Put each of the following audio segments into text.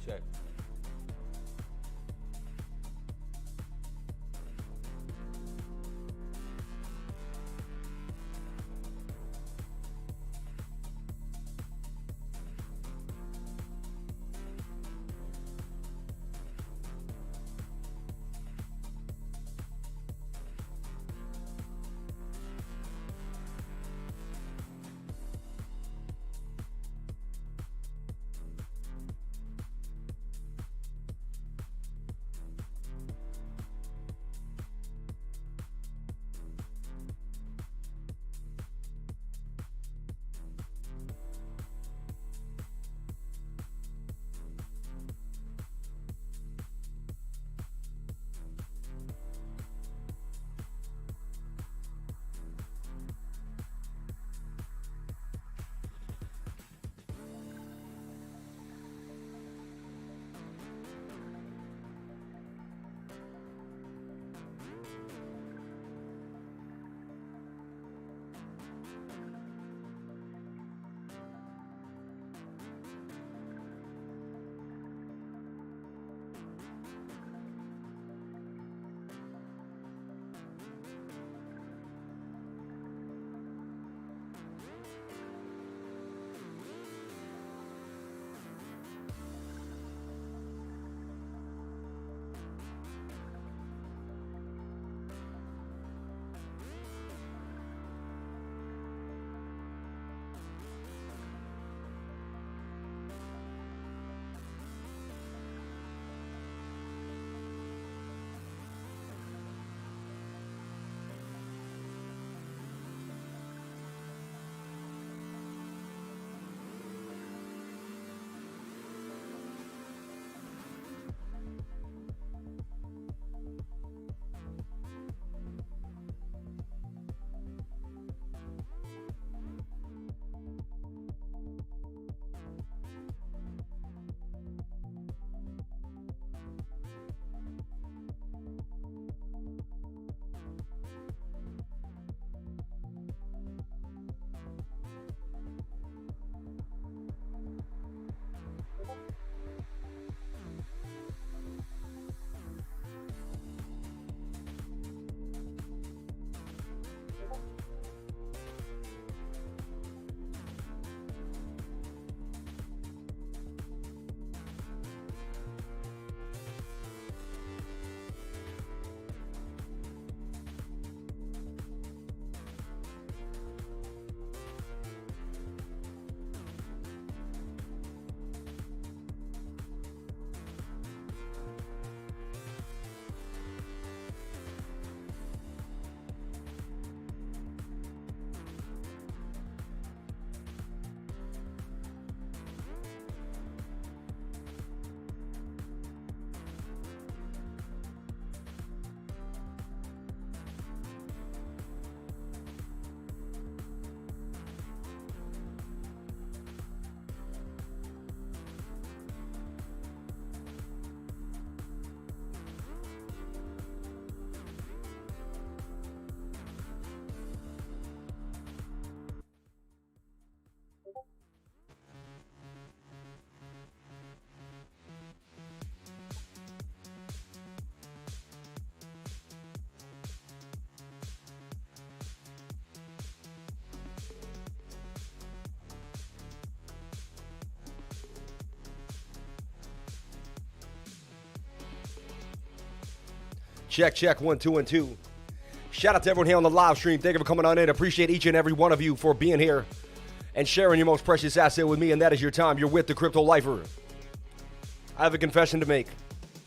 Check. Check, check, 1, 2, and 2. Shout out to everyone here on the live stream. Thank you for coming on in. Appreciate each and every one of you for being here and sharing your most precious asset with me, and that is your time. You're with the Crypto Lifer. I have a confession to make.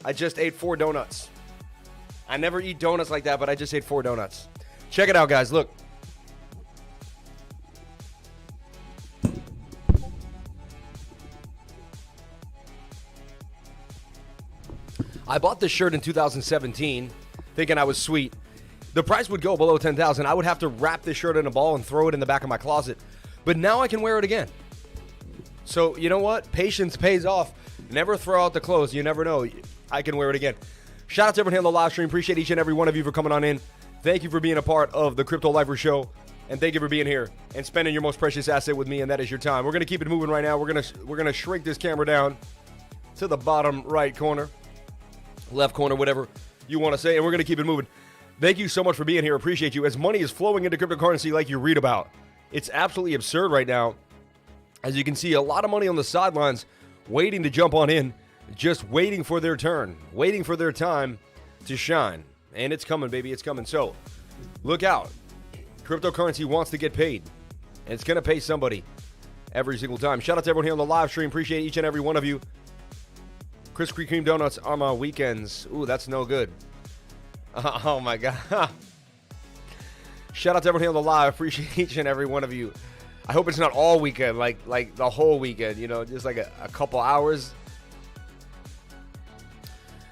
I just ate 4 donuts. I never eat donuts like that, but I just ate 4 donuts. Check it out, guys. Look. I bought this shirt in 2017 thinking I was sweet. The price would go below $10,000. I would have to wrap this shirt in a ball and throw it in the back of my closet. But now I can wear it again. So, you know what? Patience pays off. Never throw out the clothes. You never know. I can wear it again. Shout out to everyone here on the live stream. Appreciate each and every one of you for coming on in. Thank you for being a part of the Crypto Lifer Show. And thank you for being here and spending your most precious asset with me, and that is your time. We're going to keep it moving right now. We're going to shrink this camera down to the bottom right corner, left corner, whatever you want to say, and we're going to keep it moving. Thank you so much for being here. Appreciate you. As money is flowing into cryptocurrency like you read about, it's absolutely absurd right now. As you can see, a lot of money on the sidelines waiting to jump on in, just waiting for their turn, waiting for their time to shine. And it's coming, baby. It's coming. So look out. Cryptocurrency wants to get paid, and it's going to pay somebody every single time. Shout out to everyone here on the live stream. Appreciate each and every one of you. Krispy Kreme donuts on my weekends. Ooh, that's no good. Oh my God. Shout out to everyone here on the live. Appreciate each and every one of you. I hope it's not all weekend, like the whole weekend, you know, just like a couple hours.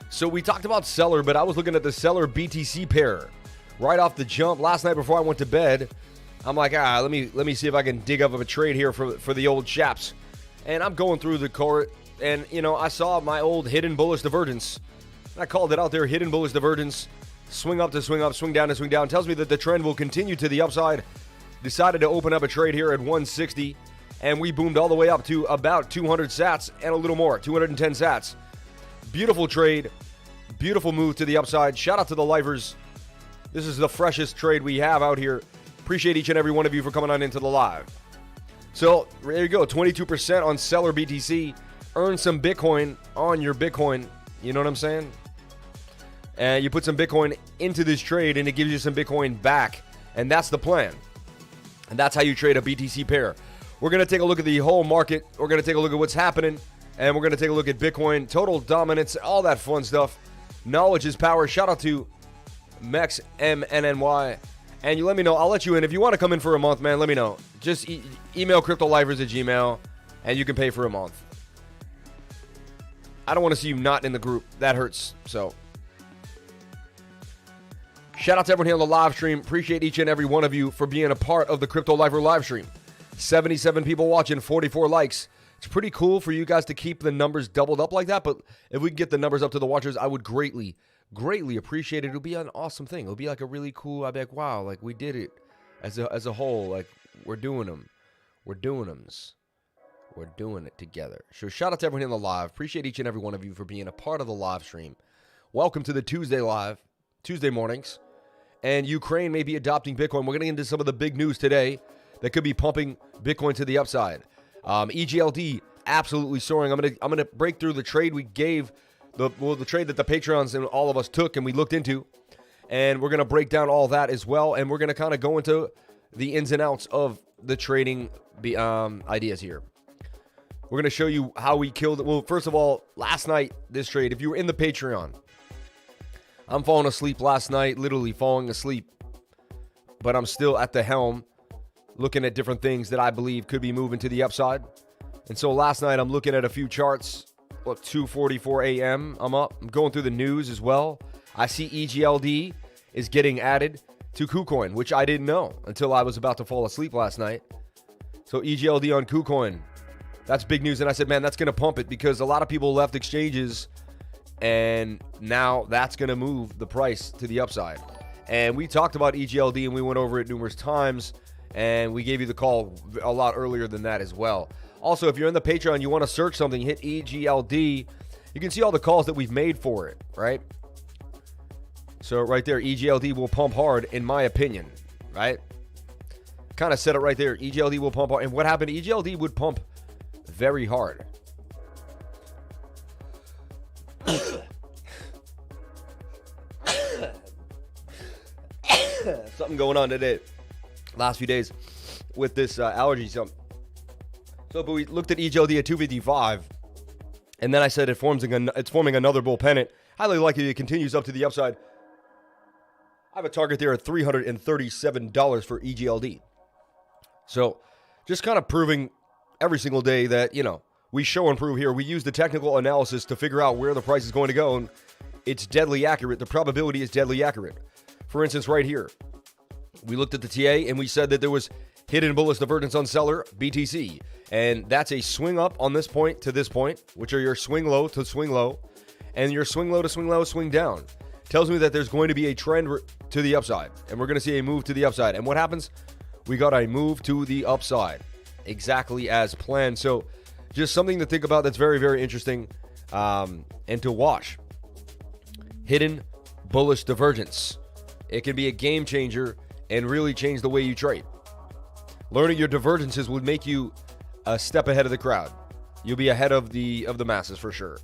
So we talked about CELR, but I was looking at the CELR BTC pair right off the jump last night before I went to bed. I'm like, let me see if I can dig up a trade here for the old chaps. And I'm going through the court, and you know, I saw my old hidden bullish divergence. I called it out there, hidden bullish divergence. Swing up to swing up, swing down to swing down. Tells me that the trend will continue to the upside. Decided to open up a trade here at 160, and we boomed all the way up to about 200 sats and a little more, 210 sats. Beautiful trade, beautiful move to the upside. Shout out to the lifers. This is the freshest trade we have out here. Appreciate each and every one of you for coming on into the live. So there you go, 22% on CELR BTC. Earn some Bitcoin on your Bitcoin. You know what I'm saying? And you put some Bitcoin into this trade, and it gives you some Bitcoin back. And that's the plan. And that's how you trade a BTC pair. We're going to take a look at the whole market. We're going to take a look at what's happening. And we're going to take a look at Bitcoin, total dominance, all that fun stuff. Knowledge is power. Shout out to Mex MNNY. And you let me know. I'll let you in. If you want to come in for a month, man, let me know. Just email cryptolifers@gmail.com, and you can pay for a month. I don't want to see you not in the group. That hurts. So shout out to everyone here on the live stream. Appreciate each and every one of you for being a part of the Crypto Lifer live stream. 77 people watching, 44 likes. It's pretty cool for you guys to keep the numbers doubled up like that, but if we can get the numbers up to the watchers, I would greatly appreciate it. It'll be an awesome thing. It'll be like a really cool, I'd be like, wow, like we did it as a whole. Like we're doing them. We're doing it together. So shout out to everyone in the live. Appreciate each and every one of you for being a part of the live stream. Welcome to the Tuesday live, Tuesday mornings. And Ukraine may be adopting Bitcoin. We're going to get into some of the big news today that could be pumping Bitcoin to the upside. EGLD absolutely soaring. I'm gonna break through the trade we gave, the trade that the Patreons and all of us took and we looked into, and we're gonna break down all that as well. And we're gonna kind of go into the ins and outs of the trading ideas here. We're gonna show you how we killed it. Well, first of all, last night this trade. If you were in the Patreon, I'm falling asleep last night, literally falling asleep, but I'm still at the helm looking at different things that I believe could be moving to the upside. And so last night I'm looking at a few charts. Look, 2:44 a.m. I'm up. I'm going through the news as well. I see EGLD is getting added to KuCoin, which I didn't know until I was about to fall asleep last night. So EGLD on KuCoin, that's big news. And I said, man, that's going to pump it because a lot of people left exchanges, and now that's going to move the price to the upside. And we talked about EGLD and we went over it numerous times, and we gave you the call a lot earlier than that as well. Also, if you're in the Patreon, you want to search something, hit EGLD. You can see all the calls that we've made for it, right? So right there, EGLD will pump hard, in my opinion, right? Kind of said it right there. EGLD will pump hard. And what happened? EGLD would pump very hard. Something going on today. Last few days with this allergy. So but we looked at EGLD at 255, and then I said it's forming another bull pennant. Highly likely it continues up to the upside. I have a target there at $337 for EGLD. So just kind of proving every single day that, you know, we show and prove here. We use the technical analysis to figure out where the price is going to go, and it's deadly accurate. The probability is deadly accurate. For instance, right here, we looked at the TA and we said that there was hidden bullish divergence on CELR BTC, and that's a swing up on this point to this point, which are your swing low to swing low, and your swing low to swing low, swing down. Tells me that there's going to be a trend to the upside, and we're going to see a move to the upside. And what happens? We got a move to the upside, exactly as planned. So just something to think about that's very, very interesting. and to watch. Hidden bullish divergence. It can be a game changer and really change the way you trade. Learning your divergences would make you a step ahead of the crowd. You'll be ahead of the masses for sure.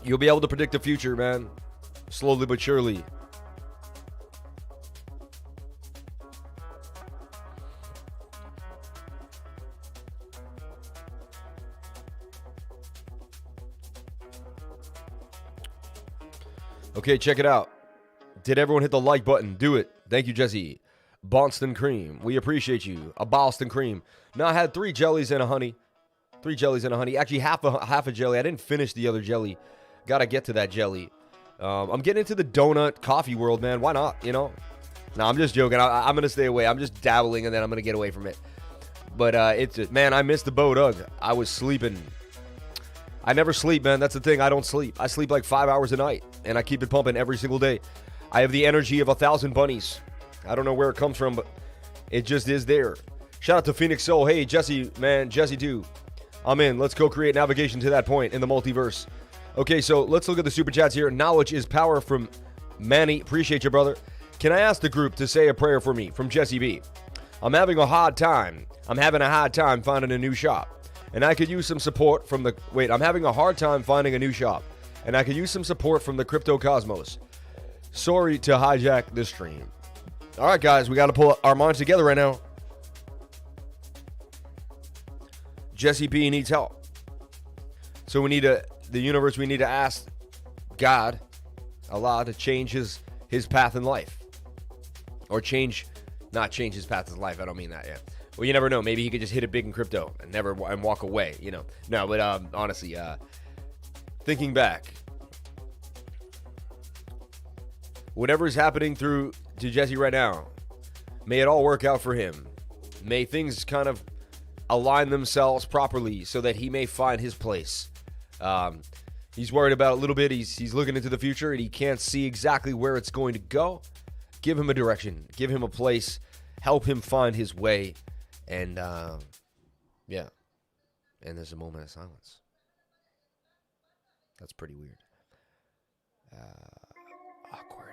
You'll be able to predict the future, man. Slowly but surely. Okay, check it out. Did everyone hit the like button? Do it. Thank you, Jesse. Boston Cream. We appreciate you. A Boston Cream. Now, I had 3 jellies and a honey. 3 jellies and a honey. Actually, half a jelly. I didn't finish the other jelly. Got to get to that jelly. I'm getting into the donut coffee world, man. Why not, you know? No, I'm just joking. I'm going to stay away. I'm just dabbling, and then I'm going to get away from it. But, man, I missed the boat, Doug. I was sleeping. I never sleep, man. That's the thing. I don't sleep. I sleep like 5 hours a night, and I keep it pumping every single day. I have the energy of 1,000 bunnies. I don't know where it comes from, but it just is there. Shout out to Phoenix Soul. Hey, Jesse, man. Jesse, too. I'm in. Let's go create navigation to that point in the multiverse. Okay, so let's look at the super chats here. Knowledge is power from Manny. Appreciate you, brother. Can I ask the group to say a prayer for me from Jesse B? I'm having a hard time. I'm having a hard time finding a new shop. And I could use some support from the... Wait, I'm having a hard time finding a new shop. And I could use some support from the crypto cosmos. Sorry to hijack this stream. All right, guys, we got to pull our minds together right now. Jesse P needs help. So we need to... The universe, we need to ask God, Allah, to change his path in life. Or not change his path in life. I don't mean that, yeah. Well, you never know. Maybe he could just hit it big in crypto and walk away, you know. No, but honestly, thinking back, whatever is happening to Jesse right now, may it all work out for him. May things kind of align themselves properly so that he may find his place. He's worried about it a little bit. He's looking into the future and he can't see exactly where it's going to go. Give him a direction. Give him a place. Help him find his way. And, yeah. And there's a moment of silence. That's pretty weird. Awkward.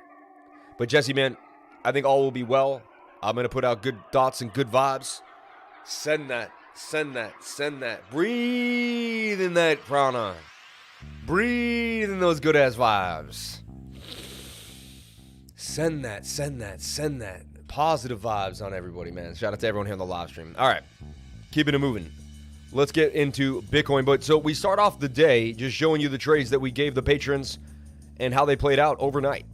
But Jesse, man, I think all will be well. I'm going to put out good thoughts and good vibes. Send that. Breathe in that prana. Breathe in those good-ass vibes. Send that. Positive vibes on everybody, man. Shout out to everyone here on the live stream. All right. Keeping it moving. Let's get into Bitcoin. But so we start off the day just showing you the trades that we gave the patrons and how they played out overnight.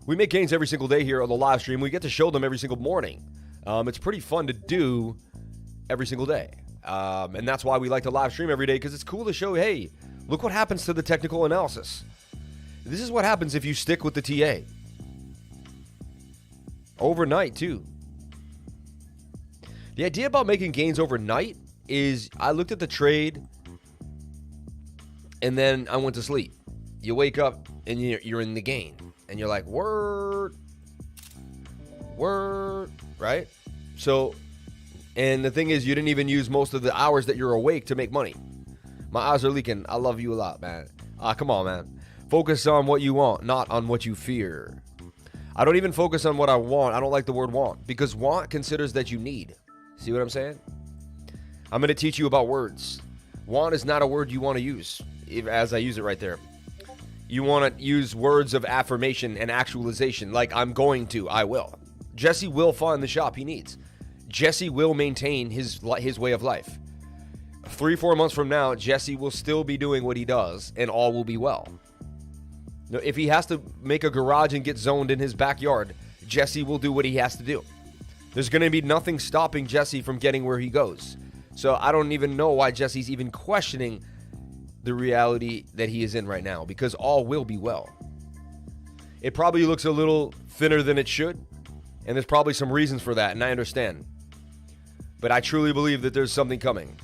We make gains every single day here on the live stream. We get to show them every single morning. It's pretty fun to do every single day. And that's why we like to live stream every day, because it's cool to show, hey, look what happens to the technical analysis. This is what happens if you stick with the TA. Overnight, too. The idea about making gains overnight is I looked at the trade and then I went to sleep. You wake up and you're in the gain. And you're like, word, right? So, and the thing is, you didn't even use most of the hours that you're awake to make money. My eyes are leaking. I love you a lot, man. Come on, man. Focus on what you want, not on what you fear. I don't even focus on what I want. I don't like the word want, because want considers that you need. See what I'm saying? I'm going to teach you about words. Want is not a word you want to use, as I use it right there. You want to use words of affirmation and actualization, like I'm going to, I will. Jesse will find the shop he needs. Jesse will maintain his way of life. 3-4 months from now, Jesse will still be doing what he does, and all will be well. Now, if he has to make a garage and get zoned in his backyard, Jesse will do what he has to do. There's going to be nothing stopping Jesse from getting where he goes. So I don't even know why Jesse's even questioning the reality that he is in right now, because all will be well. It probably looks a little thinner than it should, and there's probably some reasons for that, and I understand. But I truly believe that there's something coming.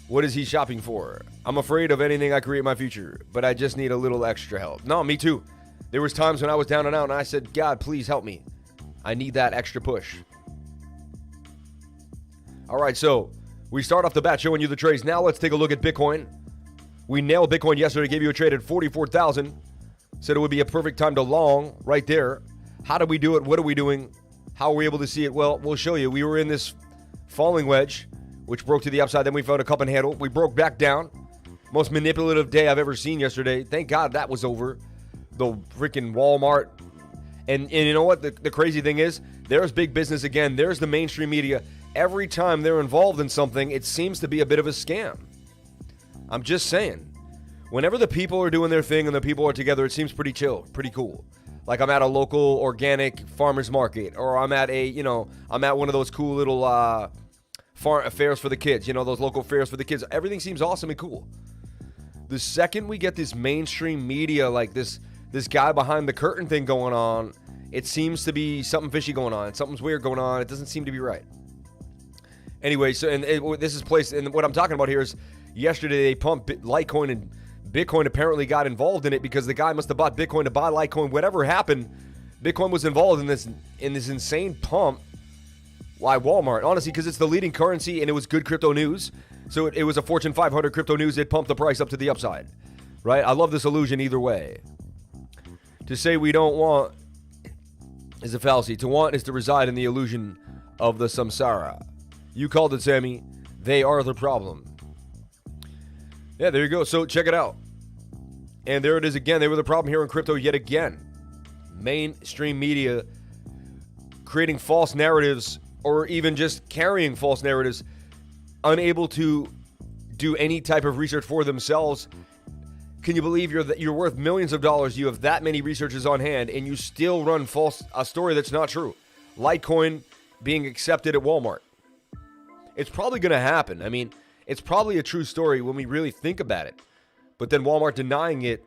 What is he shopping for? I'm afraid of anything I create in my future, but I just need a little extra help. No, me too. There was times when I was down and out, and I said, God, please help me. I need that extra push. All right, so We start off the bat showing you the trades. Now let's take a look at Bitcoin. We nailed Bitcoin yesterday, gave you a trade at 44,000. Said it would be a perfect time to long right there. How did we do it? What are we doing? How are we able to see it? Well, we'll show you. We were in this falling wedge, which broke to the upside. Then we found a cup and handle. We broke back down. Most manipulative day I've ever seen yesterday. Thank God that was over. The freaking Walmart. And you know what? The crazy thing is, there's big business again. There's the mainstream media. Every time they're involved in something, it seems to be a bit of a scam. I'm just saying. Whenever the people are doing their thing and the people are together, it seems pretty chill, pretty cool. Like I'm at a local organic farmer's market, or I'm at I'm at one of those cool little fairs for the kids, those local fairs for the kids. Everything seems awesome and cool. The second we get this mainstream media, like this guy behind the curtain thing going on, it seems to be something fishy going on. Something's weird going on. It doesn't seem to be right. Anyway, so this is placed, and what I'm talking about here is yesterday they pumped Litecoin, and Bitcoin apparently got involved in it because the guy must have bought Bitcoin to buy Litecoin. Whatever happened, Bitcoin was involved in this insane pump. Why Walmart? Honestly, because it's the leading currency and it was good crypto news. So it was a Fortune 500 crypto news. It pumped the price up to the upside, right? I love this illusion either way. To say we don't want is a fallacy. To want is to reside in the illusion of the samsara. You called it, Sammy. They are the problem. Yeah, there you go. So check it out. And there it is again. They were the problem here in crypto yet again. Mainstream media creating false narratives, or even just carrying false narratives, unable to do any type of research for themselves. Can you believe you're worth millions of dollars? You have that many researchers on hand, and you still run a story that's not true. Litecoin being accepted at Walmart. It's probably going to happen. I mean, it's probably a true story when we really think about it. But then Walmart denying it,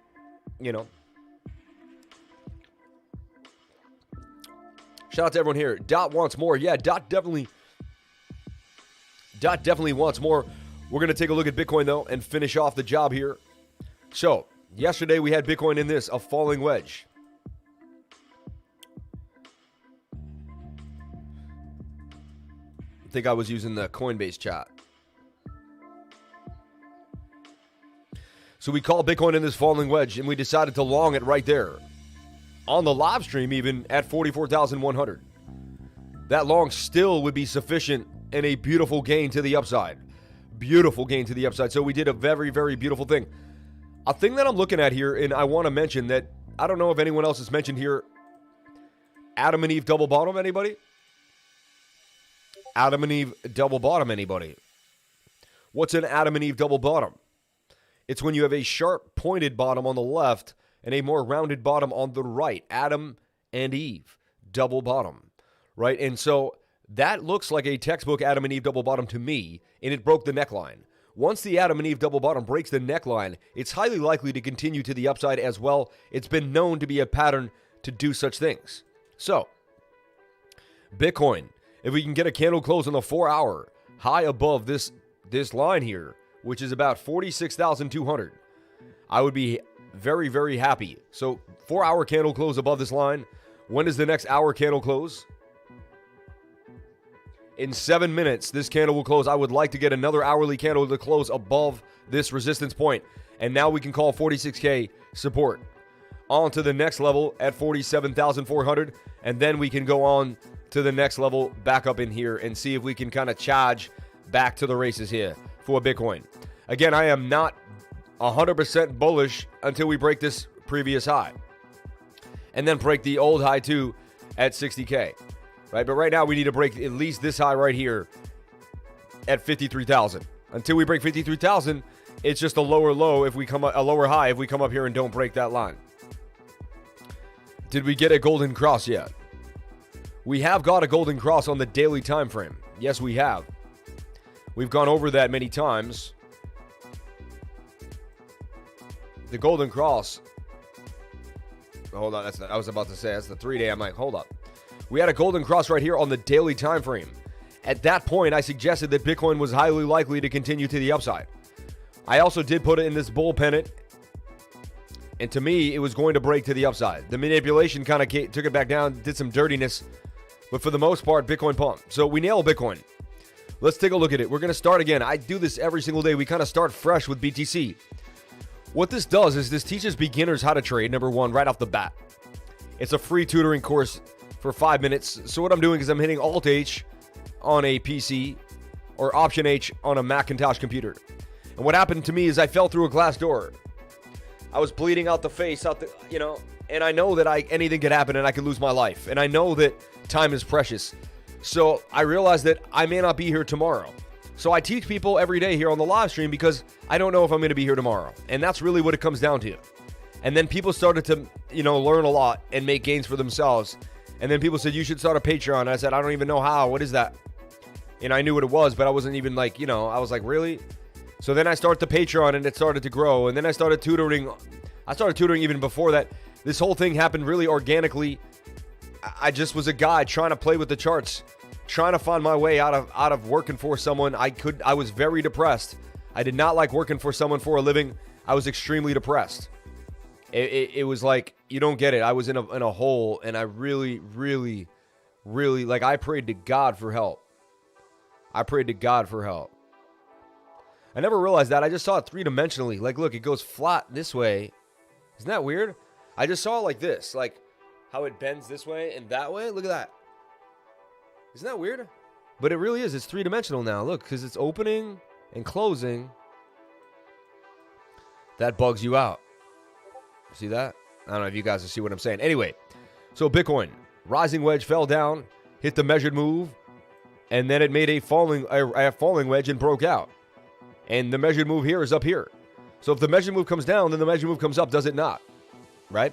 Shout out to everyone here. Dot wants more. Yeah, Dot definitely wants more. We're going to take a look at Bitcoin, though, and finish off the job here. So, yesterday we had Bitcoin in a falling wedge. I think I was using the Coinbase chat. So we called Bitcoin in this falling wedge, and we decided to long it right there. On the live stream, even at 44,100. That long still would be sufficient and a beautiful gain to the upside. Beautiful gain to the upside. So we did a very, very beautiful thing. A thing that I'm looking at here, and I want to mention that, I don't know if anyone else has mentioned here, Adam and Eve double bottom, anybody? Adam and Eve double bottom, anybody? What's an Adam and Eve double bottom? It's when you have a sharp pointed bottom on the left and a more rounded bottom on the right. Adam and Eve double bottom, right? And so that looks like a textbook Adam and Eve double bottom to me, and it broke the neckline. Once the Adam and Eve double bottom breaks the neckline, it's highly likely to continue to the upside as well. It's been known to be a pattern to do such things. So, Bitcoin, if we can get a candle close on the 4-hour high above this line here, which is about 46,200, I would be very, very happy. So 4-hour candle close above this line. When is the next hour candle close? In 7 minutes, this candle will close. I would like to get another hourly candle to close above this resistance point. And now we can call 46K support. On to the next level at 47,400. And then we can go on to the next level back up in here and see if we can kind of charge back to the races here for Bitcoin. Again, I am not 100% bullish until we break this previous high. And then break the old high too at 60K. Right? But right now we need to break at least this high right here at 53,000. Until we break 53,000, it's just a lower low if we come up, a lower high if we come up here and don't break that line. Did we get a golden cross yet? We have got a golden cross on the daily time frame. Yes, we have. We've gone over that many times. The golden cross. Hold on, I was about to say that's the 3-day. I'm like, hold up. We had a golden cross right here on the daily time frame. At that point, I suggested that Bitcoin was highly likely to continue to the upside. I also did put it in this bull pennant, and to me, it was going to break to the upside. The manipulation kind of took it back down, did some dirtiness, but for the most part, Bitcoin pumped. So we nailed Bitcoin. Let's take a look at it. We're going to start again. I do this every single day. We kind of start fresh with BTC. What this does is this teaches beginners how to trade, number one, right off the bat. It's a free tutoring course for 5 minutes. So what I'm doing is I'm hitting Alt-H on a PC or Option-H on a Macintosh computer. And what happened to me is I fell through a glass door. I was bleeding out the face, and I know that anything could happen and I could lose my life. And I know that time is precious. So I realized that I may not be here tomorrow. So I teach people every day here on the live stream because I don't know if I'm going to be here tomorrow. And that's really what it comes down to. And then people started to, learn a lot and make gains for themselves. And then people said, you should start a Patreon. And I said, I don't even know how. What is that? And I knew what it was, but I wasn't even I was like, really? So then I started the Patreon and it started to grow. And then I started tutoring. I started tutoring even before that. This whole thing happened really organically. I just was a guy trying to play with the charts, trying to find my way out of working for someone. I was very depressed. I did not like working for someone for a living. I was extremely depressed. It was like, you don't get it. I was in a hole, and I really, really, really, I prayed to God for help. I prayed to God for help. I never realized that. I just saw it three-dimensionally. Look, it goes flat this way. Isn't that weird? I just saw it like this, how it bends this way and that way. Look at that. Isn't that weird? But it really is. It's three-dimensional now. Look, because it's opening and closing. That bugs you out. See that? I don't know if you guys will see what I'm saying. Anyway, so Bitcoin, rising wedge fell down, hit the measured move, and then it made a falling wedge and broke out. And the measured move here is up here. So if the measured move comes down, then the measured move comes up, does it not? Right?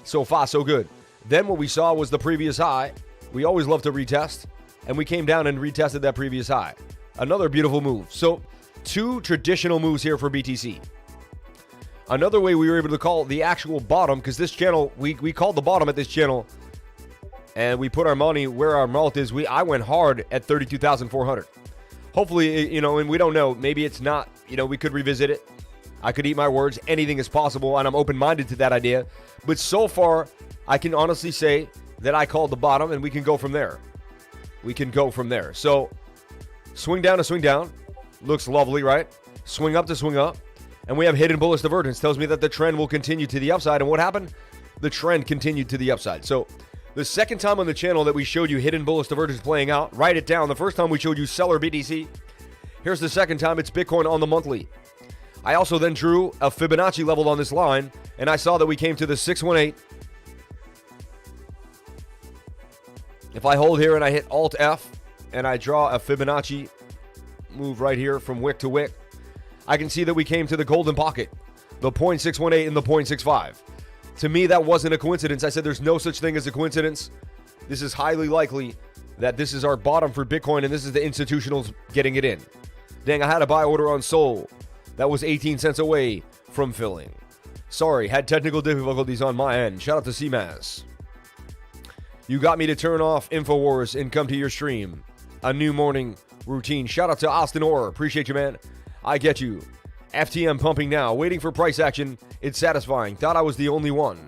So far, so good. Then what we saw was the previous high. We always love to retest. And we came down and retested that previous high. Another beautiful move. So 2 traditional moves here for BTC. Another way we were able to call the actual bottom, because this channel, we called the bottom at this channel, and we put our money where our mouth is. I went hard at 32,400. Hopefully, and we don't know. Maybe it's not, we could revisit it. I could eat my words. Anything is possible, and I'm open-minded to that idea. But so far, I can honestly say that I called the bottom, and we can go from there. We can go from there. So, swing down to swing down. Looks lovely, right? Swing up to swing up. And we have hidden bullish divergence. Tells me that the trend will continue to the upside. And what happened? The trend continued to the upside. So, the second time on the channel that we showed you hidden bullish divergence playing out, write it down. The first time we showed you CELR BTC. Here's the second time. It's Bitcoin on the monthly. I also then drew a Fibonacci level on this line, and I saw that we came to the 618. If I hold here and I hit Alt-F, and I draw a Fibonacci move right here from wick to wick, I can see that we came to the golden pocket, the 0.618 and the 0.65. To me, that wasn't a coincidence. I said there's no such thing as a coincidence. This is highly likely that this is our bottom for Bitcoin, and this is the institutionals getting it in. Dang, I had a buy order on Sol. That was 18 cents away from filling. Sorry, had technical difficulties on my end. Shout out to CMAS. You got me to turn off InfoWars and come to your stream. A new morning routine. Shout out to Austin Orr. Appreciate you, man. I get you. FTM pumping now. Waiting for price action. It's satisfying. Thought I was the only one.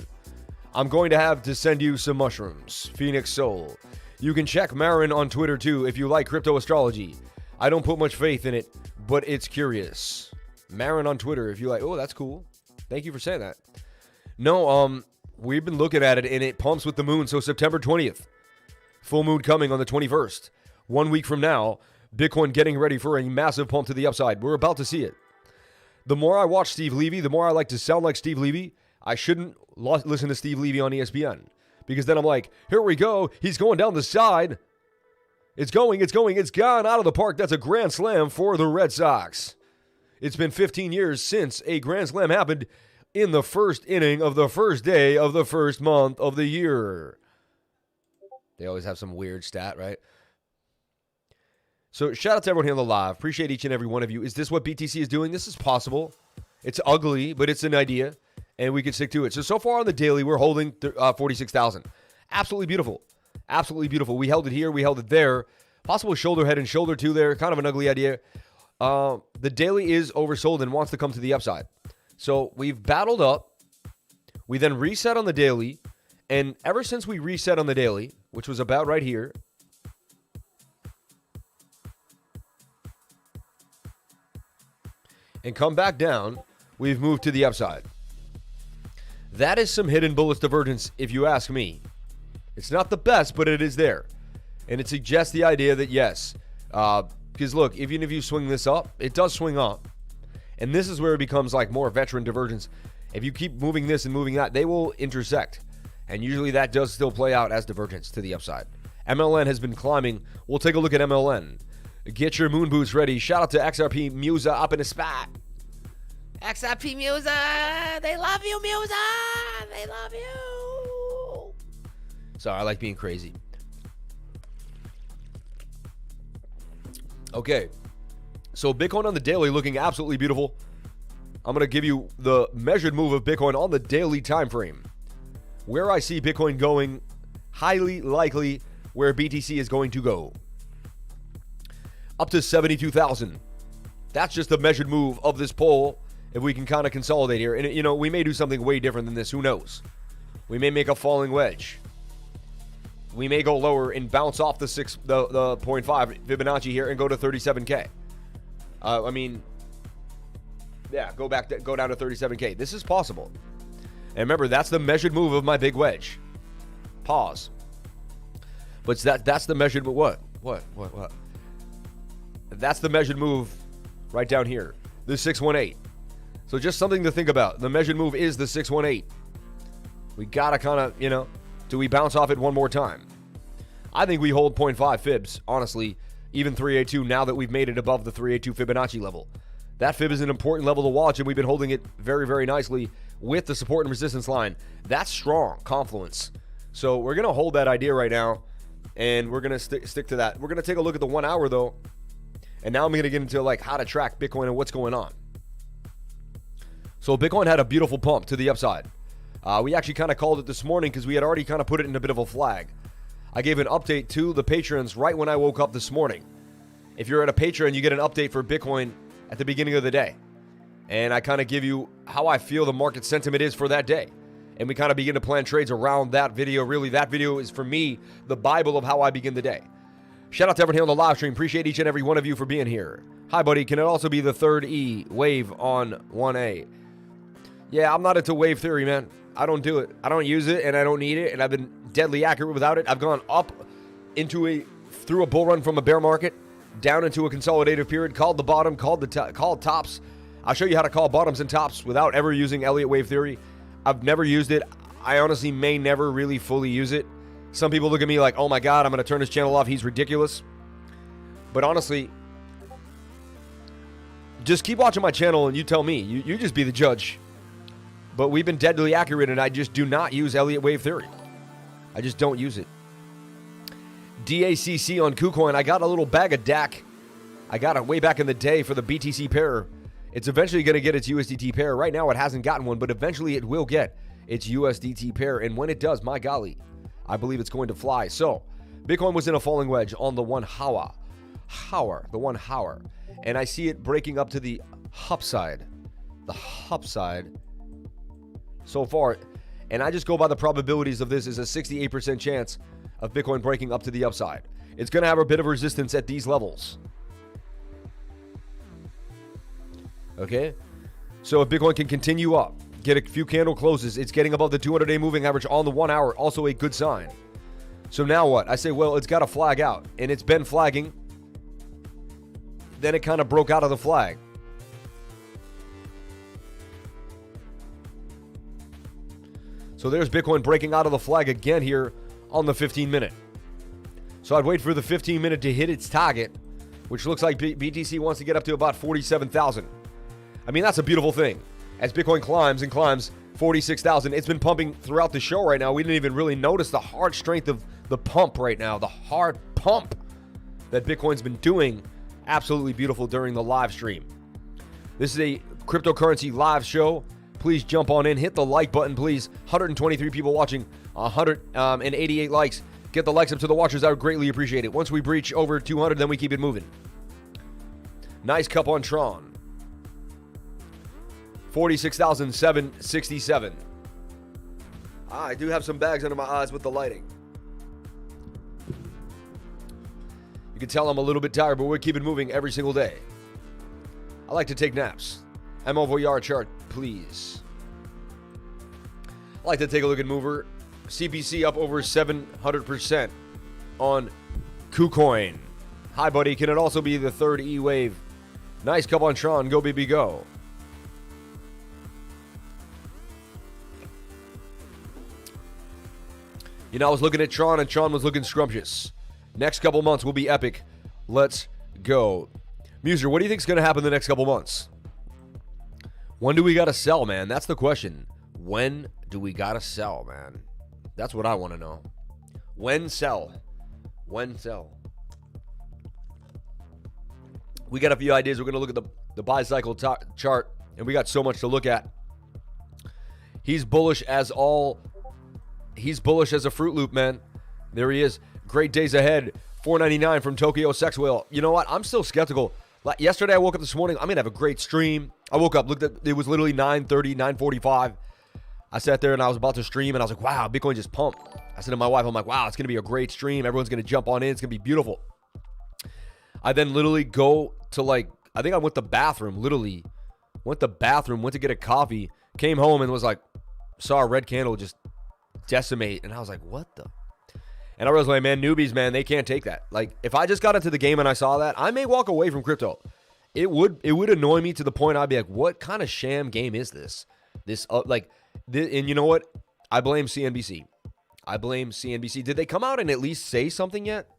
I'm going to have to send you some mushrooms. Phoenix Soul. You can check Marin on Twitter too if you like crypto astrology. I don't put much faith in it, but it's curious. Marin on Twitter if you like. Oh, that's cool. Thank you for saying that. No, we've been looking at it and it pumps with the moon. So September 20th. Full moon coming on the 21st. 1 week from now. Bitcoin getting ready for a massive pump to the upside. We're about to see it. The more I watch Steve Levy, the more I like to sound like Steve Levy. I shouldn't listen to Steve Levy on ESPN. Because then I'm like, here we go. He's going down the side. It's going. It's gone out of the park. That's a grand slam for the Red Sox. It's been 15 years since a grand slam happened in the first inning of the first day of the first month of the year. They always have some weird stat, right? So shout out to everyone here on the live. Appreciate each and every one of you. Is this what BTC is doing? This is possible. It's ugly, but it's an idea, and we can stick to it. So far on the daily, we're holding 46,000. Absolutely beautiful. Absolutely beautiful. We held it here. We held it there. Possible shoulder head and shoulder two there. Kind of an ugly idea. The daily is oversold and wants to come to the upside. So we've battled up. We then reset on the daily. And ever since we reset on the daily, which was about right here, and come back down, we've moved to the upside. That is some hidden bullish divergence, if you ask me. It's not the best, but it is there. And it suggests the idea that yes, because look, even if you swing this up, it does swing up. And this is where it becomes like more veteran divergence. If you keep moving this and moving that, they will intersect. And usually that does still play out as divergence to the upside. MLN has been climbing. We'll take a look at MLN. Get your moon boots ready. Shout out to XRP Musa up in the spot. XRP Musa, they love you, Musa. They love you. Sorry, I like being crazy. Okay, so Bitcoin on the daily looking absolutely beautiful. I'm going to give you the measured move of Bitcoin on the daily time frame. Where I see Bitcoin going, highly likely where BTC is going to go. Up to 72,000. That's just the measured move of this poll. If we can kind of consolidate here. And, you know, we may do something way different than this. Who knows? We may make a falling wedge. We may go lower and bounce off the 0.5 Fibonacci here and go to 37K. I mean, yeah, go down to 37K. This is possible. And remember, that's the measured move of my big wedge. Pause. But that's the measured move. What? That's the measured move right down here. The 618. So just something to think about. The measured move is the 618. We got to kind of, you know, do we bounce off it one more time? I think we hold 0.5 fibs, honestly, even 382 now that we've made it above the 382 Fibonacci level. That fib is an important level to watch, and we've been holding it very, very nicely with the support and resistance line. That's strong confluence. So we're going to hold that idea right now, and we're going to stick to that. We're going to take a look at the 1 hour, though, and now I'm going to get into like how to track Bitcoin and what's going on. So Bitcoin had a beautiful pump to the upside. We actually kind of called it this morning because we had already kind of put it in a bit of a flag. I gave an update to the patrons right when I woke up this morning. If you're at a Patreon, you get an update for Bitcoin at the beginning of the day. And I kind of give you how I feel the market sentiment is for that day. And we kind of begin to plan trades around that video. Really, that video is, for me, the Bible of how I begin the day. Shout out to everyone here on the live stream. Appreciate each and every one of you for being here. Hi, buddy. Can it also be the third E, wave on 1A? Yeah, I'm not into wave theory, man. I don't do it. I don't use it, and I don't need it, and I've been deadly accurate without it. I've gone up through a bull run from a bear market, down into a consolidative period, called the bottom, called tops. I'll show you how to call bottoms and tops without ever using Elliott wave theory. I've never used it. I honestly may never really fully use it. Some people look at me like, oh my God, I'm going to turn his channel off. He's ridiculous. But honestly, just keep watching my channel and you tell me. You just be the judge. But we've been deadly accurate, and I just do not use Elliott wave theory. I just don't use it. DACC on KuCoin. I got a little bag of DACC. I got it way back in the day for the BTC pair. It's eventually going to get its USDT pair. Right now, it hasn't gotten one, but eventually it will get its USDT pair. And when it does, my golly, I believe it's going to fly. So, Bitcoin was in a falling wedge on the 1 hour. And I see it breaking up to the upside. The upside. So far, and I just go by the probabilities of this is a 68% chance of Bitcoin breaking up to the upside. It's going to have a bit of resistance at these levels. Okay? So if Bitcoin can continue up, get a few candle closes, it's getting above the 200-day moving average on the 1 hour, also a good sign. So now what? I say, well, it's got to flag out, and it's been flagging. Then it kind of broke out of the flag. So there's Bitcoin breaking out of the flag again here on the 15-minute. So I'd wait for the 15-minute to hit its target, which looks like BTC wants to get up to about 47,000. I mean, that's a beautiful thing. As Bitcoin climbs and climbs 46,000, it's been pumping throughout the show right now. We didn't even really notice the hard strength of the pump right now, the hard pump that Bitcoin's been doing. Absolutely beautiful during the live stream. This is a cryptocurrency live show. Please jump on in. Hit the like button, please. 123 people watching, 188 likes. Get the likes up to the watchers. I would greatly appreciate it. Once we breach over 200, then we keep it moving. Nice cup on Tron. 46,767. I do have some bags under my eyes with the lighting. You can tell I'm a little bit tired, but we're keeping moving every single day. I like to take naps. MOVR chart, please. I'd like to take a look at mover. CPC up over 700% on KuCoin. Hi, buddy. Can it also be the third E-wave? Nice cup on Tron. Go, baby, go. You know, I was looking at Tron, and Tron was looking scrumptious. Next couple months will be epic. Let's go. Muser, what do you think is going to happen the next couple months? When do we got to sell, man? That's the question. When do we got to sell, man? That's what I want to know. When sell? When sell? We got a few ideas. We're going to look at the buy cycle chart, and we got so much to look at. He's bullish as a Fruit Loop, man. There he is. Great days ahead. $4.99 from Tokyo Sex Whale. You know what? I'm still skeptical. Like yesterday, I woke up this morning. I'm going to have a great stream. I woke up, looked at it was literally 9:30, 9:45. I sat there and I was about to stream, and I was like, wow, Bitcoin just pumped. I said to my wife, I'm like, wow, it's going to be a great stream. Everyone's going to jump on in. It's going to be beautiful. I then literally go to I think I went to the bathroom, went to get a coffee, came home and was like, saw a red candle just decimate. And I was like, what the? And I realized, man, newbies, man, they can't take that. Like, if I just got into the game and I saw that, I may walk away from crypto. It would annoy me to the point I'd be like, what kind of sham game is this? And you know what? I blame CNBC. Did they come out and at least say something yet?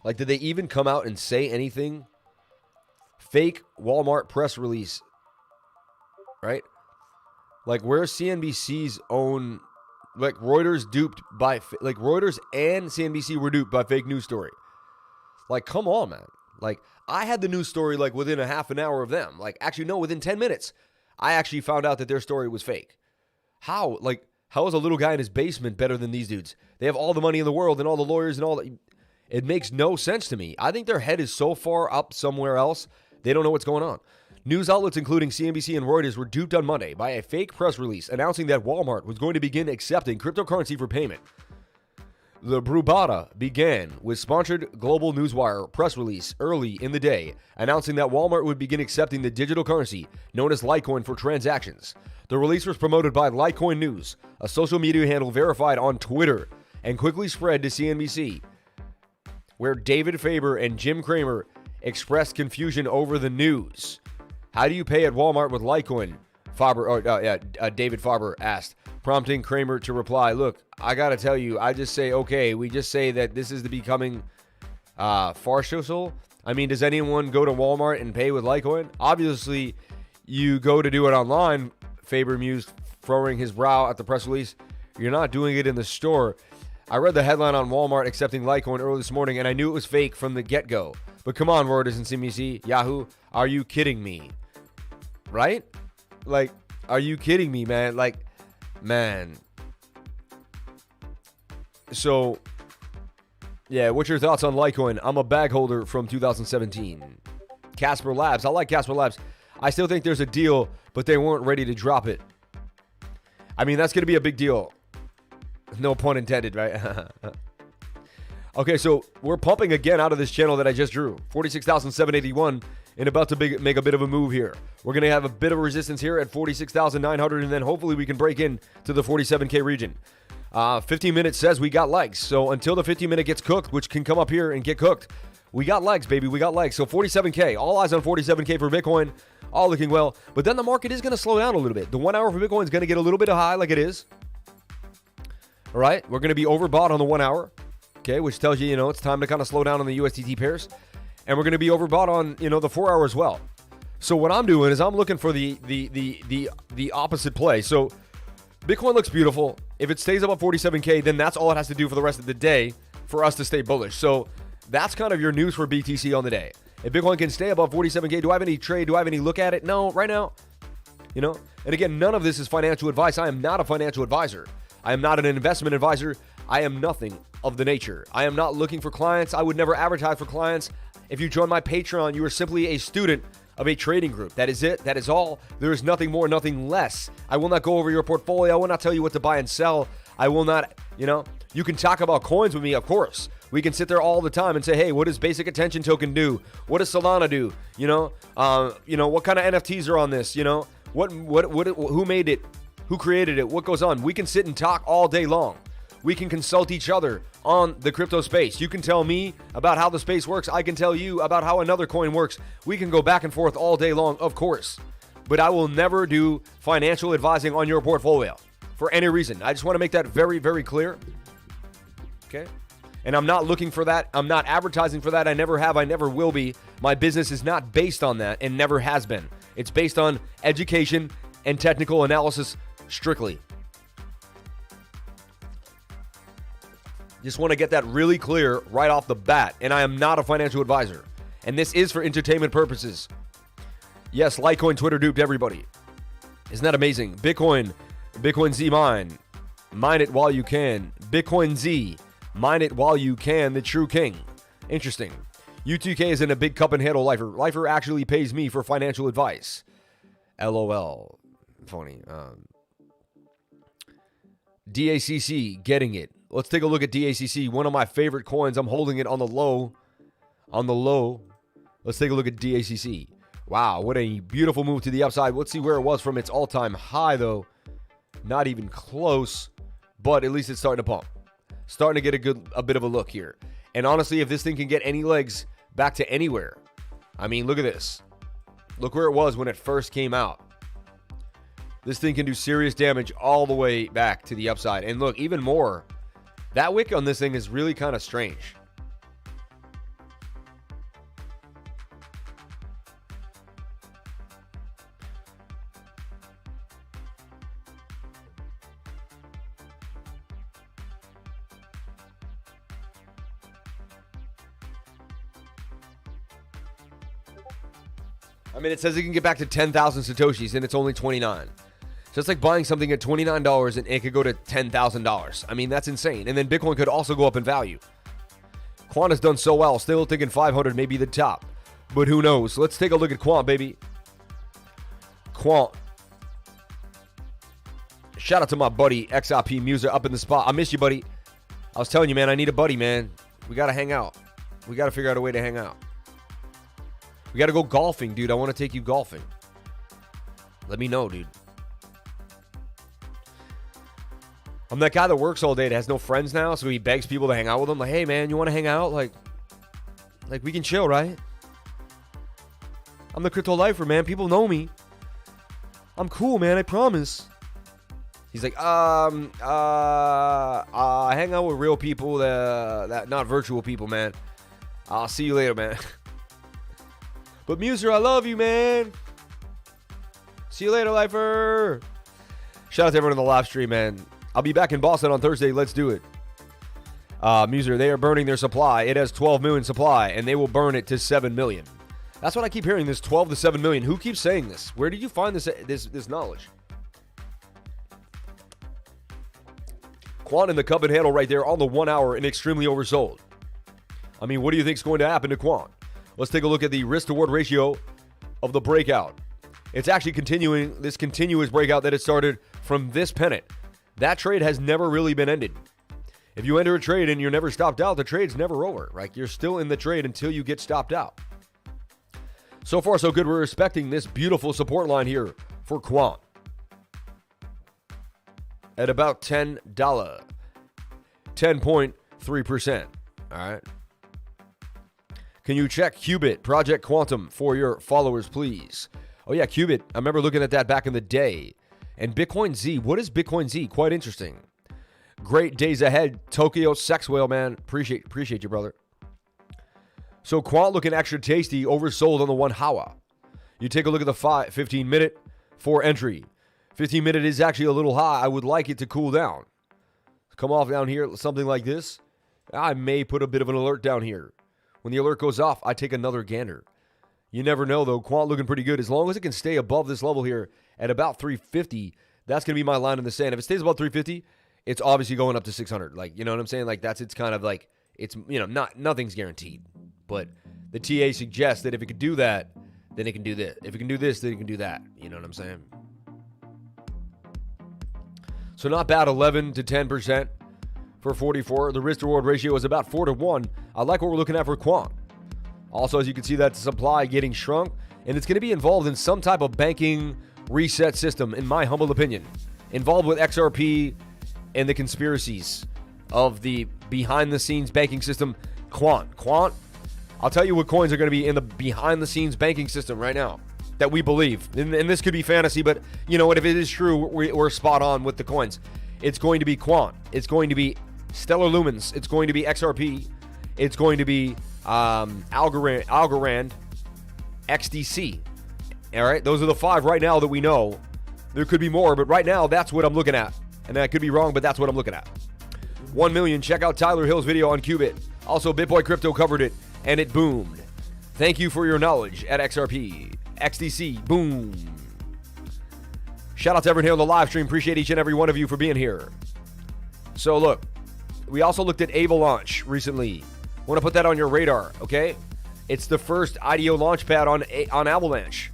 Like, did they even come out and say anything? Fake Walmart press release, right? Like, where's CNBC's own, like, Reuters and CNBC were duped by fake news story. Like, come on, man. Like, I had the news story, like, within a half an hour of them. Like, actually, no, within 10 minutes, I actually found out that their story was fake. How? Like, how is a little guy in his basement better than these dudes? They have all the money in the world and all the lawyers and all that. It makes no sense to me. I think their head is so far up somewhere else, they don't know what's going on. News outlets including CNBC and Reuters were duped on Monday by a fake press release announcing that Walmart was going to begin accepting cryptocurrency for payment. The brouhaha began with sponsored Global Newswire press release early in the day announcing that Walmart would begin accepting the digital currency known as Litecoin for transactions. The release was promoted by Litecoin News, a social media handle verified on Twitter, and quickly spread to CNBC, where David Faber and Jim Cramer expressed confusion over the news. How do you pay at Walmart with Litecoin? David Faber asked, prompting Cramer to reply, look, I got to tell you, I just say, okay, we just say that this is the becoming farcical. I mean, does anyone go to Walmart and pay with Litecoin? Obviously, you go to do it online, Faber mused, furrowing his brow at the press release. You're not doing it in the store. I read the headline on Walmart accepting Litecoin early this morning, and I knew it was fake from the get-go. But come on, Reuters and CNBC, Yahoo, are you kidding me? Right? Like, are you kidding me, man? Like, man. So, yeah, what's your thoughts on Litecoin? I'm a bag holder from 2017. Casper Labs. I like Casper Labs. I still think there's a deal, but they weren't ready to drop it. I mean, that's going to be a big deal. No pun intended, right? Okay, so we're pumping again out of this channel that I just drew. 46,781 and about to make a bit of a move here. We're going to have a bit of a resistance here at 46,900, and then hopefully we can break in to the 47K region. 15 minutes says we got legs. So until the 15 minute gets cooked, which can come up here and get cooked, we got legs, baby. We got legs. So 47K. All eyes on 47K for Bitcoin. All looking well. But then the market is going to slow down a little bit. The 1 hour for Bitcoin is going to get a little bit of high like it is. All right. We're going to be overbought on the 1 hour. Okay. Which tells you, it's time to kind of slow down on the USDT pairs. And we're going to be overbought on, the 4 hour as well. So what I'm doing is I'm looking for the opposite play. So Bitcoin looks beautiful. If it stays above 47K, then that's all it has to do for the rest of the day for us to stay bullish. So that's kind of your news for BTC on the day. If Bitcoin can stay above 47K, do I have any trade? Do I have any look at it? No, right now, And again, none of this is financial advice. I am not a financial advisor. I am not an investment advisor. I am nothing of the nature. I am not looking for clients. I would never advertise for clients. If you join my Patreon, you are simply a student of a trading group. That is it. That is all. There is nothing more, nothing less. I will not go over your portfolio. I will not tell you what to buy and sell. I will not, you can talk about coins with me, of course. We can sit there all the time and say, hey, what does basic attention token do? What does Solana do? What kind of NFTs are on this? Who made it? Who created it? What goes on? We can sit and talk all day long. We can consult each other on the crypto space. You can tell me about how the space works. I can tell you about how another coin works. We can go back and forth all day long, of course. But I will never do financial advising on your portfolio for any reason. I just want to make that very, very clear. Okay? And I'm not looking for that. I'm not advertising for that. I never have. I never will be. My business is not based on that and never has been. It's based on education and technical analysis strictly. Just want to get that really clear right off the bat. And I am not a financial advisor. And this is for entertainment purposes. Yes, Litecoin Twitter duped everybody. Isn't that amazing? Bitcoin Z mine. Mine it while you can. Bitcoin Z. Mine it while you can. The true king. Interesting. U2K is in a big cup and handle lifer. Lifer actually pays me for financial advice. LOL. Funny. DACC, getting it. Let's take a look at DACC. One of my favorite coins. I'm holding it on the low. Let's take a look at DACC. Wow, what a beautiful move to the upside. Let's see where it was from its all-time high, though. Not even close, but at least it's starting to pump. Starting to get a bit of a look here. And honestly, if this thing can get any legs back to anywhere, I mean, look at this. Look where it was when it first came out. This thing can do serious damage all the way back to the upside. And look, even more, that wick on this thing is really kind of strange. I mean, it says it can get back to 10,000 Satoshis, and it's only 29. So it's like buying something at $29, and it could go to $10,000. I mean, that's insane. And then Bitcoin could also go up in value. Quant has done so well. Still thinking 500 may be the top. But who knows? Let's take a look at Quant, baby. Quant. Shout out to my buddy, XRP Muser, up in the spot. I miss you, buddy. I was telling you, man, I need a buddy, man. We got to hang out. We got to figure out a way to hang out. We got to go golfing, dude. I want to take you golfing. Let me know, dude. I'm that guy that works all day that has no friends now, so he begs people to hang out with him. Like, hey, man, you want to hang out? Like we can chill, right? I'm the crypto lifer, man. People know me. I'm cool, man. I promise. He's like, hang out with real people, that not virtual people, man. I'll see you later, man. But Muser, I love you, man. See you later, lifer. Shout out to everyone in the live stream, man. I'll be back in Boston on Thursday. Let's do it. Muser, they are burning their supply. It has 12 million supply, and they will burn it to 7 million. That's what I keep hearing, this 12 to 7 million. Who keeps saying this? Where did you find this knowledge? Quant in the cup and handle right there on the 1 hour and extremely oversold. I mean, what do you think is going to happen to Quant? Let's take a look at the risk-to-reward ratio of the breakout. It's actually continuing this continuous breakout that it started from this pennant. That trade has never really been ended. If you enter a trade and you're never stopped out, the trade's never over. Right? You're still in the trade until you get stopped out. So far, so good. We're respecting this beautiful support line here for Quant at about $10. 10.3%. All right. Can you check QBIT, Project Quantum, for your followers, please? Oh, yeah, QBIT. I remember looking at that back in the day. And Bitcoin Z. What is Bitcoin Z? Quite interesting. Great days ahead. Tokyo Sex Whale, man. Appreciate you, brother. So Quant looking extra tasty. Oversold on the 1 hour. You take a look at the 15-minute for entry. 15-minute is actually a little high. I would like it to cool down. Come off down here, something like this. I may put a bit of an alert down here. When the alert goes off, I take another gander. You never know, though. Quant looking pretty good. As long as it can stay above this level here at about 350, that's going to be my line in the sand. If it stays above 350, it's obviously going up to 600. Like, you know what I'm saying? Like, it's kind of like, it's, nothing's guaranteed. But the TA suggests that if it could do that, then it can do this. If it can do this, then it can do that. You know what I'm saying? So not bad, 11 to 10% for 44. The risk to reward ratio is about 4 to 1. I like what we're looking at for quant. Also, as you can see, that supply getting shrunk, and it's going to be involved in some type of banking reset system, in my humble opinion. Involved with XRP and the conspiracies of the behind-the-scenes banking system. Quant, I'll tell you what coins are going to be in the behind-the-scenes banking system right now that we believe. And this could be fantasy, but you know what? If it is true, we're spot on with the coins. It's going to be quant. It's going to be Stellar Lumens. It's going to be XRP. It's going to be Algorand, XDC. All right, those are the 5 right now that we know. There could be more, but right now, that's what I'm looking at. And I could be wrong, but that's what I'm looking at. 1 million. Check out Tyler Hill's video on QBIT. Also, BitBoy Crypto covered it, and it boomed. Thank you for your knowledge at XRP. XDC, boom. Shout out to everyone here on the live stream. Appreciate each and every one of you for being here. So, look, we also looked at EVA launch recently. Want to put that on your radar, okay? It's the first IDO launchpad on Avalanche.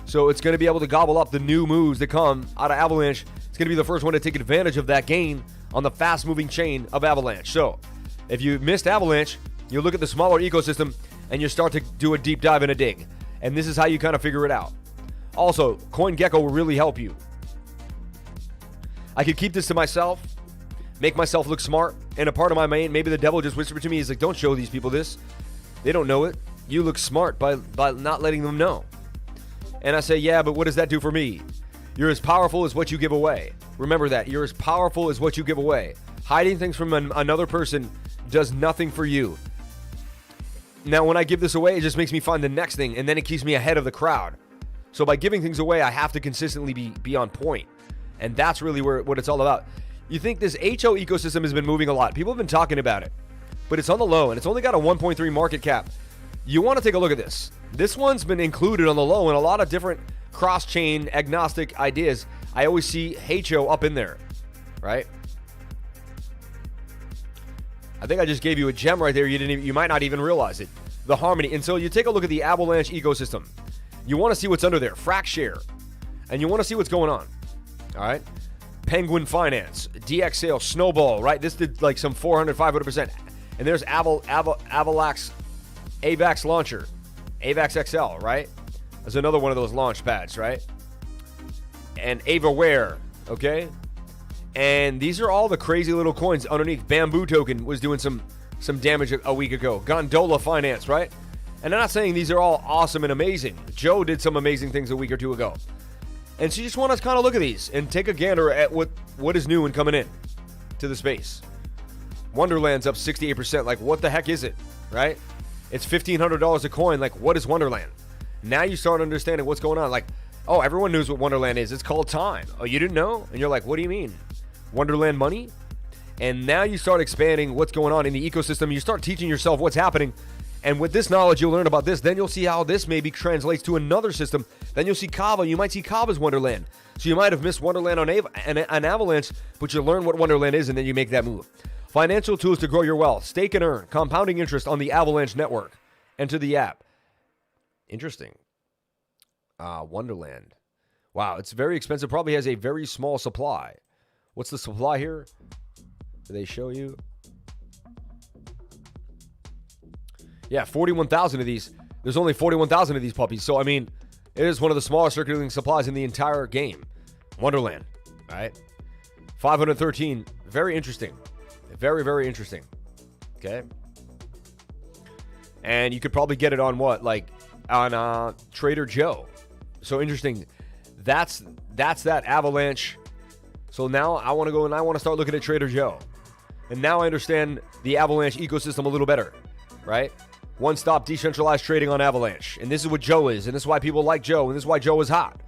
So it's going to be able to gobble up the new moves that come out of Avalanche. It's going to be the first one to take advantage of that gain on the fast-moving chain of Avalanche. So if you missed Avalanche, you look at the smaller ecosystem and you start to do a deep dive and a dig. And this is how you kind of figure it out. Also, CoinGecko will really help you. I could keep this to myself, make myself look smart, and a part of my mind, maybe the devil just whispered to me, is like, don't show these people this. They don't know it. You look smart by not letting them know. And I say, yeah, but what does that do for me? You're as powerful as what you give away. Remember that. You're as powerful as what you give away. Hiding things from another person does nothing for you. Now, when I give this away, it just makes me find the next thing, and then it keeps me ahead of the crowd. So by giving things away, I have to consistently be on point. And that's really what it's all about. You think this HO ecosystem has been moving a lot. People have been talking about it. But it's on the low, and it's only got a 1.3 market cap. You want to take a look at this. This one's been included on the low in a lot of different cross-chain agnostic ideas. I always see HO up in there, right? I think I just gave you a gem right there. You might not even realize it. The Harmony. And so you take a look at the Avalanche ecosystem. You want to see what's under there. Frac share. And you want to see what's going on. All right? Penguin Finance. DX Sales. Snowball, right? This did like some 400, 500%. And there's AVAX Launcher. AVAX XL, right? There's another one of those launch pads, right? And AvaWare, okay? And these are all the crazy little coins underneath. Bamboo Token was doing some damage a week ago. Gondola Finance, right? And I'm not saying these are all awesome and amazing. Joe did some amazing things a week or two ago. And so you just want to kind of look at these and take a gander at what is new and coming in to the space. Wonderland's up 68%. Like, what the heck is it, right? It's $1,500 a coin. Like, what is Wonderland? Now you start understanding what's going on. Like, oh, everyone knows what Wonderland is. It's called time. Oh, you didn't know? And you're like, what do you mean? Wonderland money? And now you start expanding what's going on in the ecosystem. You start teaching yourself what's happening. And with this knowledge, you'll learn about this. Then you'll see how this maybe translates to another system. Then you'll see Kava. You might see Kava's Wonderland. So you might have missed Wonderland on an Avalanche, but you learn what Wonderland is, and then you make that move. Financial tools to grow your wealth. Stake and earn. Compounding interest on the Avalanche network. Enter the app. Interesting. Wonderland. Wow, it's very expensive. Probably has a very small supply. What's the supply here? Do they show you? Yeah, 41,000 of these. There's only 41,000 of these puppies. So, I mean, it is one of the smallest circulating supplies in the entire game. Wonderland, all right? 513. Very interesting. Very, very interesting. Okay? And you could probably get it on what? Like, on Trader Joe. So interesting. That's that Avalanche. So now I want to go and I want to start looking at Trader Joe. And now I understand the Avalanche ecosystem a little better, right? One-stop decentralized trading on Avalanche. And this is what Joe is. And this is why people like Joe. And this is why Joe is hot.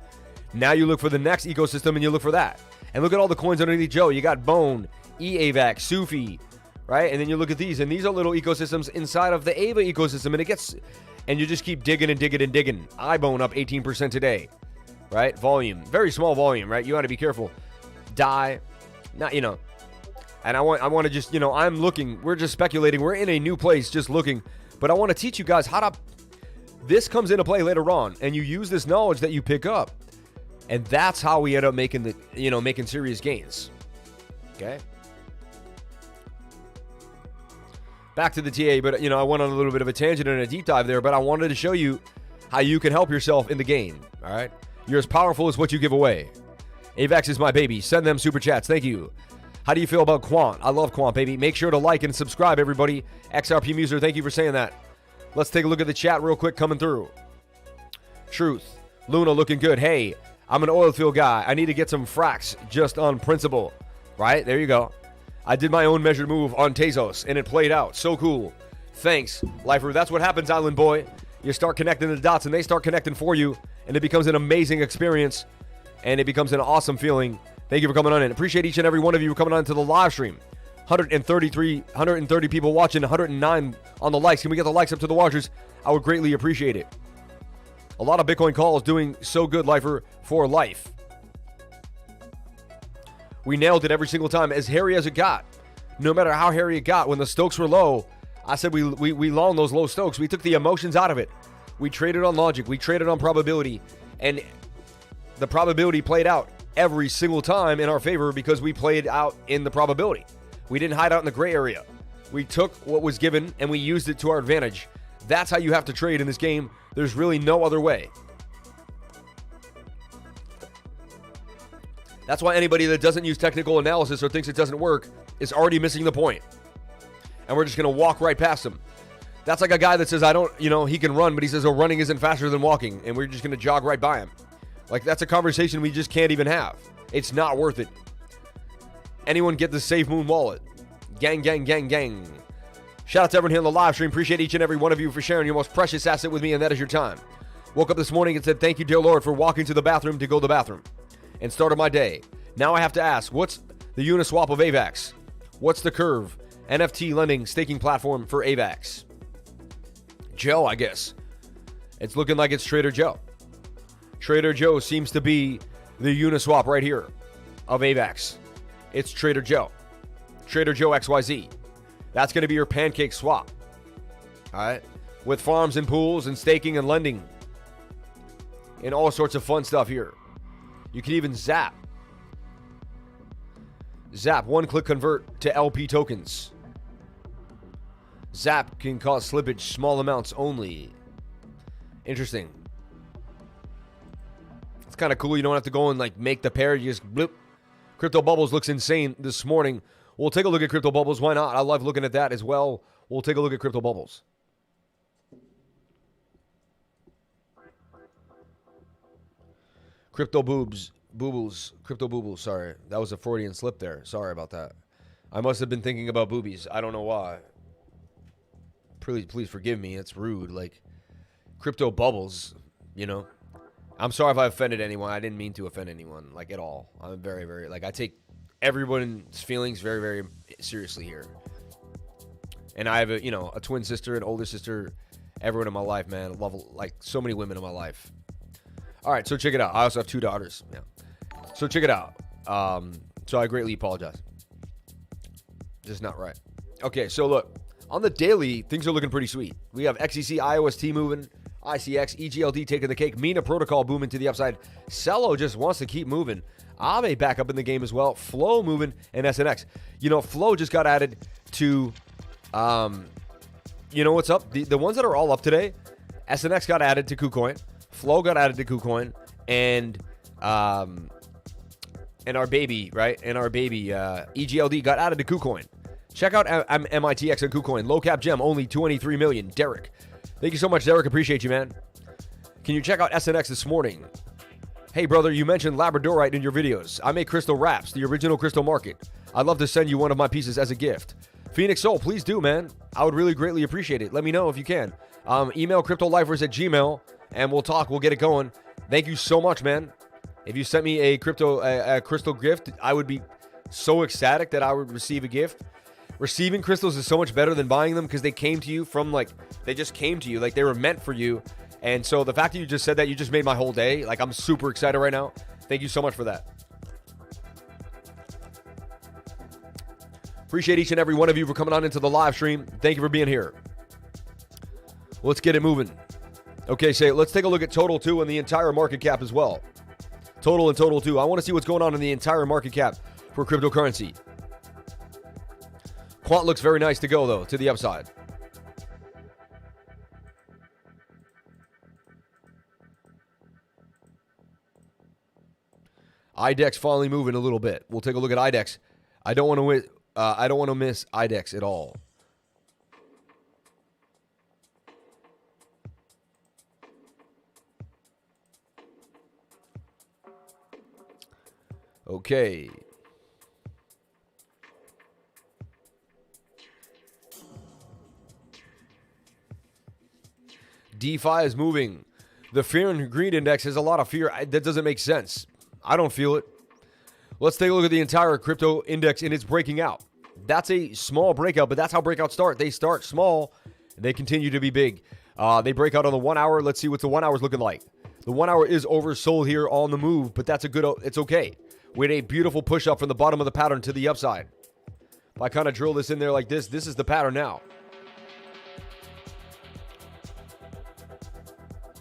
Now you look for the next ecosystem and you look for that. And look at all the coins underneath Joe. You got Bone, EVAI, SUFI, right? And then you look at these. And these are little ecosystems inside of the AVA ecosystem. And you just keep digging and digging and digging. iBone up 18% today, right? Volume. Very small volume, right? You got to be careful. Die. Not, you know. And I want to just, I'm looking. We're just speculating. We're in a new place just looking. But I want to teach you guys how to... This comes into play later on. And you use this knowledge that you pick up. And that's how we end up making making serious gains. Okay? back to the TA, but I went on a little bit of a tangent and a deep dive there, but I wanted to show you how you can help yourself in the game, all right? You're as powerful as what you give away. AVAX is my baby. Send them super chats. Thank you. How do you feel about Quant? I love Quant, baby. Make sure to like and subscribe, everybody. XRP Muser, thank you for saying that. Let's take a look at the chat real quick coming through. Truth. Luna looking good. Hey, I'm an oil field guy. I need to get some fracks just on principle. Right? There you go. I did my own measured move on Tezos, and it played out. So cool. Thanks, Lifer. That's what happens, Island Boy. You start connecting the dots, and they start connecting for you, and it becomes an amazing experience, and it becomes an awesome feeling. Thank you for coming on in. Appreciate each and every one of you coming on to the live stream. 130 people watching, 109 on the likes. Can we get the likes up to the watchers? I would greatly appreciate it. A lot of Bitcoin calls doing so good, Lifer, for life. We nailed it every single time, as hairy as it got. No matter how hairy it got, when the Stokes were low, I said we long those low Stokes. We took the emotions out of it. We traded on logic. We traded on probability. And the probability played out every single time in our favor because we played out in the probability. We didn't hide out in the gray area. We took what was given and we used it to our advantage. That's how you have to trade in this game. There's really no other way. That's why anybody that doesn't use technical analysis or thinks it doesn't work is already missing the point. And we're just going to walk right past them. That's like a guy that says, he can run, but he says, running isn't faster than walking. And we're just going to jog right by him. Like, that's a conversation we just can't even have. It's not worth it. Anyone get the Safe Moon wallet? Gang, gang, gang, gang. Shout out to everyone here on the live stream. Appreciate each and every one of you for sharing your most precious asset with me, and that is your time. Woke up this morning and said, thank you, dear Lord, for walking to the bathroom to go to the bathroom. And started my day. Now I have to ask, what's the Uniswap of AVAX? What's the Curve NFT lending staking platform for AVAX? Joe, I guess. It's looking like it's Trader Joe. Trader Joe seems to be the Uniswap right here of AVAX. It's Trader Joe. Trader Joe XYZ. That's going to be your pancake swap. All right? With farms and pools and staking and lending. And all sorts of fun stuff here. You can even zap. Zap, one-click convert to LP tokens. Zap can cause slippage, small amounts only. Interesting. It's kind of cool. You don't have to go and make the pair. You just bloop. Crypto Bubbles looks insane this morning. We'll take a look at Crypto Bubbles. Why not? I love looking at that as well. We'll take a look at Crypto Bubbles. Crypto Boobs. Boobles. Crypto Boobles. Sorry. That was a Freudian slip there. Sorry about that. I must have been thinking about boobies. I don't know why. Please forgive me. It's rude. Crypto Bubbles, I'm sorry if I offended anyone. I didn't mean to offend anyone, at all. I'm very, very, I take everyone's feelings very, very seriously here. And I have a twin sister, an older sister, everyone in my life, man. Love, so many women in my life. All right, so check it out. I also have 2 daughters. Yeah. So check it out. So I greatly apologize. Just not right. Okay, so look. On the daily, things are looking pretty sweet. We have XEC, IOST moving, ICX, EGLD taking the cake, Mina Protocol booming to the upside. Celo just wants to keep moving. Aave back up in the game as well. Flow moving, and SNX. Flow just got added to, what's up? The ones that are all up today, SNX got added to KuCoin. Flow got added to KuCoin, and our baby, right? And our baby, EGLD got added to KuCoin. Check out MITX and KuCoin. Low cap gem, only 23 million. Derek. Thank you so much, Derek. Appreciate you, man. Can you check out SNX this morning? Hey, brother, you mentioned Labradorite in your videos. I make crystal wraps, the original crystal market. I'd love to send you one of my pieces as a gift. Phoenix Soul, please do, man. I would really greatly appreciate it. Let me know if you can. Email cryptolifers@gmail, and we'll talk. We'll get it going. Thank you so much, man. If you sent me a crystal gift, I would be so ecstatic that I would receive a gift. Receiving crystals is so much better than buying them because they came to you from they just came to you. They were meant for you. And so the fact that you just said that, you just made my whole day. I'm super excited right now. Thank you so much for that. Appreciate each and every one of you for coming on into the live stream. Thank you for being here. Let's get it moving. Okay, let's take a look at Total 2 and the entire market cap as well. Total and Total 2. I want to see what's going on in the entire market cap for cryptocurrency. Quant looks very nice to go, though, to the upside. IDEX finally moving a little bit. We'll take a look at IDEX. I don't want to miss IDEX at all. Okay. DeFi is moving. The fear and greed index has a lot of fear. That doesn't make sense. I don't feel it. Let's take a look at the entire crypto index, and it's breaking out. That's a small breakout, but that's how breakouts start. They start small, and they continue to be big. They break out on the 1 hour. Let's see what the 1 hour is looking like. The 1 hour is oversold here on the move, but that's it's okay. We had a beautiful push up from the bottom of the pattern to the upside. If I kind of drill this in there like this is the pattern now.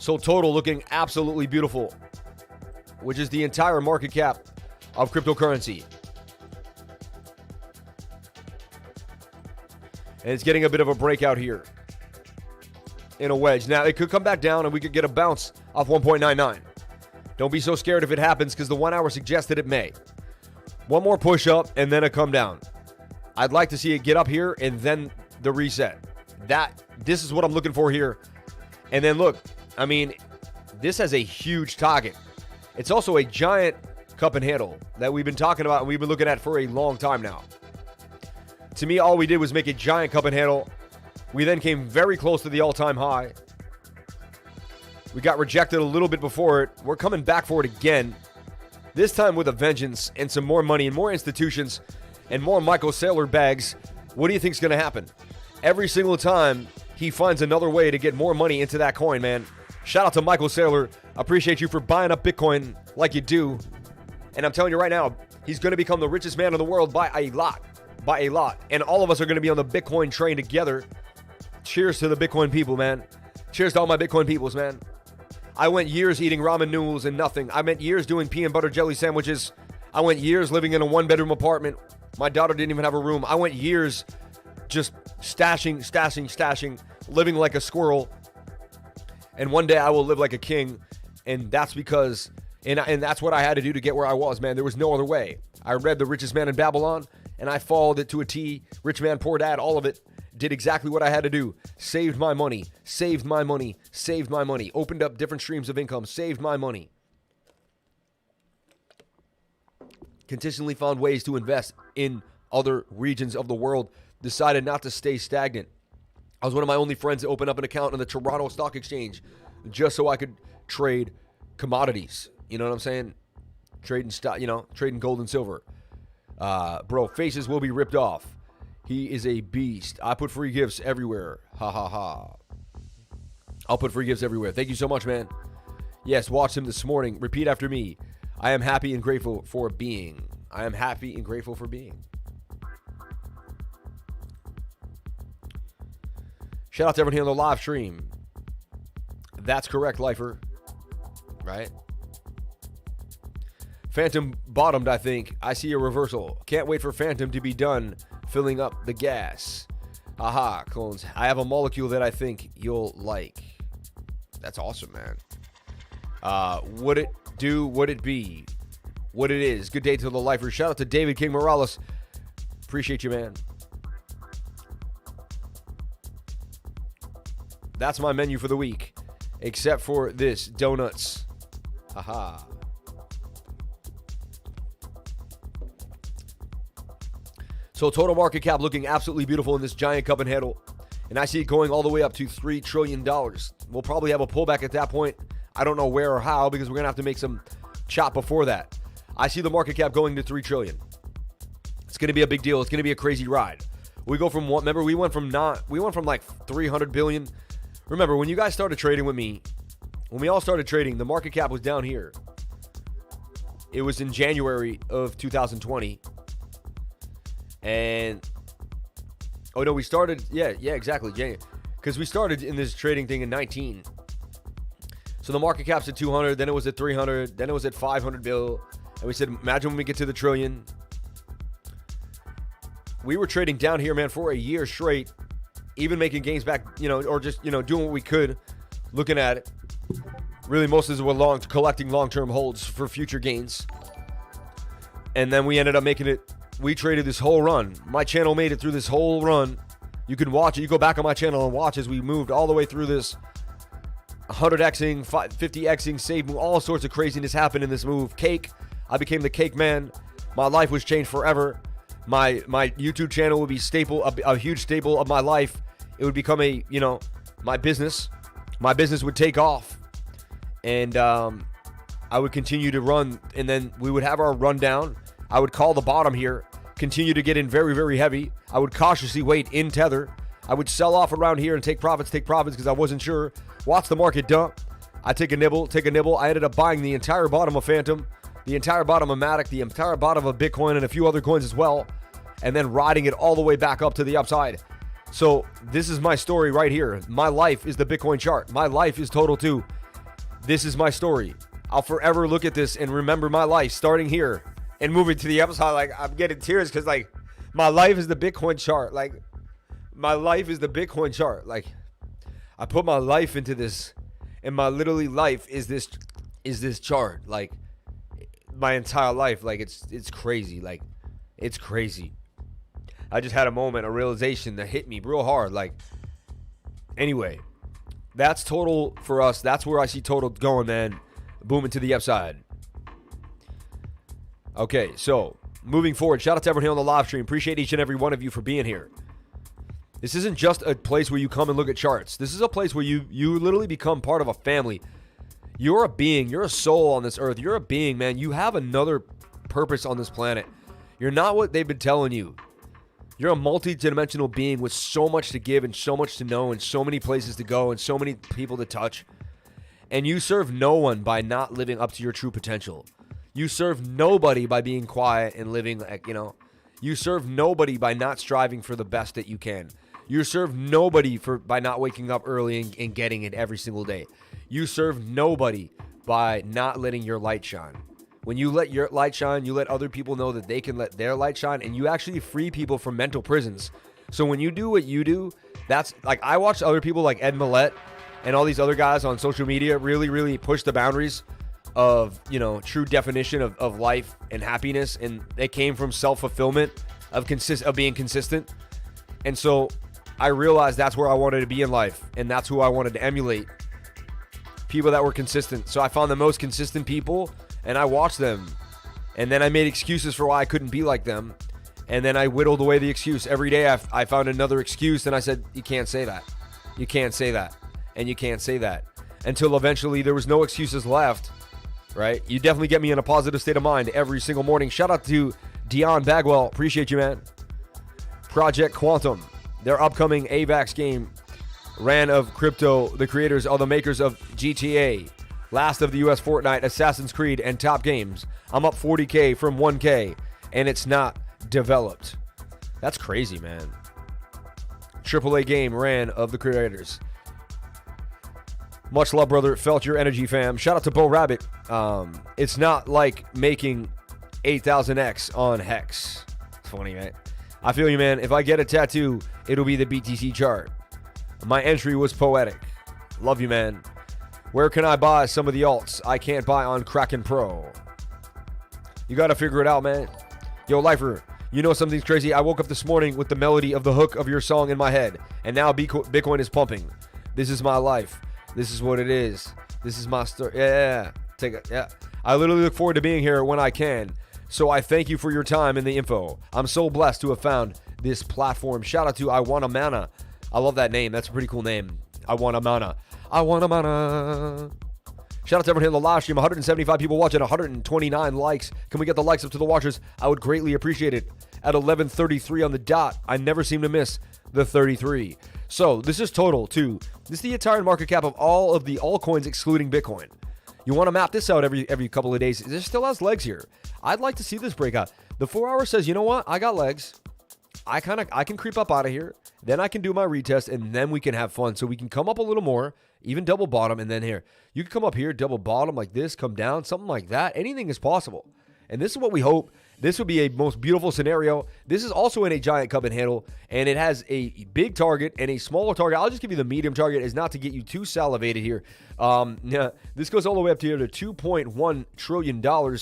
So total looking absolutely beautiful, which is the entire market cap of cryptocurrency. And it's getting a bit of a breakout here in a wedge. Now, it could come back down and we could get a bounce off 1.99. Don't be so scared if it happens because the 1 hour suggests that it may. One more push up and then a come down. I'd like to see it get up here and then the reset. This is what I'm looking for here. And then look, I mean, this has a huge target. It's also a giant cup and handle that we've been talking about and we've been looking at for a long time now. To me, all we did was make a giant cup and handle. We then came very close to the all-time high. We got rejected a little bit before it. We're coming back for it again. This time with a vengeance and some more money and more institutions and more Michael Saylor bags. What do you think is going to happen? Every single time he finds another way to get more money into that coin, man. Shout out to Michael Saylor. Appreciate you for buying up Bitcoin like you do. And I'm telling you right now, he's going to become the richest man in the world by a lot. By a lot. And all of us are going to be on the Bitcoin train together. Cheers to the Bitcoin people, man. Cheers to all my Bitcoin peoples, man. I went years eating ramen noodles and nothing. I went years doing peanut butter jelly sandwiches. I went years living in a one-bedroom apartment. My daughter didn't even have a room. I went years just stashing, living like a squirrel. And one day I will live like a king. And that's because, and that's what I had to do to get where I was, man. There was no other way. I read The Richest Man in Babylon, and I followed it to a T. Rich Man, Poor Dad, all of it. Did exactly what I had to do. Saved my money. Opened up different streams of income. Saved my money. Consistently found ways to invest in other regions of the world. Decided not to stay stagnant. I was one of my only friends to open up an account on the Toronto Stock Exchange just so I could trade commodities. You know what I'm saying? Trading gold and silver. Bro, faces will be ripped off. He is a beast. I put free gifts everywhere. Ha ha ha. I'll put free gifts everywhere. Thank you so much, man. Yes, watched him this morning. Repeat after me. I am happy and grateful for being. I am happy and grateful for being. Shout out to everyone here on the live stream. That's correct, Lifer. Right? Phantom bottomed, I think. I see a reversal. Can't wait for Phantom to be done filling up the gas. Aha, clones. I have a molecule that I think you'll like. That's awesome, man. Would it do? Would it be? What it is? Good day to the Lifers. Shout out to David King Morales. Appreciate you, man. That's my menu for the week. Except for this. Donuts. Haha. So total market cap looking absolutely beautiful in this giant cup and handle. And I see it going all the way up to $3 trillion. We'll probably have a pullback at that point. I don't know where or how because we're going to have to make some chop before that. I see the market cap going to $3 trillion. It's going to be a big deal. It's going to be a crazy ride. We go from what? Remember, we went from like 300 billion. Remember, when you guys started trading with me, when we all started trading, the market cap was down here. It was in January of 2020. And, oh no, we started, yeah, exactly, January. Because we started in this trading thing in 19. So the market cap's at 200, then it was at 300, then it was at 500 bill. And we said, imagine when we get to the trillion. we were trading down here, man, for a year straight, even making gains back, or just, doing what we could, looking at it. Really, most of it were collecting long-term holds for future gains. And then we ended up making it. We traded this whole run. My channel made it through this whole run. You can watch it. You go back on my channel and watch as we moved all the way through this 100xing, 50xing, save move. All sorts of craziness happened in this move. Cake. I became the cake man. My life was changed forever. My YouTube channel would be a huge staple of my life. It would become my business. My business would take off. And I would continue to run, and then we would have our rundown. I would call the bottom here, continue to get in very, very heavy. I would cautiously wait in tether. I would sell off around here and take profits because I wasn't sure. Watch the market dump. I take a nibble. I ended up buying the entire bottom of Phantom, the entire bottom of MATIC, the entire bottom of Bitcoin, and a few other coins as well, and then riding it all the way back up to the upside. So this is my story right here. My life is the Bitcoin chart. My life is total too. This is my story. I'll forever look at this and remember my life starting here and moving to the upside. Like, I'm getting tears because, like, my life is the Bitcoin chart. Like, my life is the Bitcoin chart. Like, I put my life into this, and my literally life is this chart. Like, my entire life. Like, it's crazy. Like, it's crazy. I just had a moment, a realization that hit me real hard. Like, anyway, that's total for us. That's where I see total going, man. Booming to the upside. Okay, so moving forward, shout out to everyone here on the live stream. Appreciate each and every one of you for being here. This isn't just a place where you come and look at charts. This is a place where you literally become part of a family. You're a being. You're a soul on this earth. You're a being, man. You have another purpose on this planet. You're not what they've been telling you. You're a multi-dimensional being with so much to give and so much to know and so many places to go and so many people to touch. And you serve no one by not living up to your true potential. You serve nobody by being quiet and living, You serve nobody by not striving for the best that you can. You serve nobody by not waking up early and getting it every single day. You serve nobody by not letting your light shine. When you let your light shine, you let other people know that they can let their light shine, and you actually free people from mental prisons. So when you do what you do, that's like, I watch other people like Ed Millett and all these other guys on social media really, really push the boundaries of, true definition of life and happiness. And they came from self-fulfillment of being consistent. And so I realized that's where I wanted to be in life. And that's who I wanted to emulate. People that were consistent. So I found the most consistent people and I watched them. And then I made excuses for why I couldn't be like them. And then I whittled away the excuse. Every day I found another excuse, and I said, you can't say that. You can't say that. And you can't say that. Until eventually there was no excuses left, right? You definitely get me in a positive state of mind every single morning. Shout out to Dion Bagwell. Appreciate you, man. Project Quantum, their upcoming AVAX game, ran of crypto, the creators are the makers of GTA, last of the US Fortnite, Assassin's Creed, and top games. I'm up 40K from 1K, and it's not developed. That's crazy, man. AAA game ran of the creators. Much love, brother. Felt your energy, fam. Shout out to Bo Rabbit. It's not like making 8000X on Hex. It's funny, man. I feel you, man. If I get a tattoo, it'll be the BTC chart. My entry was poetic. Love you, man. Where can I buy some of the alts I can't buy on Kraken Pro? You got to figure it out, man. Yo, Lifer, you know something's crazy? I woke up this morning with the melody of the hook of your song in my head, and now Bitcoin is pumping. This is my life. This is what it is. This is my story. Yeah. Take it. Yeah. I literally look forward to being here when I can. So I thank you for your time and the info. I'm so blessed to have found this platform. Shout out to I Want a Mana. I love that name. That's a pretty cool name. I Want a Mana. I Want a Mana. Shout out to everyone here in the live stream. 175 people watching, 129 likes. Can we get the likes up to the watchers? I would greatly appreciate it. At 11:33 on the dot, I never seem to miss the 33. So this is total too. This is the entire market cap of all of the altcoins excluding Bitcoin. You want to map this out every couple of days. This still has legs here. I'd like to see this breakout. The 4 hour says, you know what? I got legs. I can creep up out of here. Then I can do my retest, and then we can have fun. So we can come up a little more, even double bottom, and then here. You can come up here, double bottom like this, come down, something like that. Anything is possible. And this is what we hope. This would be a most beautiful scenario. This is also in a giant cup and handle, and it has a big target and a smaller target. I'll just give you the medium target, is not to get you too salivated here. This goes all the way up to here to $2.1 trillion.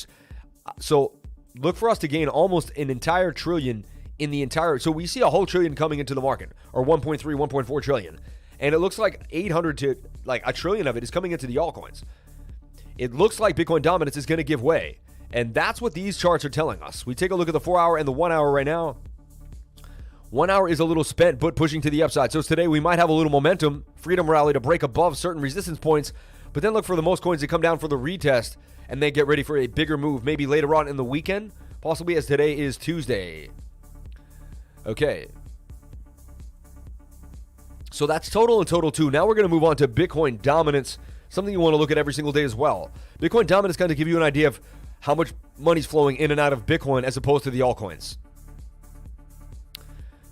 So look for us to gain almost an entire trillion in the entire. So we see a whole trillion coming into the market, or 1.3, 1.4 trillion. And it looks like 800 to like a trillion of it is coming into the altcoins. It looks like Bitcoin dominance is going to give way. And that's what these charts are telling us. We take a look at the 4 hour and the 1 hour right now. 1 hour is a little spent, but pushing to the upside. So today we might have a little momentum, freedom rally to break above certain resistance points, but then look for the most coins to come down for the retest and then get ready for a bigger move, maybe later on in the weekend, possibly, as today is Tuesday. Okay. So that's total and total 2. Now we're going to move on to Bitcoin dominance, something you want to look at every single day as well. Bitcoin dominance kind of give you an idea of how much money's flowing in and out of Bitcoin as opposed to the altcoins.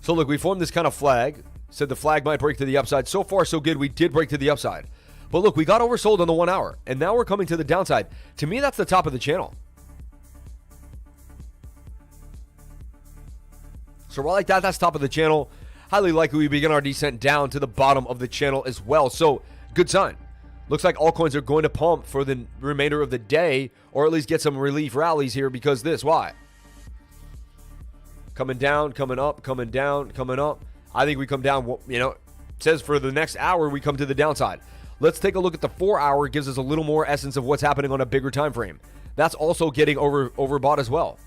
So look, we formed this kind of flag. Said the flag might break to the upside. So far, so good. We did break to the upside. But look, we got oversold on the 1 hour. And now we're coming to the downside. To me, that's the top of the channel. So we're like that. That's top of the channel. Highly likely we begin our descent down to the bottom of the channel as well. So good sign. Looks like altcoins are going to pump for the remainder of the day, or at least get some relief rallies here because this. Why? Coming down, coming up, coming down, coming up. I think we come down, it says for the next hour we come to the downside. Let's take a look at the 4 hour. It gives us a little more essence of what's happening on a bigger time frame. That's also getting overbought as well.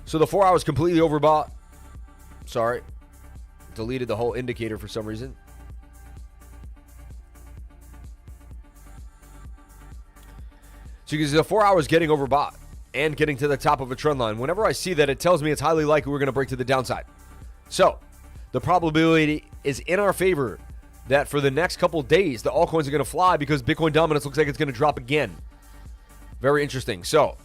So the 4 hours completely overbought. Sorry. Deleted the whole indicator for some reason. So you can see the 4 hours getting overbought and getting to the top of a trend line. Whenever I see that, it tells me it's highly likely we're going to break to the downside. So the probability is in our favor that for the next couple of days, the altcoins are going to fly because Bitcoin dominance looks like it's going to drop again. Very interesting. So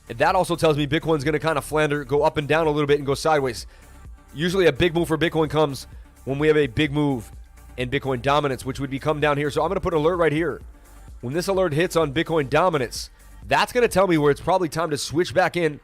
that also tells me Bitcoin's going to kind of flounder, go up and down a little bit and go sideways. Usually a big move for Bitcoin comes when we have a big move in Bitcoin dominance, which would be come down here. So I'm going to put an alert right here. When this alert hits on Bitcoin dominance, that's going to tell me where it's probably time to switch back in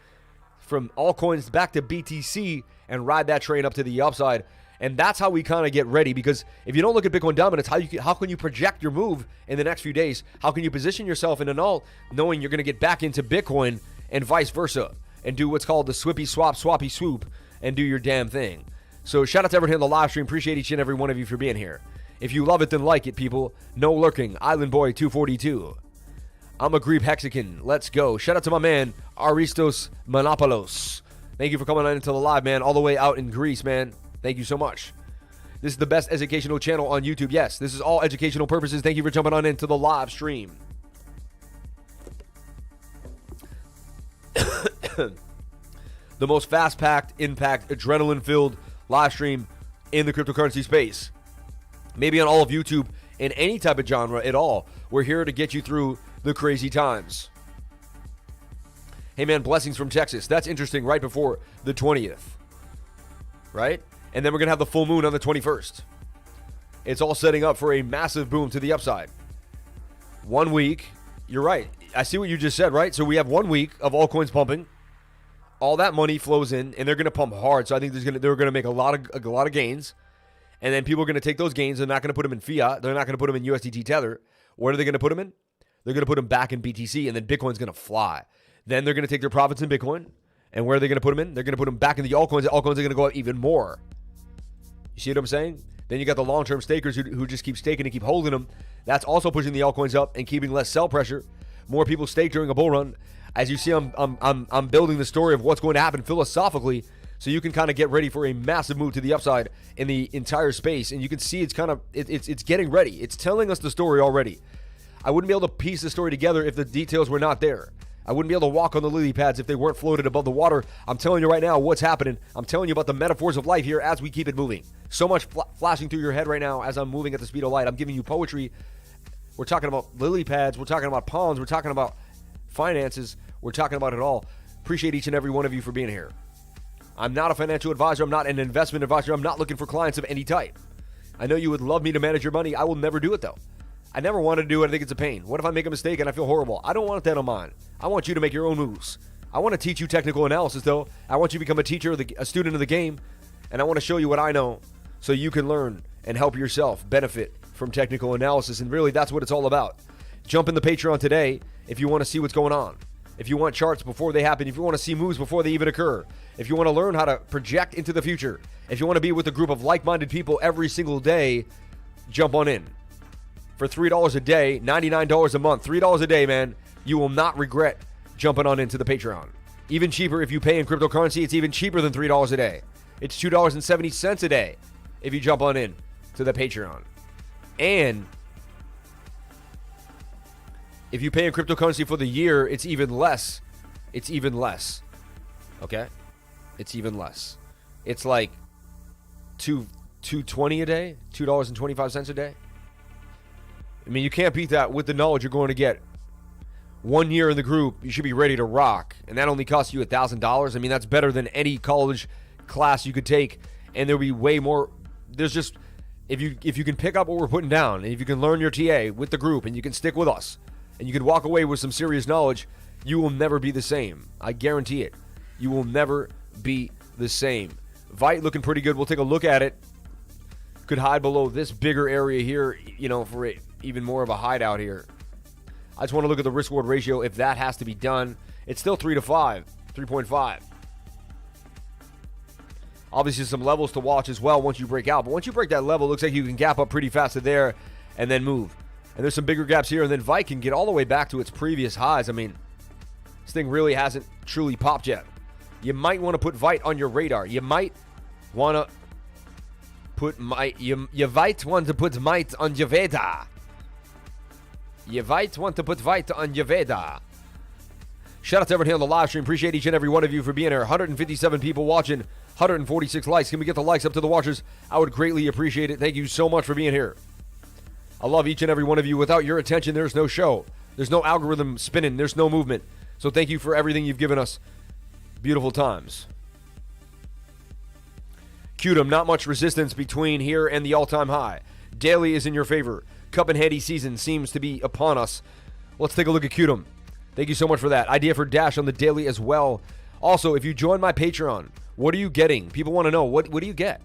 from altcoins back to BTC and ride that train up to the upside. And that's how we kind of get ready, because if you don't look at Bitcoin dominance, how can you project your move in the next few days? How can you position yourself in an alt knowing you're going to get back into Bitcoin and vice versa and do what's called the swippy swap, swappy swoop and do your damn thing? So shout out to everyone in the live stream. Appreciate each and every one of you for being here. If you love it, then like it, people. No lurking. Island Boy 242. I'm a Greek Hexagon. Let's go. Shout out to my man, Aristos Monopoulos. Thank you for coming on into the live, man. All the way out in Greece, man. Thank you so much. This is the best educational channel on YouTube. Yes, this is all educational purposes. Thank you for jumping on into the live stream. The most fast-packed, impact, adrenaline-filled live stream in the cryptocurrency space. Maybe on all of YouTube, in any type of genre at all. We're here to get you through the crazy times. Hey man, blessings from Texas. That's interesting, right before the 20th. Right? And then we're going to have the full moon on the 21st. It's all setting up for a massive boom to the upside. 1 week. You're right. I see what you just said, right? So we have 1 week of altcoins pumping. All that money flows in, and they're going to pump hard. So I think they're going to make a lot of gains. And then people are going to take those gains. They're not going to put them in fiat. They're not going to put them in USDT Tether. What are they going to put them in? They're going to put them back in BTC, and then Bitcoin's going to fly. Then they're going to take their profits in Bitcoin. And where are they going to put them in? They're going to put them back in the altcoins. The altcoins are going to go up even more. You see what I'm saying? Then you got the long-term stakers who just keep staking and keep holding them. That's also pushing the altcoins up and keeping less sell pressure. More people stake during a bull run. As you see, I'm building the story of what's going to happen philosophically, so you can kind of get ready for a massive move to the upside in the entire space. And you can see it's kind of it's getting ready. It's telling us the story already. I wouldn't be able to piece the story together if the details were not there. I wouldn't be able to walk on the lily pads if they weren't floated above the water. I'm telling you right now what's happening. I'm telling you about the metaphors of life here as we keep it moving. So much flashing through your head right now as I'm moving at the speed of light. I'm giving you poetry. We're talking about lily pads. We're talking about ponds. We're talking about finances. We're talking about it all. Appreciate each and every one of you for being here. I'm not a financial advisor. I'm not an investment advisor. I'm not looking for clients of any type. I know you would love me to manage your money. I will never do it, though. I never wanted to do it. I think it's a pain. What if I make a mistake and I feel horrible? I don't want that on mine. I want you to make your own moves. I want to teach you technical analysis, though. I want you to become a teacher, a student of the game, and I want to show you what I know so you can learn and help yourself benefit from technical analysis. And really, that's what it's all about. Jump in the Patreon today if you want to see what's going on. If you want charts before they happen, if you want to see moves before they even occur, if you want to learn how to project into the future, if you want to be with a group of like-minded people every single day, jump on in. For $3 a day, $99 a month, $3 a day, man, you will not regret jumping on into the Patreon. Even cheaper if you pay in cryptocurrency. It's even cheaper than $3 a day. It's $2.70 a day if you jump on in to the Patreon. And if you pay in cryptocurrency for the year, it's even less. It's even less. Okay? It's even less. It's like $2.20 a day, $2.25 a day. I mean, you can't beat that with the knowledge you're going to get. 1 year in the group, you should be ready to rock. And that only costs you $1,000. I mean, that's better than any college class you could take. And there'll be way more. There's just, if you can pick up what we're putting down, and if you can learn your TA with the group, and you can stick with us, and you can walk away with some serious knowledge, you will never be the same. I guarantee it. You will never be the same. VITE looking pretty good. We'll take a look at it. Could hide below this bigger area here, for even more of a hideout here. I just want to look at the risk-reward ratio. If that has to be done, it's still 3 to 5, 3.5. Obviously, some levels to watch as well once you break out. But once you break that level, it looks like you can gap up pretty fast to there and then move. And there's some bigger gaps here, and then VITE can get all the way back to its previous highs. I mean, this thing really hasn't truly popped yet. You might want to put VITE on your radar. You might want to put you might want to put might on your radar. You might want to put VITE on your radar. Shout out to everyone here on the live stream. Appreciate each and every one of you for being here. 157 people watching, 146 likes. Can we get the likes up to the watchers? I would greatly appreciate it. Thank you so much for being here. I love each and every one of you. Without your attention, there's no show. There's no algorithm spinning. There's no movement. So thank you for everything you've given us. Beautiful times. QDM, not much resistance between here and the all-time high. Daily is in your favor. Cup and handy season seems to be upon us. Let's take a look at QDM. Thank you so much for that. Idea for Dash on the daily as well. Also, if you join my Patreon, what are you getting? People want to know, what do you get?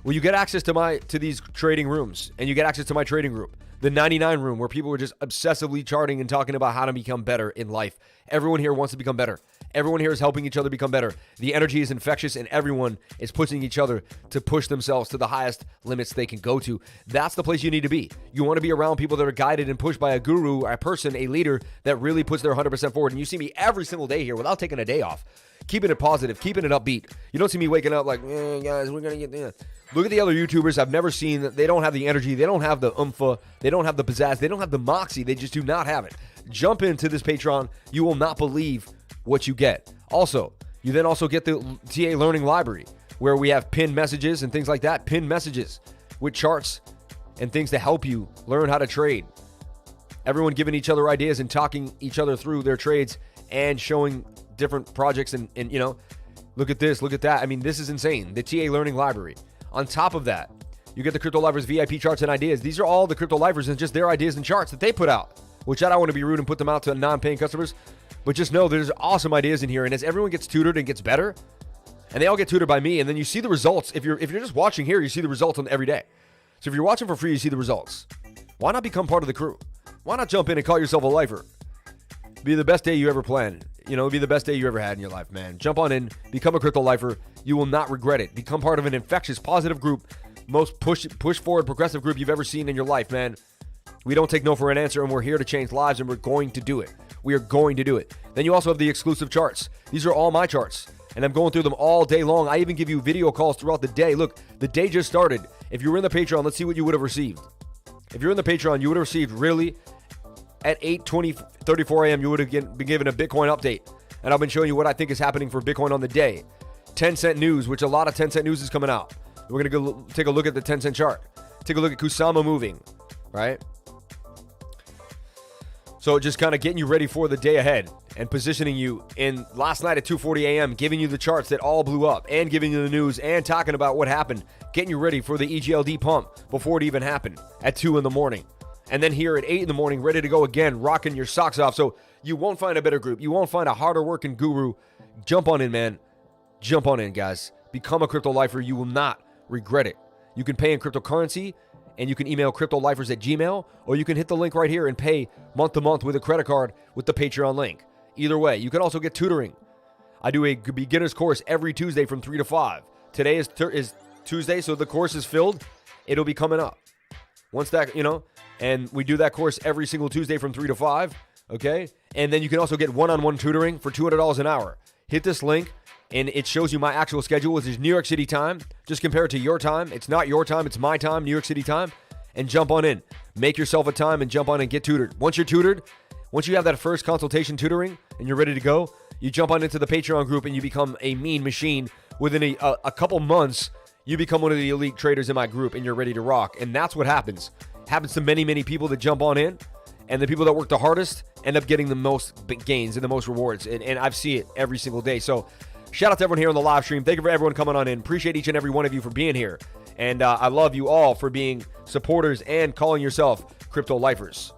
Well, you get access to these trading rooms, and you get access to my trading group, the 99 room, where people are just obsessively charting and talking about how to become better in life. Everyone here wants to become better. Everyone here is helping each other become better. The energy is infectious, and everyone is pushing each other to push themselves to the highest limits they can go to. That's the place you need to be. You want to be around people that are guided and pushed by a guru, a person, a leader that really puts their 100% forward. And you see me every single day here without taking a day off, keeping it positive, keeping it upbeat. You don't see me waking up like, guys, we're going to get there. Look at the other YouTubers I've never seen. They don't have the energy. They don't have the oomph. They don't have the pizzazz. They don't have the moxie. They just do not have it. Jump into this Patreon. You will not believe what you get. Also, you then also get the TA Learning Library, where we have pinned messages and things like that. Pinned messages with charts and things to help you learn how to trade. Everyone giving each other ideas and talking each other through their trades and showing different projects and look at this, look at that. I mean, this is insane. The TA Learning Library. On top of that, you get the Crypto Lifers VIP charts and ideas. These are all the Crypto Lifers and just their ideas and charts that they put out, which I don't want to be rude and put them out to non-paying customers, but just know there's awesome ideas in here. And as everyone gets tutored and gets better, and they all get tutored by me, and then you see the results. If you're just watching here, you see the results on every day. So if you're watching for free, you see the results. Why not become part of the crew? Why not jump in and call yourself a lifer? Be the best day you ever planned. Be the best day you ever had in your life, man. Jump on in, become a crypto lifer. You will not regret it. Become part of an infectious, positive group, most push forward, progressive group you've ever seen in your life, man. We don't take no for an answer, and we're here to change lives, and we're going to do it. We are going to do it. Then you also have the exclusive charts. These are all my charts, and I'm going through them all day long. I even give you video calls throughout the day. Look, the day just started. If you were in the Patreon, let's see what you would have received. If you're in the Patreon, you would have received really at 8:34 a.m., you would have been given a Bitcoin update. And I've been showing you what I think is happening for Bitcoin on the day. 10-cent news, which a lot of 10-cent news is coming out. We're going to go take a look at the 10-cent chart. Take a look at Kusama moving, right? So just kind of getting you ready for the day ahead and positioning you in last night at 2:40 a.m., giving you the charts that all blew up and giving you the news and talking about what happened, getting you ready for the EGLD pump before it even happened at 2 in the morning. And then here at 8 in the morning, ready to go again, rocking your socks off. So you won't find a better group. You won't find a harder working guru. Jump on in, man. Jump on in, guys. Become a crypto lifer. You will not regret it. You can pay in cryptocurrency, and you can email cryptolifers@gmail.com, or you can hit the link right here and pay month to month with a credit card with the Patreon link. Either way, you can also get tutoring. I do a beginner's course every Tuesday from 3 to 5. Today is Tuesday, so the course is filled. It'll be coming up. Once that, and we do that course every single Tuesday from 3 to 5, okay? And then you can also get one-on-one tutoring for $200 an hour. Hit this link, and it shows you my actual schedule, which is New York City time. Just compare it to your time. It's not your time, it's my time, New York City time. And jump on in. Make yourself a time and jump on and get tutored. Once you're tutored, once you have that first consultation tutoring and you're ready to go, you jump on into the Patreon group and you become a mean machine. Within a couple months, you become one of the elite traders in my group and you're ready to rock. And that's what happens. Happens to many, many people that jump on in. And the people that work the hardest end up getting the most gains and the most rewards. And I see it every single day. So shout out to everyone here on the live stream. Thank you for everyone coming on in. Appreciate each and every one of you for being here. And I love you all for being supporters and calling yourself crypto lifers.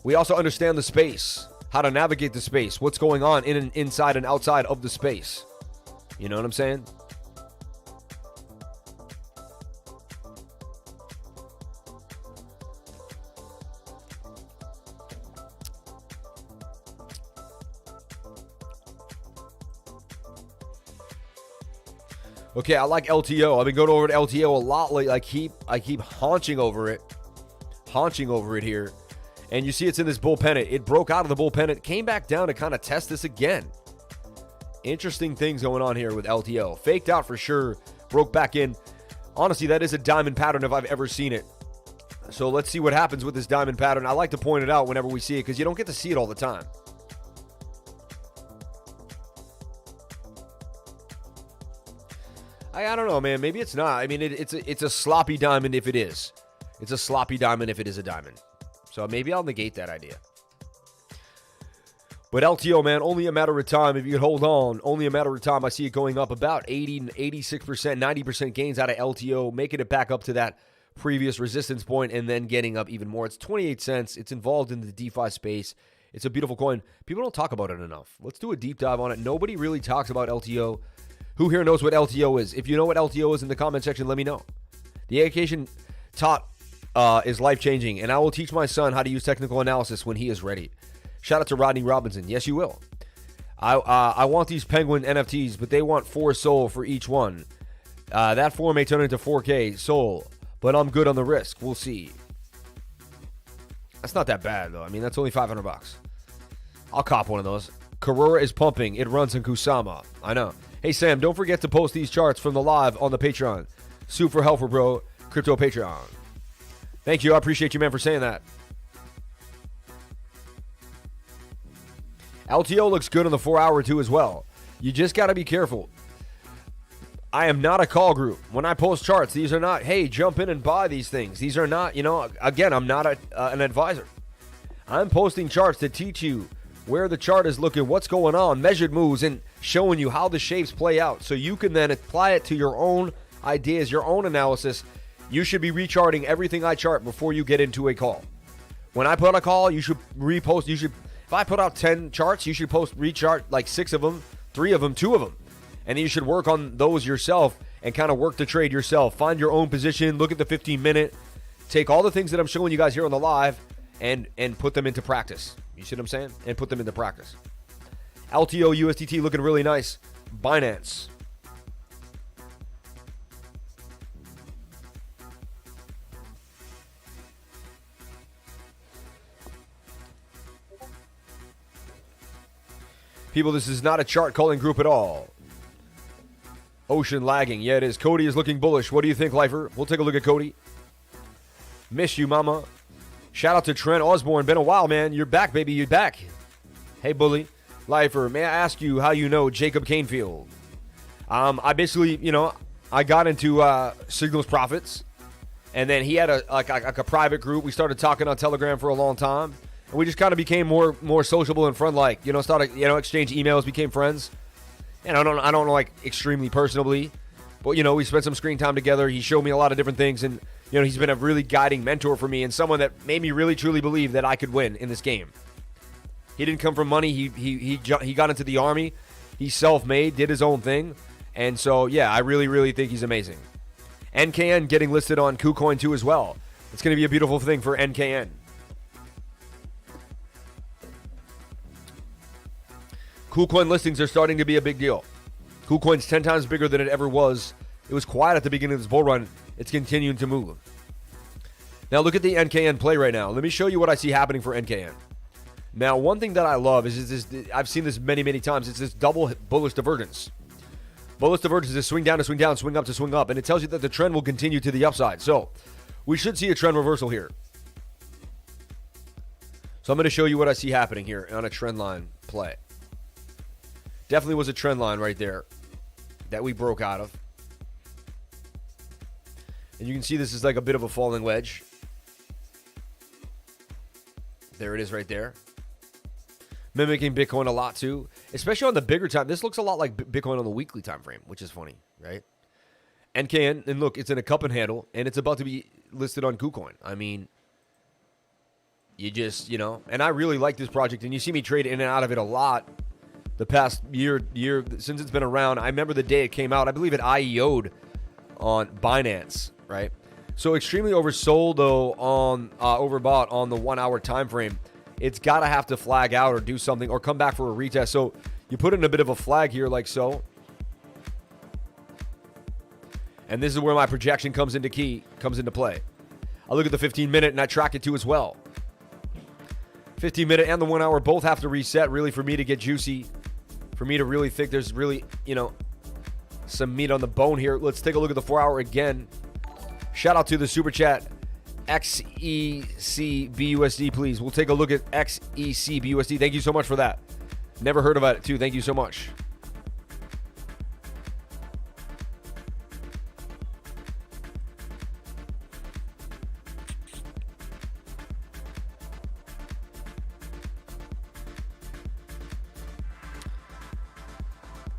We also understand the space, how to navigate the space, what's going on in and inside and outside of the space. You know what I'm saying? Okay, I like LTO. I've been going over to LTO a lot lately. I keep haunching over it here. And you see it's in this bull pennant. It broke out of the bull pennant, came back down to kind of test this again. Interesting things going on here with LTO. Faked out for sure, broke back in. Honestly, that is a diamond pattern if I've ever seen it. So let's see what happens with this diamond pattern. I like to point it out whenever we see it because you don't get to see it all the time. I don't know, man. Maybe it's not. I mean, it's a sloppy diamond if it is. It's a sloppy diamond if it is a diamond. So maybe I'll negate that idea. But LTO, man, only a matter of time. If you could hold on, only a matter of time. I see it going up about 80, 86%, 90% gains out of LTO, making it back up to that previous resistance point and then getting up even more. It's 28 cents. It's involved in the DeFi space. It's a beautiful coin. People don't talk about it enough. Let's do a deep dive on it. Nobody really talks about LTO. Who here knows what LTO is? If you know what LTO is in the comment section, let me know. The education taught is life-changing, and I will teach my son how to use technical analysis when he is ready. Shout out to Rodney Robinson. Yes, you will. I want these penguin NFTs, but they want 4 SOL for each one. That 4 may turn into 4K SOL, but I'm good on the risk. We'll see. That's not that bad, though. I mean, that's only $500. I'll cop one of those. Karura is pumping. It runs in Kusama. I know. Hey, Sam, don't forget to post these charts from the live on the Patreon. Super helpful, bro. Crypto Patreon. Thank you. I appreciate you, man, for saying that. LTO looks good on the 4-hour, too, as well. You just got to be careful. I am not a call group. When I post charts, these are not, hey, jump in and buy these things. These are not, again, I'm not an advisor. I'm posting charts to teach you where the chart is looking, what's going on, measured moves, and showing you how the shapes play out so you can then apply it to your own ideas, your own analysis. You should be recharting everything I chart before you get into a call. When I put out a call, you should repost. If I put out 10 charts, you should rechart like 6 of them, 3 of them, 2 of them. And then you should work on those yourself and kind of work the trade yourself. Find your own position, look at the 15-minute, take all the things that I'm showing you guys here on the live and put them into practice. You see what I'm saying? And put them into practice. LTO USDT looking really nice. Binance. People, this is not a chart calling group at all. Ocean lagging. Yeah, it is. Cody is looking bullish. What do you think, Lifer? We'll take a look at Cody. Miss you, mama. Shout out to Trent Osborne. Been a while, man. You're back, baby. You're back. Hey, Bully. Lifer, may I ask you how you know Jacob Canfield? I basically, I got into Signals Profits, and then he had a private group. We started talking on Telegram for a long time, and we just kind of became more sociable and friend-like. Started, exchange emails, became friends. And I don't know like extremely personally, but you know, we spent some screen time together. He showed me a lot of different things, and you know, he's been a really guiding mentor for me and someone that made me really truly believe that I could win in this game. He didn't come from money. He got into the Army. He's self-made, did his own thing, and so yeah, I really really think he's amazing. NKN getting listed on KuCoin too as well. It's going to be a beautiful thing for NKN. KuCoin listings are starting to be a big deal. KuCoin's 10 times bigger than it ever was. It was quiet at the beginning of this bull run. It's continuing to move. Now look at the NKN play right now. Let me show you what I see happening for NKN. Now, one thing that I love is this. I've seen this many, many times. It's this double bullish divergence. Bullish divergence is swing down to swing down, swing up to swing up, and it tells you that the trend will continue to the upside. So we should see a trend reversal here. So I'm going to show you what I see happening here on a trend line play. Definitely was a trend line right there that we broke out of. And you can see this is like a bit of a falling wedge. There it is right there. Mimicking Bitcoin a lot too, especially on the bigger time. This looks a lot like Bitcoin on the weekly time frame, which is funny, right? NKN, and look, it's in a cup and handle, and it's about to be listed on KuCoin. I mean, you just, you know, and I really like this project, and you see me trade in and out of it a lot the past year since it's been around. I remember the day it came out. I believe it IEO'd on Binance, right? So extremely oversold though on overbought on the 1 hour time frame. It's got to have to flag out or do something or come back for a retest. So you put in a bit of a flag here like so. And this is where my projection comes into play. I look at the 15-minute and I track it too as well. 15-minute and the 1 hour both have to reset really for me to get juicy. For me to really think there's really, you know, some meat on the bone here. Let's take a look at the 4 hour again. Shout out to the super chat. XECBUSD, please. We'll take a look at XECBUSD. Thank you so much for that. Never heard about it, too. Thank you so much.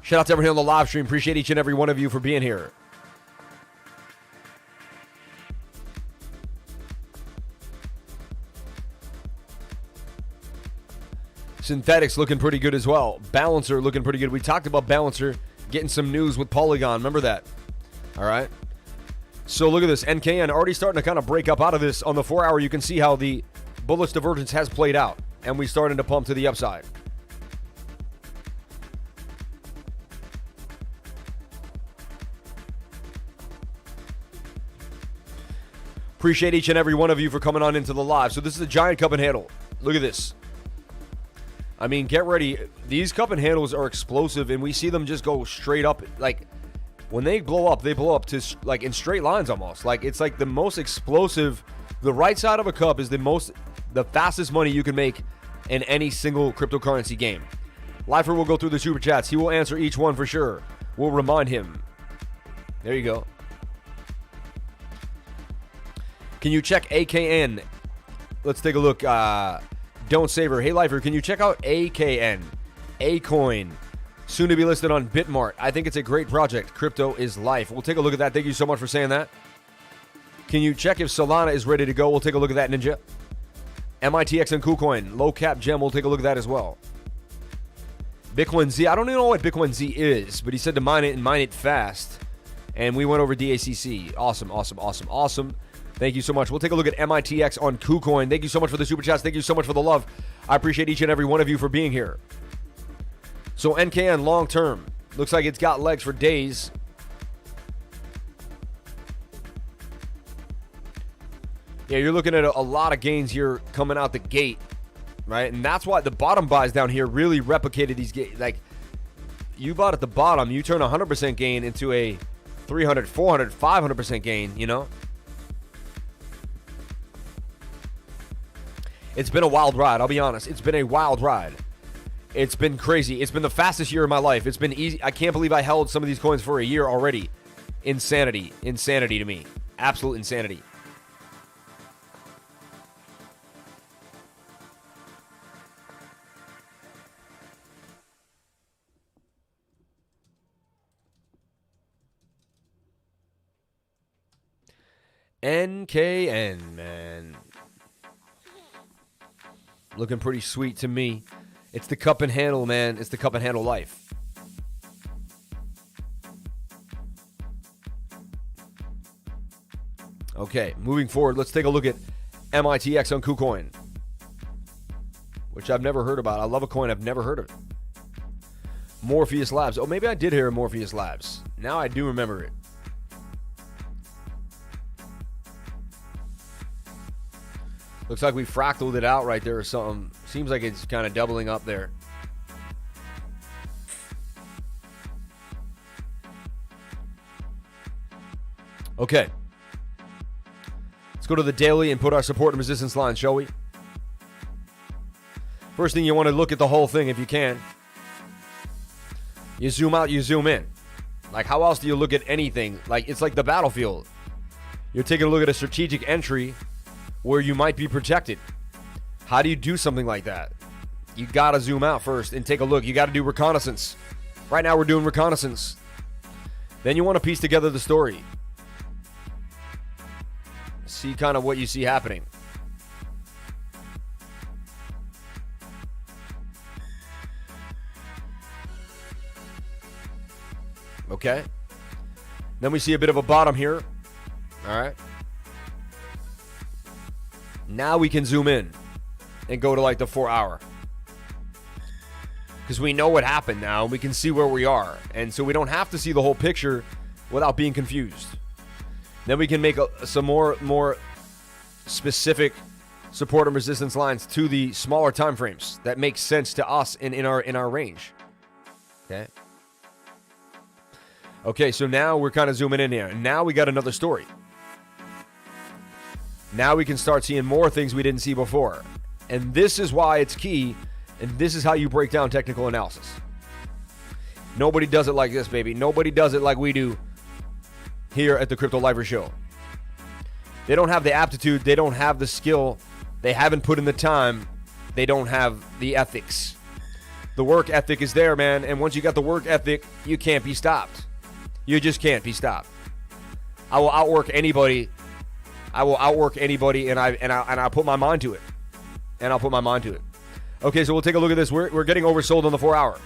Shout out to everyone on the live stream. Appreciate each and every one of you for being here. Synthetics looking pretty good as well. Balancer looking pretty good. We talked about Balancer getting some news with Polygon. Remember that? All right. So look at this. NKN already starting to kind of break up out of this. On the 4 hour, you can see how the bullish divergence has played out. And we starting to pump to the upside. Appreciate each and every one of you for coming on into the live. So this is a giant cup and handle. Look at this. I mean, get ready. These cup and handles are explosive, and we see them just go straight up. Like, when they blow up to, like, in straight lines almost. Like, it's like the most explosive. The right side of a cup is the fastest money you can make in any single cryptocurrency game. Lifer will go through the super chats. He will answer each one for sure. We'll remind him. There you go. Can you check AKN? Let's take a look. Don't Savor. Hey, Lifer, can you check out AKN? A-Coin. Soon to be listed on Bitmart. I think it's a great project. Crypto is life. We'll take a look at that. Thank you so much for saying that. Can you check if Solana is ready to go? We'll take a look at that, Ninja. MITX and KuCoin. Low cap gem. We'll take a look at that as well. Bitcoin Z. I don't even know what Bitcoin Z is, but he said to mine it and mine it fast. And we went over DACC. Awesome, awesome, awesome, awesome. Thank you so much. We'll take a look at MITX on KuCoin. Thank you so much for the super chats. Thank you so much for the love. I appreciate each and every one of you for being here. So NKN long term. Looks like it's got legs for days. Yeah, you're looking at a lot of gains here coming out the gate, right? And that's why the bottom buys down here really replicated these gains. Like, you bought at the bottom, you turn 100% gain into a 300, 400, 500% gain, you know? It's been a wild ride, I'll be honest. It's been a wild ride. It's been crazy. It's been the fastest year of my life. It's been easy. I can't believe I held some of these coins for a year already. Insanity. Insanity to me. Absolute insanity. NKN, man. Looking pretty sweet to me. It's the cup and handle, man. It's the cup and handle life. Okay, moving forward, let's take a look at MITX on KuCoin, which I've never heard about. I love a coin I've never heard of. Morpheus Labs. Oh, maybe I did hear of Morpheus Labs. Now I do remember it. Looks like we fractaled it out right there or something. Seems like it's kind of doubling up there. Okay. Let's go to the daily and put our support and resistance line, shall we? First thing, you want to look at the whole thing if you can. You zoom out, you zoom in. Like, how else do you look at anything? Like, it's like the battlefield. You're taking a look at a strategic entry where you might be protected. How do you do something like that? You got to zoom out first and take a look. You got to do reconnaissance. Right now, we're doing reconnaissance. Then you want to piece together the story. See kind of what you see happening. Okay. Then we see a bit of a bottom here. All right. Now we can zoom in and go to like the 4 hour. Because we know what happened now and we can see where we are. And so we don't have to see the whole picture without being confused. Then we can make some more specific support and resistance lines to the smaller time frames that make sense to us in our range. Okay. Okay, so now we're kind of zooming in here. Now we got another story. Now we can start seeing more things we didn't see before. And this is why it's key, and this is how you break down technical analysis. Nobody does it like this, baby. Nobody does it like we do here at the Crypto Lifer Show. They don't have the aptitude. They don't have the skill. They haven't put in the time. They don't have the ethics. The work ethic is there, man. And once you got the work ethic, you can't be stopped. You just can't be stopped. I will outwork anybody. I will outwork anybody, and I put my mind to it. And I'll put my mind to it. Okay, so we'll take a look at this. We're getting oversold on the 4 hour.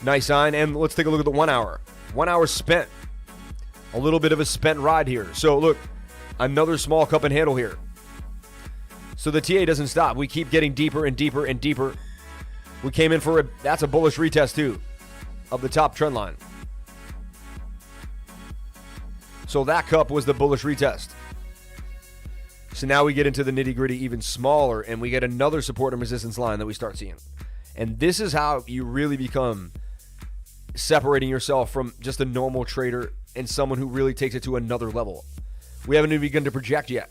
Nice sign. And let's take a look at the 1 hour. 1 hour spent. A little bit of a spent ride here. So look, another small cup and handle here. So the TA doesn't stop. We keep getting deeper and deeper and deeper. We came in for that's a bullish retest too of the top trend line. So that cup was the bullish retest. So now we get into the nitty gritty even smaller and we get another support and resistance line that we start seeing. And this is how you really become separating yourself from just a normal trader and someone who really takes it to another level. We haven't even begun to project yet.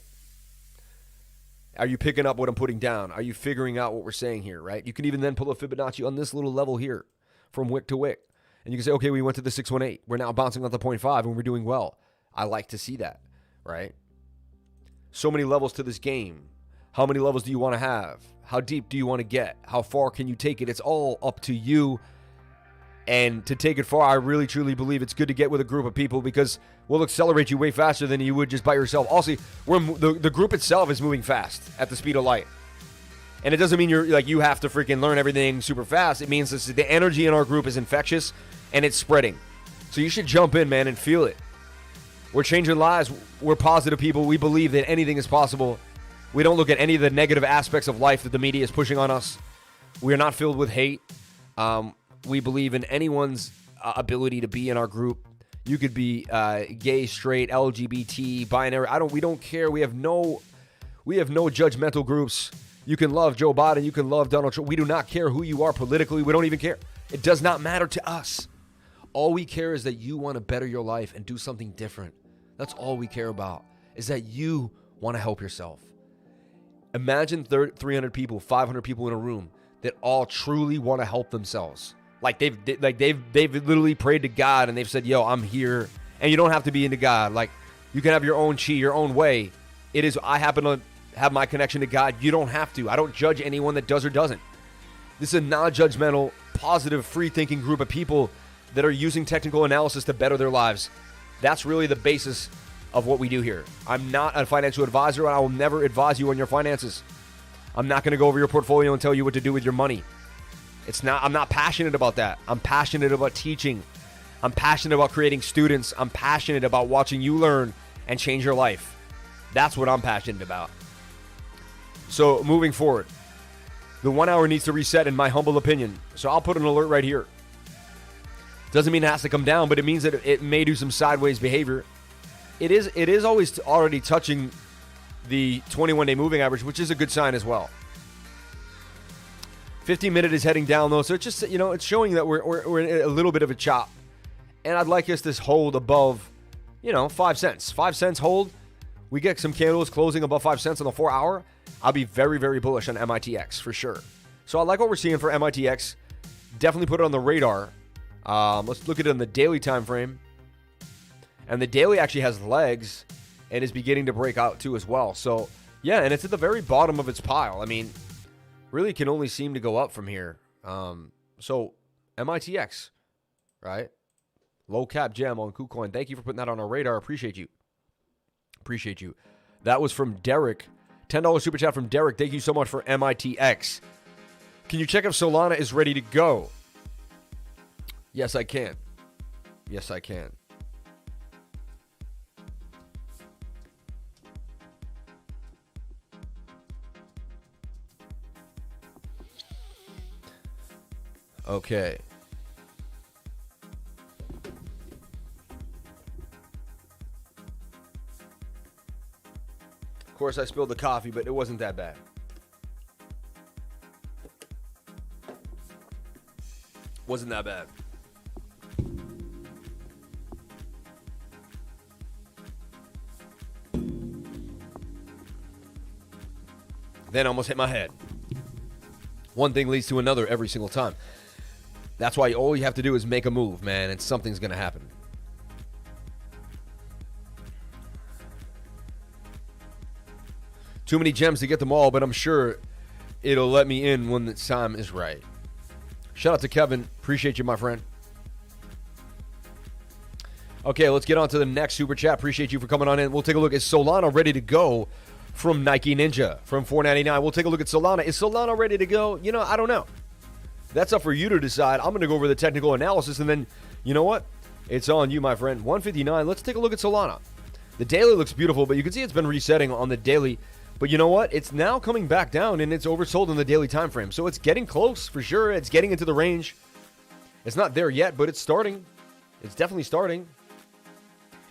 Are you picking up what I'm putting down? Are you figuring out what we're saying here, right? You can even then pull a Fibonacci on this little level here from wick to wick. And you can say, okay, we went to the 618. We're now bouncing on the 0.5 and we're doing well. I like to see that, right? So many levels to this game. How many levels do you want to have? How deep do you want to get? How far can you take it? It's all up to you. And to take it far, I really, truly believe it's good to get with a group of people because we'll accelerate you way faster than you would just by yourself. Also, the group itself is moving fast at the speed of light. And it doesn't mean you have to freaking learn everything super fast. It means the energy in our group is infectious and it's spreading. So you should jump in, man, and feel it. We're changing lives. We're positive people. We believe that anything is possible. We don't look at any of the negative aspects of life that the media is pushing on us. We are not filled with hate. We believe in anyone's ability to be in our group. You could be gay, straight, LGBT, binary. We don't care. We have no judgmental groups. You can love Joe Biden. You can love Donald Trump. We do not care who you are politically. We don't even care. It does not matter to us. All we care is that you want to better your life and do something different. That's all we care about, is that you want to help yourself. Imagine 300 people, 500 people in a room that all truly want to help themselves. Like they've literally prayed to God and they've said, yo, I'm here. And you don't have to be into God. Like you can have your own chi, your own way. I happen to have my connection to God. You don't have to. I don't judge anyone that does or doesn't. This is a non-judgmental, positive, free-thinking group of people that are using technical analysis to better their lives. That's really the basis of what we do here. I'm not a financial advisor, and I will never advise you on your finances. I'm not going to go over your portfolio and tell you what to do with your money. I'm not passionate about that. I'm passionate about teaching. I'm passionate about creating students. I'm passionate about watching you learn and change your life. That's what I'm passionate about. So moving forward, the 1 hour needs to reset in my humble opinion. So I'll put an alert right here. Doesn't mean it has to come down, but it means that it may do some sideways behavior. It is always already touching the 21-day moving average, which is a good sign as well. 15-minute is heading down, though, so it's just, it's showing that we're in a little bit of a chop. And I'd like us to hold above, 5 cents. 5 cents hold. We get some candles closing above 5 cents on the 4 hour. I'll be very, very bullish on MITX for sure. So I like what we're seeing for MITX. Definitely put it on the radar. Let's look at it in the daily time frame. And the daily actually has legs and is beginning to break out too as well. So, yeah, and it's at the very bottom of its pile. I mean, really can only seem to go up from here. So, MITX, right? Low cap gem on KuCoin. Thank you for putting that on our radar. Appreciate you. Appreciate you. That was from Derek. $10 super chat from Derek. Thank you so much for MITX. Can you check if Solana is ready to go? Yes, I can. Yes, I can. Okay. Of course, I spilled the coffee, but it wasn't that bad. Wasn't that bad. Then I almost hit my head. One thing leads to another every single time. That's why all you have to do is make a move, man, and something's going to happen. Too many gems to get them all, but I'm sure it'll let me in when the time is right. Shout out to Kevin. Appreciate you, my friend. Okay, let's get on to the next super chat. Appreciate you for coming on in. We'll take a look. Is Solana ready to go from Nike Ninja from $4.99? We'll take a look at Solana. Is Solana ready to go? I don't know. That's up for you to decide. I'm going to go over the technical analysis, and then, you know what? It's on you, my friend. 159. Let's take a look at Solana. The daily looks beautiful, but you can see it's been resetting on the daily. But you know what? It's now coming back down, and it's oversold in the daily time frame. So it's getting close for sure. It's getting into the range. It's not there yet, but it's starting. It's definitely starting.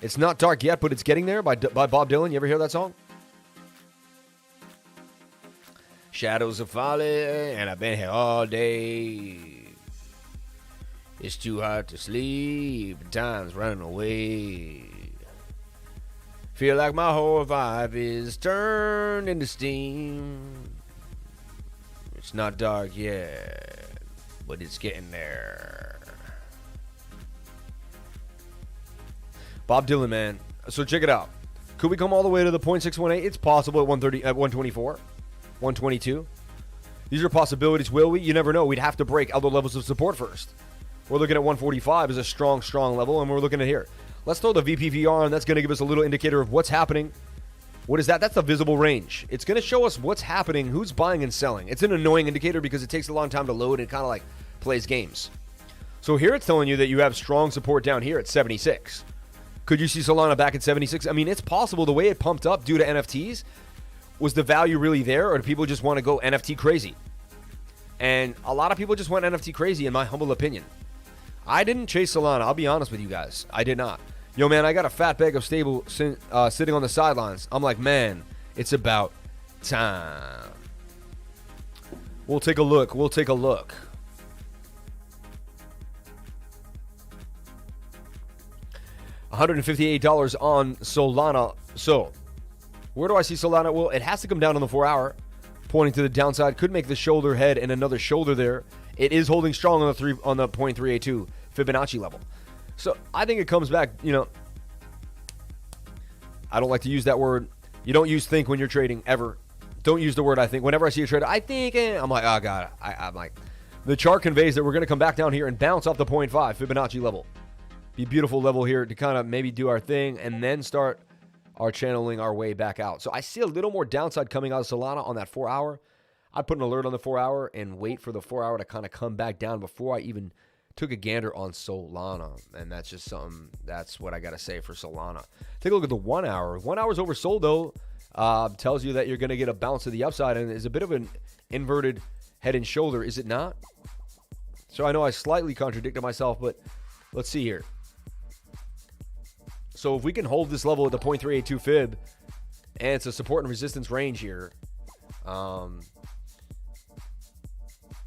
It's not dark yet, but it's getting there by Bob Dylan. You ever hear that song? Shadows are falling, and I've been here all day. It's too hard to sleep, time's running away. Feel like my whole vibe is turned into steam. It's not dark yet, but it's getting there. Bob Dylan, man. So check it out. Could we come all the way to the 0.618? It's possible at 130, at 124, 122. These are possibilities. Will we? You never know. We'd have to break other levels of support first. We're looking at 145 as a strong, strong level, and we're looking at here. Let's throw the VPVR on. That's going to give us a little indicator of what's happening. What is that? That's the visible range. It's going to show us what's happening, who's buying and selling. It's an annoying indicator because it takes a long time to load and it kind of like plays games. So here it's telling you that you have strong support down here at 76. Could you see Solana back at 76? I mean, it's possible. The way it pumped up due to NFTs, was the value really there, or do people just want to go NFT crazy? And a lot of people just went NFT crazy, in my humble opinion. I didn't chase Solana. I'll be honest with you guys. I did not. Yo, man, I got a fat bag of stable sitting on the sidelines. I'm like, man, it's about time. We'll take a look. We'll take a look. $158 on Solana. So, where do I see Solana? Well, it has to come down on the 4 hour, pointing to the downside. Could make the shoulder head and another shoulder there. It is holding strong on the 0.382 Fibonacci level. So I think it comes back, I don't like to use that word. You don't use think when you're trading, ever. Don't use the word I think. Whenever I see a trader, I think, I'm like, oh, God. I'm like, the chart conveys that we're going to come back down here and bounce off the 0.5 Fibonacci level. Be a beautiful level here to kind of maybe do our thing and then start are channeling our way back out. So I see a little more downside coming out of Solana on that 4 hour. I'd put an alert on the 4 hour and wait for the 4 hour to kind of come back down before I even took a gander on Solana. And that's just something, that's what I got to say for Solana. Take a look at the 1 hour. 1 hour's oversold though. Tells you that you're going to get a bounce to the upside and is a bit of an inverted head and shoulder, is it not? So I know I slightly contradicted myself, but let's see here. So if we can hold this level at the 0.382 fib, and it's a support and resistance range here, and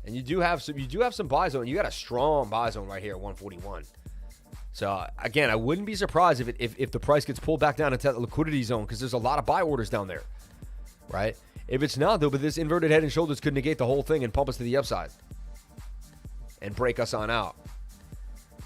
you do have some buy zone. You got a strong buy zone right here at 141. So again, I wouldn't be surprised if the price gets pulled back down into the liquidity zone because there's a lot of buy orders down there, right? If it's not though, but this inverted head and shoulders could negate the whole thing and pump us to the upside and break us on out.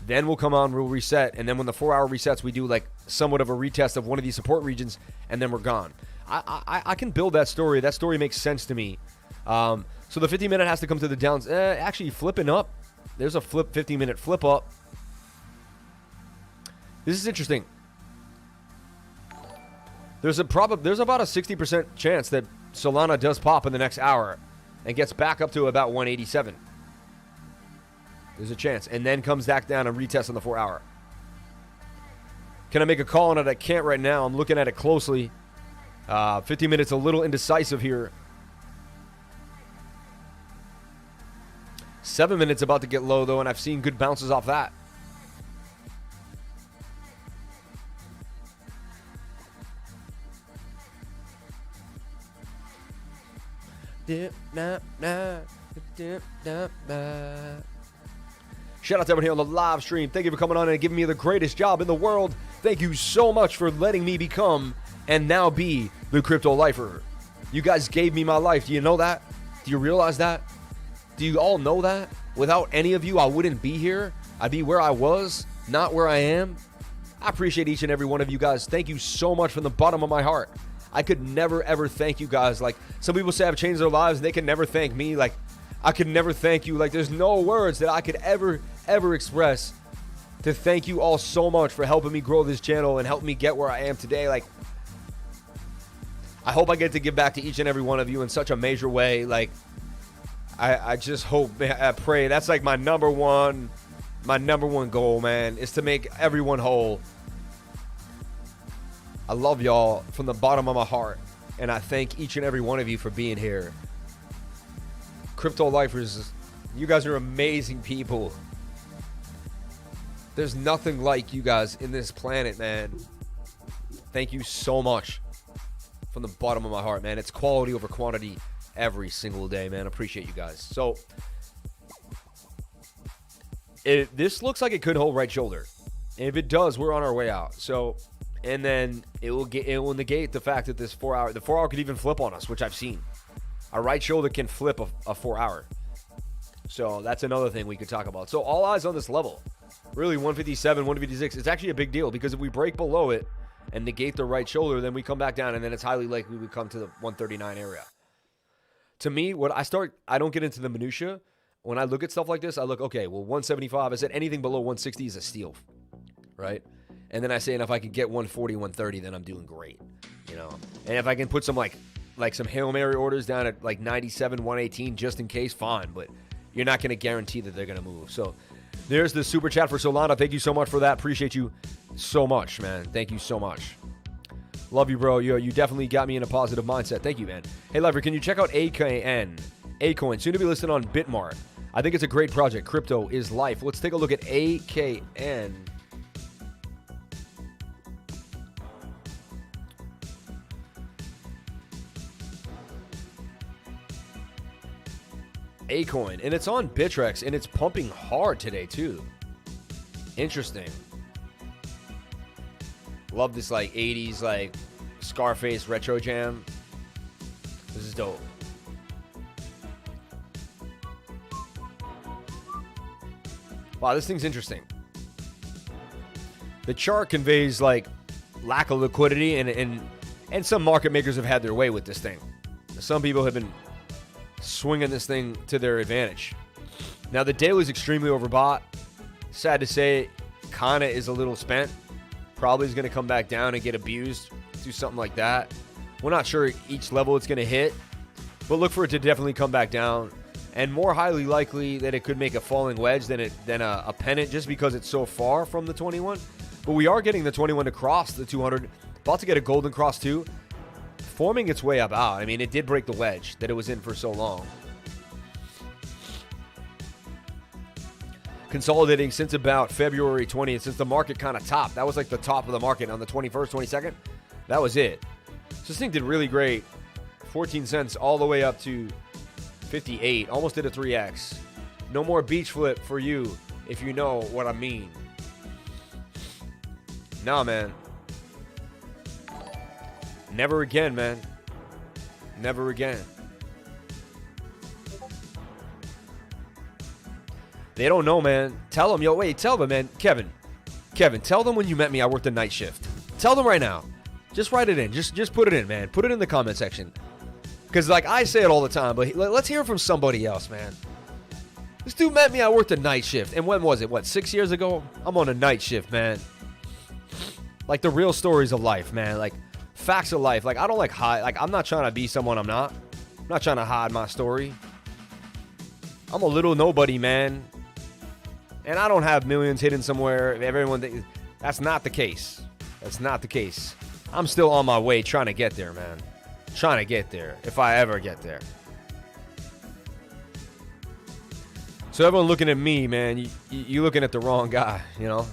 Then we'll come on, we'll reset, and then when the 4 hour resets, we do like somewhat of a retest of one of these support regions, and then we're gone. I can build that story. That story makes sense to me. So the 50-minute has to come to the downs. Actually, flipping up. There's a 50-minute flip up. This is interesting. There's about a 60% chance that Solana does pop in the next hour and gets back up to about 187. There's a chance. And then comes back down and retests on the 4 hour. Can I make a call on it? I can't right now. I'm looking at it closely. 50 minutes a little indecisive here. 7 minutes about to get low though, and I've seen good bounces off that. Shout out to everyone here on the live stream. Thank you for coming on and giving me the greatest job in the world. Thank you so much for letting me become and now be the crypto lifer. You guys gave me my life. Do you know that? Do you realize that? Do you all know that? Without any of you, I wouldn't be here. I'd be where I was, not where I am. I appreciate each and every one of you guys. Thank you so much from the bottom of my heart. I could never, ever thank you guys. Like, some people say I've changed their lives and they can never thank me. Like, I could never thank you. Like, there's no words that I could ever express to thank you all so much for helping me grow this channel and help me get where I am today. Like, I hope I get to give back to each and every one of you in such a major way. Like, I just hope, I pray. That's like my number one goal, man, is to make everyone whole. I love y'all from the bottom of my heart, and I thank each and every one of you for being here. Crypto lifers, you guys are amazing people. There's nothing like you guys in this planet, man. Thank you so much from the bottom of my heart, man. It's quality over quantity every single day, man. Appreciate you guys. So this looks like it could hold right shoulder. And if it does, we're on our way out. So, and then it will negate the fact that the 4 hour could even flip on us, which I've seen. A right shoulder can flip a 4 hour. So that's another thing we could talk about. So all eyes on this level. Really, 157, 156. It's actually a big deal because if we break below it and negate the right shoulder, then we come back down, and then it's highly likely we come to the 139 area. To me, I don't get into the minutia. When I look at stuff like this, I look, okay, well, 175, I said anything below 160 is a steal, right? And then I say, and if I can get 140, 130, then I'm doing great, you know? And if I can put some like some Hail Mary orders down at like 97, 118, just in case, fine. But you're not going to guarantee that they're going to move. So there's the super chat for Solana. Thank you so much for that. Appreciate you so much, man. Thank you so much. Love you, bro. You definitely got me in a positive mindset. Thank you, man. Hey, Lever, can you check out AKN? Acoin, soon to be listed on Bitmart. I think it's a great project. Crypto is life. Let's take a look at AKN. Acoin, and it's on Bittrex, and it's pumping hard today too. Interesting. Love this like 80s like Scarface retro jam. This is dope. Wow, this thing's interesting. The chart conveys like lack of liquidity, and some market makers have had their way with this thing. Some people have been swinging this thing to their advantage. Now the daily is extremely overbought. Sad to say, Kana is a little spent. Probably is going to come back down and get abused Let's do something like that. We're not sure each level it's going to hit, but look for it to definitely come back down. And more highly likely that it could make a falling wedge than a pennant, just because it's so far from the 21. But we are getting the 21 to cross the 200. About to get a golden cross too. Forming its way up out. I mean, it did break the wedge that it was in for so long. Consolidating since about February 20th, since the market kind of topped. That was like the top of the market on the 21st, 22nd. That was it. So this thing did really great. 14 cents all the way up to 58. Almost did a 3x. No more beach flip for you, if you know what I mean. Nah, man. Never again, man. Never again. They don't know, man. Tell them, yo, wait, tell them, man. Kevin, tell them when you met me, I worked the night shift. Tell them right now. Just write it in. Just put it in, man. Put it in the comment section. Because, like, I say it all the time, but let's hear from somebody else, man. This dude met me, I worked a night shift. And when was it? What, 6 years ago? I'm on a night shift, man. Like, the real stories of life, man. Like, facts of life. Like, I don't like hide. Like, I'm not trying to be someone I'm not. I'm not trying to hide my story. I'm a little nobody, man. And I don't have millions hidden somewhere. Everyone, that's not the case. That's not the case. I'm still on my way trying to get there, man. Trying to get there, if I ever get there. So everyone looking at me, man, you're looking at the wrong guy, you know?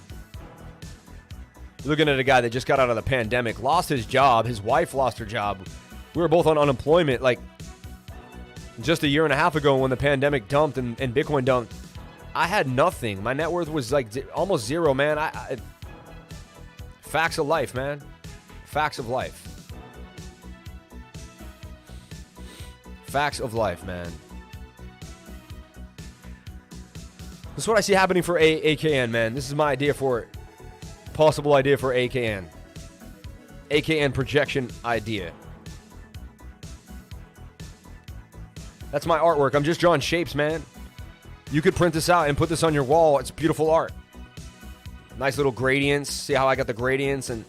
You're looking at a guy that just got out of the pandemic, lost his job, his wife lost her job. We were both on unemployment, like, just a year and a half ago when the pandemic dumped and Bitcoin dumped. I had nothing. My net worth was like almost zero, man. Facts of life, man. Facts of life. Facts of life, man. This is what I see happening for AKN, man. This is my idea for it. Possible idea for AKN. AKN projection idea. That's my artwork. I'm just drawing shapes, man. You could print this out and put this on your wall. It's beautiful art. Nice little gradients. See how I got the gradients? And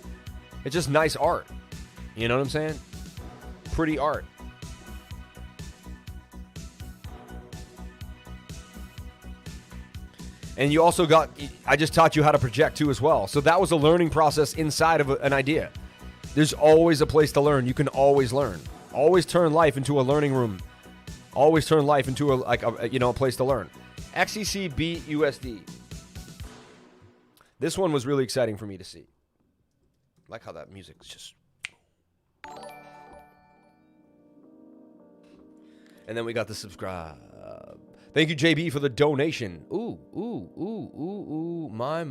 it's just nice art. You know what I'm saying? Pretty art. And you also got, I just taught you how to project too as well. So that was a learning process inside of an idea. There's always a place to learn. You can always learn. Always turn life into a learning room. Always turn life into a place to learn. XCCBUSD. This one was really exciting for me to see. I like how that music is just. And then we got the subscribe. Thank you, JB, for the donation. Ooh. My.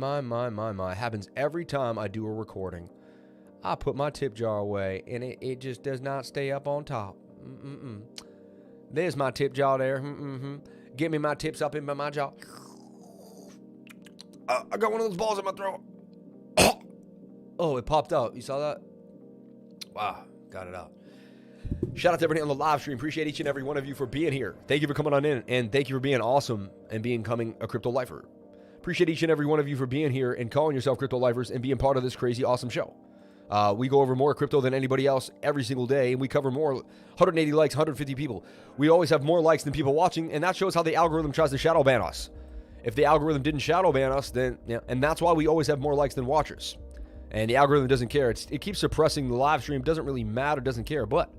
Happens every time I do a recording. I put my tip jar away, and it just does not stay up on top. There's my tip jar there. Get me my tips up in my jaw. I got one of those balls in my throat. Oh, it popped out. You saw that? Wow, got it out. Shout out to everybody on the live stream. Appreciate each and every one of you for being here. Thank you for coming on in, and thank you for being awesome and becoming a crypto lifer. Appreciate each and every one of you for being here and calling yourself crypto lifers and being part of this crazy awesome show. We go over more crypto than anybody else every single day, and we cover more 180 likes, 150 people. We always have more likes than people watching, and that shows how the algorithm tries to shadow ban us. If the algorithm didn't shadow ban us, then, and that's why we always have more likes than watchers. And the algorithm doesn't care. It keeps suppressing the live stream. Doesn't really matter. Doesn't care. But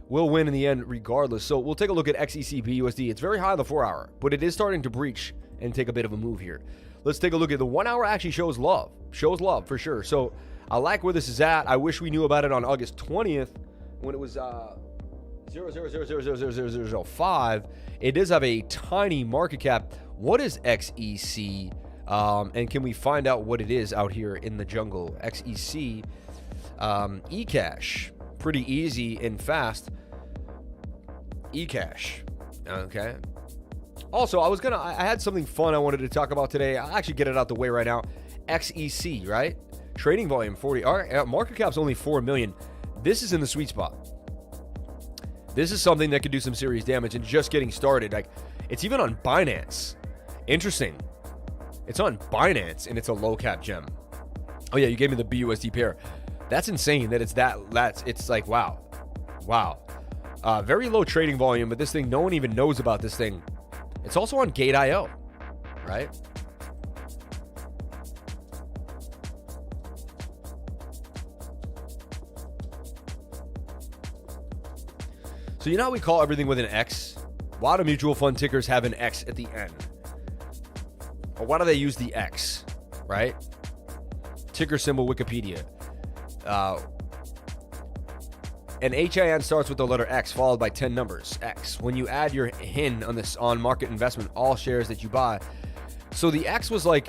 we'll win in the end regardless. So we'll take a look at XECBUSD. It's very high on the 4-hour, but it is starting to breach and take a bit of a move here. Let's take a look at the 1-hour. Actually shows love. Shows love for sure. So I like where this is at. I wish we knew about it on August 20th when it was 0.000000005. It does have a tiny market cap. What is XEC? And can we find out what it is out here in the jungle? XEC, eCash, pretty easy and fast. eCash, okay. Also, I had something fun I wanted to talk about today. I'll actually get it out the way right now. XEC, right? Trading volume 40. Our market cap's only 4 million. This is in the sweet spot. This is something that could do some serious damage and just getting started. Like, it's even on Binance. Interesting. It's on Binance, and it's a low cap gem. Oh, yeah, you gave me the BUSD pair. That's insane that it's like, wow. Very low trading volume, but this thing, no one even knows about this thing. It's also on Gate.io, right? So you know how we call everything with an X? Why do mutual fund tickers have an X at the end? Or why do they use the X, right? Ticker symbol Wikipedia. An HIN starts with the letter X followed by 10 numbers, X. When you add your HIN on market investment, all shares that you buy. So the X was like,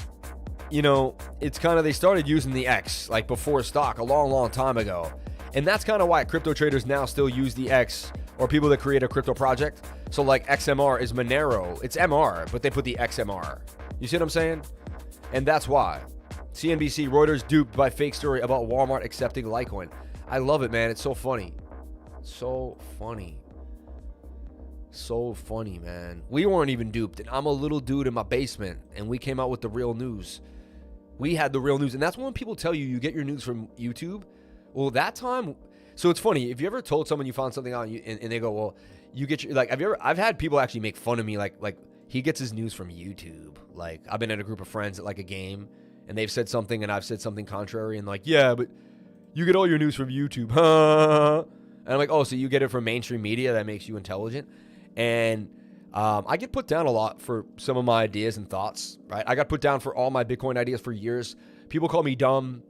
you know, it's kind of, they started using the X like before stock a long time ago. And that's kind of why crypto traders now still use the X, or people that create a crypto project. So like XMR is Monero. It's MR, but they put the XMR. You see what I'm saying? And that's why. CNBC, Reuters duped by fake story about Walmart accepting Litecoin. I love it, man. It's so funny. So funny, man. We weren't even duped, and I'm a little dude in my basement, and we came out with the real news. We had the real news, and that's when people tell you get your news from YouTube. Well, that time, so it's funny. If you ever told someone you found something on, and they go, "Well, you get your," like, I've had people actually make fun of me, like he gets his news from YouTube. Like, I've been in a group of friends at like a game, and they've said something, and I've said something contrary, and like, yeah, but you get all your news from YouTube, huh? And I'm like, oh, so you get it from mainstream media that makes you intelligent? And I get put down a lot for some of my ideas and thoughts, right? I got put down for all my Bitcoin ideas for years. People call me dumb.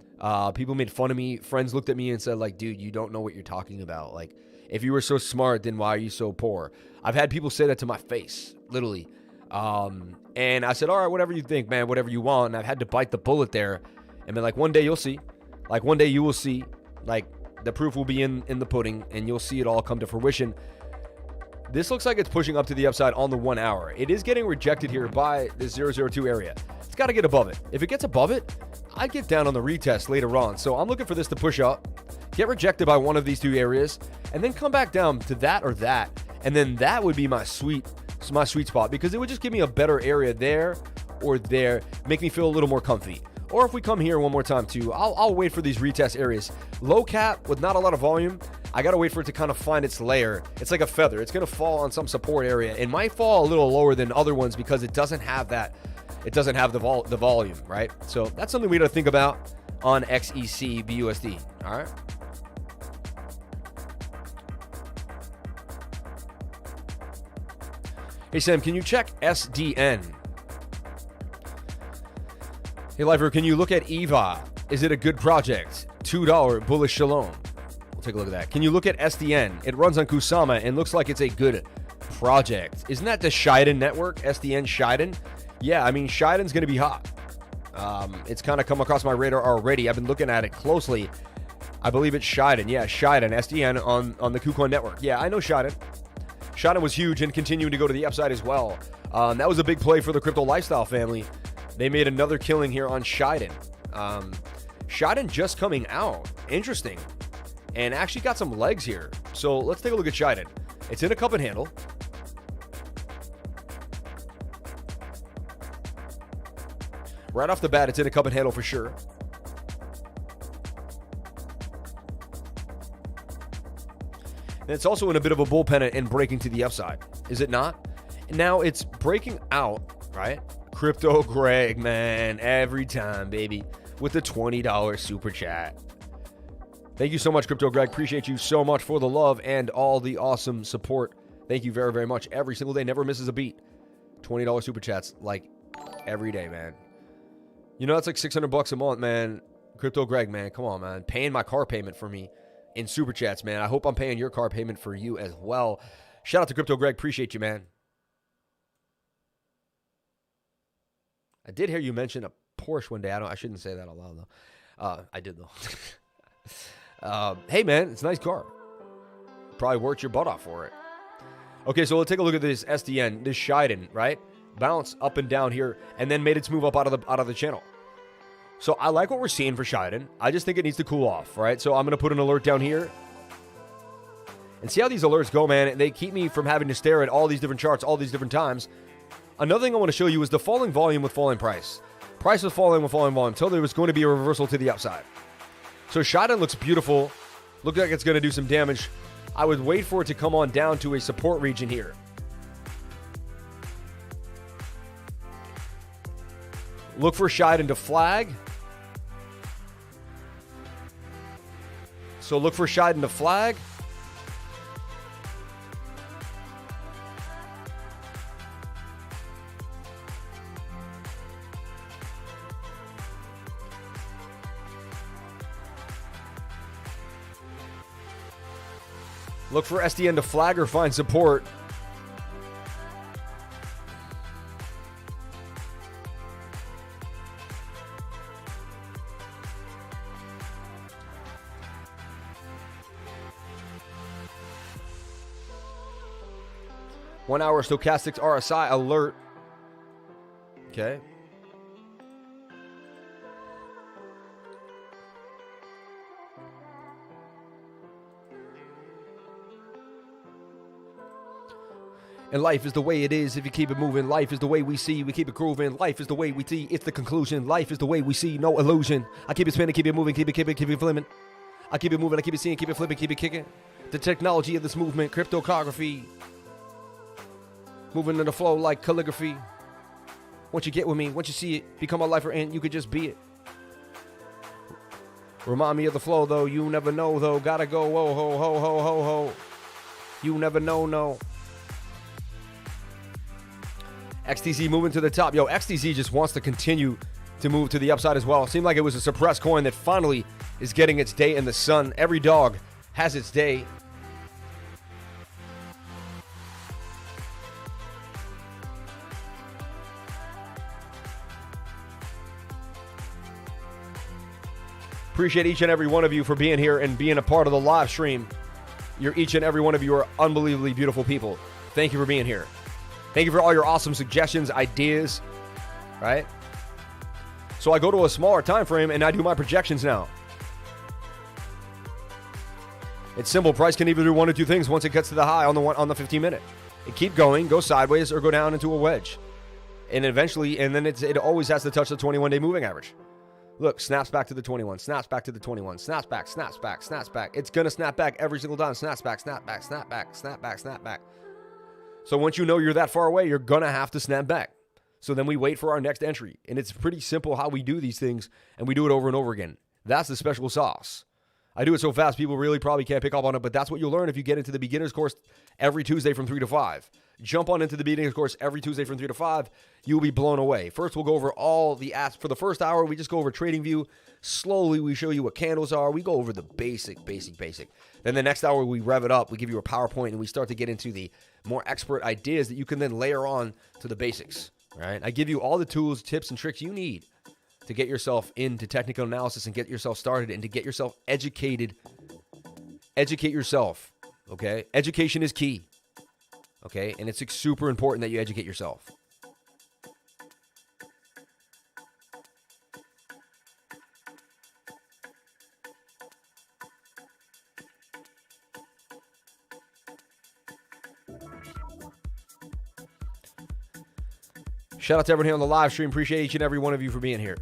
People made fun of me. Friends looked at me and said, like, dude, you don't know what you're talking about. Like, if you were so smart, then why are you so poor? I've had people say that to my face, literally. And I said, all right, whatever you think, man, whatever you want. And I've had to bite the bullet there and been like, one day you'll see. Like, one day you will see. Like, the proof will be in the pudding, and you'll see it all come to fruition. This looks like it's pushing up to the upside on the 1 hour. It is getting rejected here by this 002 area. It's got to get above it. If it gets above it, I get down on the retest later on. So I'm looking for this to push up, get rejected by one of these two areas, and then come back down to that or that. And then that would be my sweet spot, because it would just give me a better area there or there, make me feel a little more comfy. Or if we come here one more time too, I'll wait for these retest areas. Low cap with not a lot of volume, I got to wait for it to kind of find its layer. It's like a feather. It's going to fall on some support area. It might fall a little lower than other ones because it doesn't have that. It doesn't have the volume, right? So that's something we got to think about on XECBUSD. All right. Hey, Sam, can you check SDN? Hey, Lifer, can you look at EVAI? Is it a good project? $2 Bullish Shalom. We'll take a look at that. Can you look at SDN? It runs on Kusama and looks like it's a good project. Isn't that the Shiden network? SDN Shiden? Yeah, I mean, Shiden's going to be hot. It's kind of come across my radar already. I've been looking at it closely. I believe it's Shiden. Yeah, Shiden, SDN on the KuCoin network. Yeah, I know Shiden. Shiden was huge and continuing to go to the upside as well. That was a big play for the crypto lifestyle family. They made another killing here on Shiden. Shiden just coming out. Interesting. And actually got some legs here. So let's take a look at Shiden. It's in a cup and handle. Right off the bat, it's in a cup and handle for sure. And it's also in a bit of a bull pennant and breaking to the upside. Is it not? Now it's breaking out, right? Crypto Greg, man, every time, baby, with the $20 super chat. Thank you so much, Crypto Greg. Appreciate you so much for the love and all the awesome support. Thank you very, very much. Every single day, never misses a beat. $20 super chats, like, every day, man. You know, that's like $600 a month, man. Crypto Greg, man, come on, man. Paying my car payment for me in super chats, man. I hope I'm paying your car payment for you as well. Shout out to Crypto Greg. Appreciate you, man. I did hear you mention a Porsche one day. I shouldn't say that out loud, though. I did, though. Hey, man, it's a nice car. Probably worked your butt off for it. Okay, so let's take a look at this SDN, this Shiden, right? Bounce up and down here, and then made its move up out of the channel. So I like what we're seeing for Shiden. I just think it needs to cool off, right? So I'm going to put an alert down here. And see how these alerts go, man. They keep me from having to stare at all these different charts all these different times. Another thing I want to show you is the falling volume with falling price. Price was falling with falling volume until there was going to be a reversal to the upside. So Shiden looks beautiful. Looks like it's going to do some damage. I would wait for it to come on down to a support region here. Look for Shiden to flag. So look for Shiden to flag. Look for SDN to flag or find support. One-hour stochastics RSI alert. Okay. And life is the way it is if you keep it moving. Life is the way we see, we keep it grooving. Life is the way we see, it's the conclusion. Life is the way we see, no illusion. I keep it spinning, keep it moving, keep it flipping. I keep it moving, I keep it seeing, keep it flipping, keep it kicking. The technology of this movement, cryptography. Moving in the flow like calligraphy. Once you get with me, once you see it, become a lifer and you could just be it. Remind me of the flow though, you never know though. Gotta go, whoa, ho, ho, ho, ho, ho. You never know, no. XTC moving to the top. Yo, XTC just wants to continue to move to the upside as well. It seemed like it was a suppressed coin that finally is getting its day in the sun. Every dog has its day. Appreciate each and every one of you for being here and being a part of the live stream. Each and every one of you are unbelievably beautiful people. Thank you for being here. Thank you for all your awesome suggestions, ideas, right? So I go to a smaller time frame and I do my projections now. It's simple. Price can either do one or two things once it gets to the high on the 15-minute. It keep going, go sideways, or go down into a wedge. And eventually, and then it always has to touch the 21-day moving average. Look, snaps back to the 21, snaps back to the 21, snaps back, snaps back, snaps back. It's going to snap back every single time. Snaps back, snap back, snap back, snap back, snap back. So once you know you're that far away, you're going to have to snap back. So then we wait for our next entry. And it's pretty simple how we do these things, and we do it over and over again. That's the special sauce. I do it so fast, people really probably can't pick up on it, but that's what you'll learn if you get into the beginner's course every Tuesday from 3 to 5. Jump on into the beginner's course every Tuesday from 3 to 5. You'll be blown away. First, we'll go over all the apps. For the first hour, we just go over TradingView. Slowly, we show you what candles are. We go over the basic. Then the next hour, we rev it up. We give you a PowerPoint, and we start to get into the more expert ideas that you can then layer on to the basics. Right? I give you all the tools, tips, and tricks you need to get yourself into technical analysis and get yourself started and to get yourself educated. Educate yourself, okay? Education is key, okay? And it's super important that you educate yourself. Shout out to everyone here on the live stream. Appreciate each and every one of you for being here.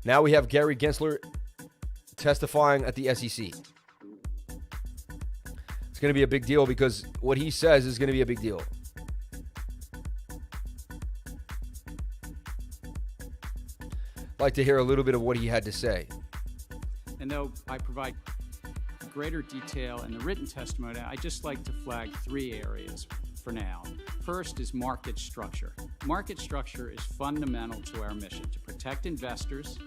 Now we have Gary Gensler testifying at the SEC. It's going to be a big deal because what he says is going to be a big deal. I'd like to hear a little bit of what he had to say. And though I provide greater detail in the written testimony, I just like to flag 3 areas for now. First is market structure. Market structure is fundamental to our mission to protect investors.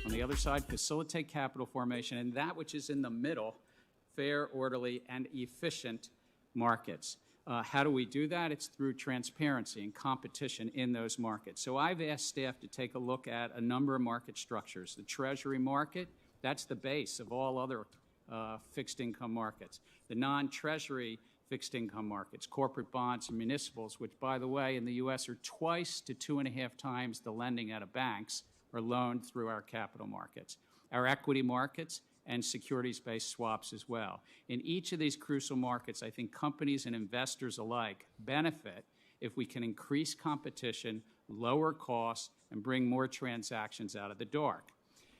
On the other side, facilitate capital formation, and that which is in the middle, fair, orderly, and efficient markets. How do we do that? It's through transparency and competition in those markets. So I've asked staff to take a look at a number of market structures. The Treasury market, that's the base of all other fixed income markets. The non-Treasury fixed income markets, corporate bonds and municipals, which, by the way, in the U.S. are twice to 2.5 times the lending out of banks, are loaned through our capital markets. Our equity markets and securities-based swaps as well. In each of these crucial markets, I think companies and investors alike benefit if we can increase competition, lower costs, and bring more transactions out of the dark.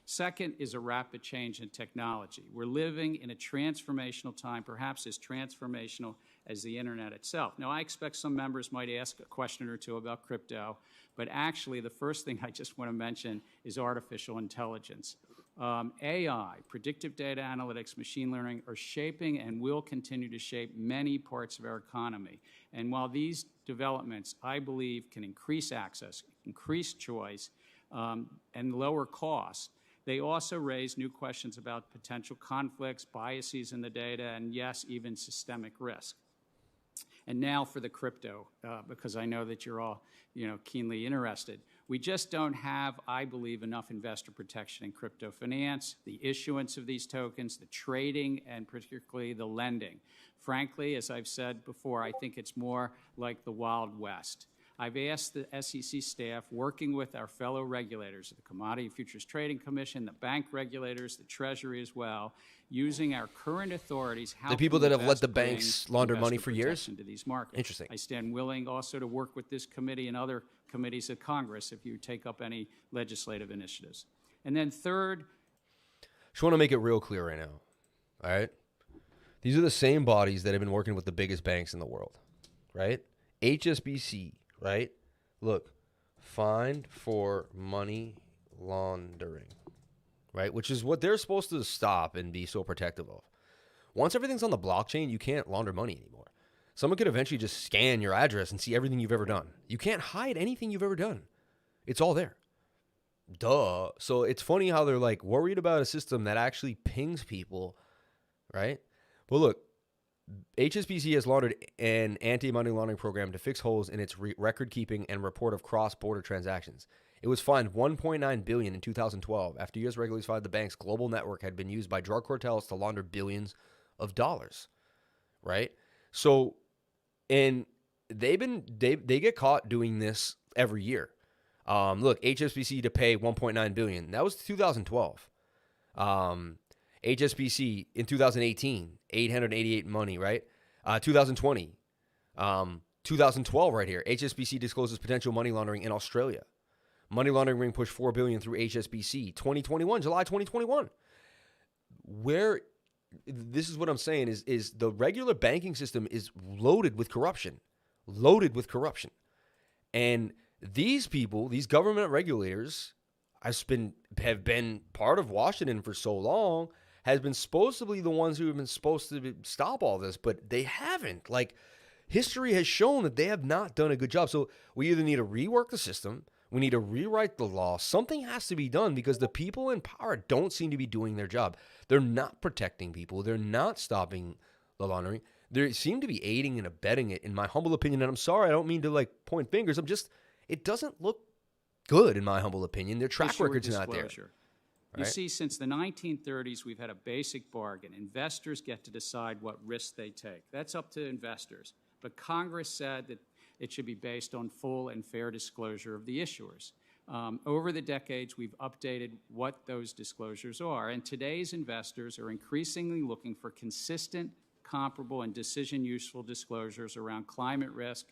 Second is a rapid change in technology. We're living in a transformational time, perhaps as transformational as the internet itself. Now, I expect some members might ask a question or two about crypto, but actually the first thing I just want to mention is artificial intelligence. AI, predictive data analytics, machine learning are shaping and will continue to shape many parts of our economy. And while these developments, I believe, can increase access, increase choice, and lower costs, they also raise new questions about potential conflicts, biases in the data, and yes, even systemic risk. And now for the crypto, because I know that you're all, keenly interested. We just don't have, I believe, enough investor protection in crypto finance, the issuance of these tokens, the trading, and particularly the lending. Frankly, as I've said before, I think it's more like the Wild West. I've asked the SEC staff, working with our fellow regulators, the Commodity Futures Trading Commission, the bank regulators, the Treasury as well, using our current authorities, how the people that have let the banks launder money for years? Into these markets. Interesting. I stand willing also to work with this committee and other committees of Congress if you take up any legislative initiatives. And then third, just want to make it real clear right now. All right? These are the same bodies that have been working with the biggest banks in the world, right? HSBC, right? Look, fined for money laundering, right? Which is what they're supposed to stop and be so protective of. Once everything's on the blockchain, you can't launder money anymore. Someone could eventually just scan your address and see everything you've ever done. You can't hide anything you've ever done. It's all there. Duh. So it's funny how they're like worried about a system that actually pings people, right? Well, look, HSBC has laundered an anti-money laundering program to fix holes in its record-keeping and report of cross-border transactions. It was fined $1.9 billion in 2012 after U.S. regulators found the bank's global network had been used by drug cartels to launder billions of dollars, right? So, and they get caught doing this every year. Look, HSBC to pay $1.9 billion. That was 2012. HSBC in 2018, 888 money, right? 2020, 2012 right here. HSBC discloses potential money laundering in Australia. Money laundering ring pushed $4 billion through HSBC. 2021, July 2021. Where, this is what I'm saying, is the regular banking system is loaded with corruption. And these people, these government regulators, have been part of Washington for so long, has been supposedly the ones who have been supposed to stop all this, but they haven't. Like, history has shown that they have not done a good job. So we either need to rework the system, we need to rewrite the law. Something has to be done because the people in power don't seem to be doing their job. They're not protecting people. They're not stopping the laundering. They seem to be aiding and abetting it, in my humble opinion. And I'm sorry, I don't mean to point fingers. It doesn't look good, in my humble opinion. Their track record's not there. You see, since the 1930s, we've had a basic bargain. Investors get to decide what risks they take. That's up to investors. But Congress said that it should be based on full and fair disclosure of the issuers. Over the decades, we've updated what those disclosures are, and today's investors are increasingly looking for consistent, comparable, and decision-useful disclosures around climate risk,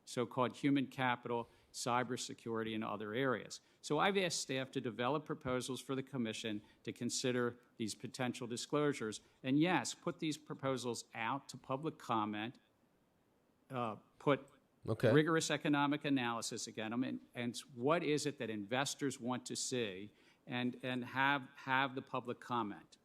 so-called human capital, cybersecurity, and other areas. So I've asked staff to develop proposals for the Commission to consider these potential disclosures. And yes, put these proposals out to public comment, put rigorous economic analysis against them, and what is it that investors want to see, and have the public comment.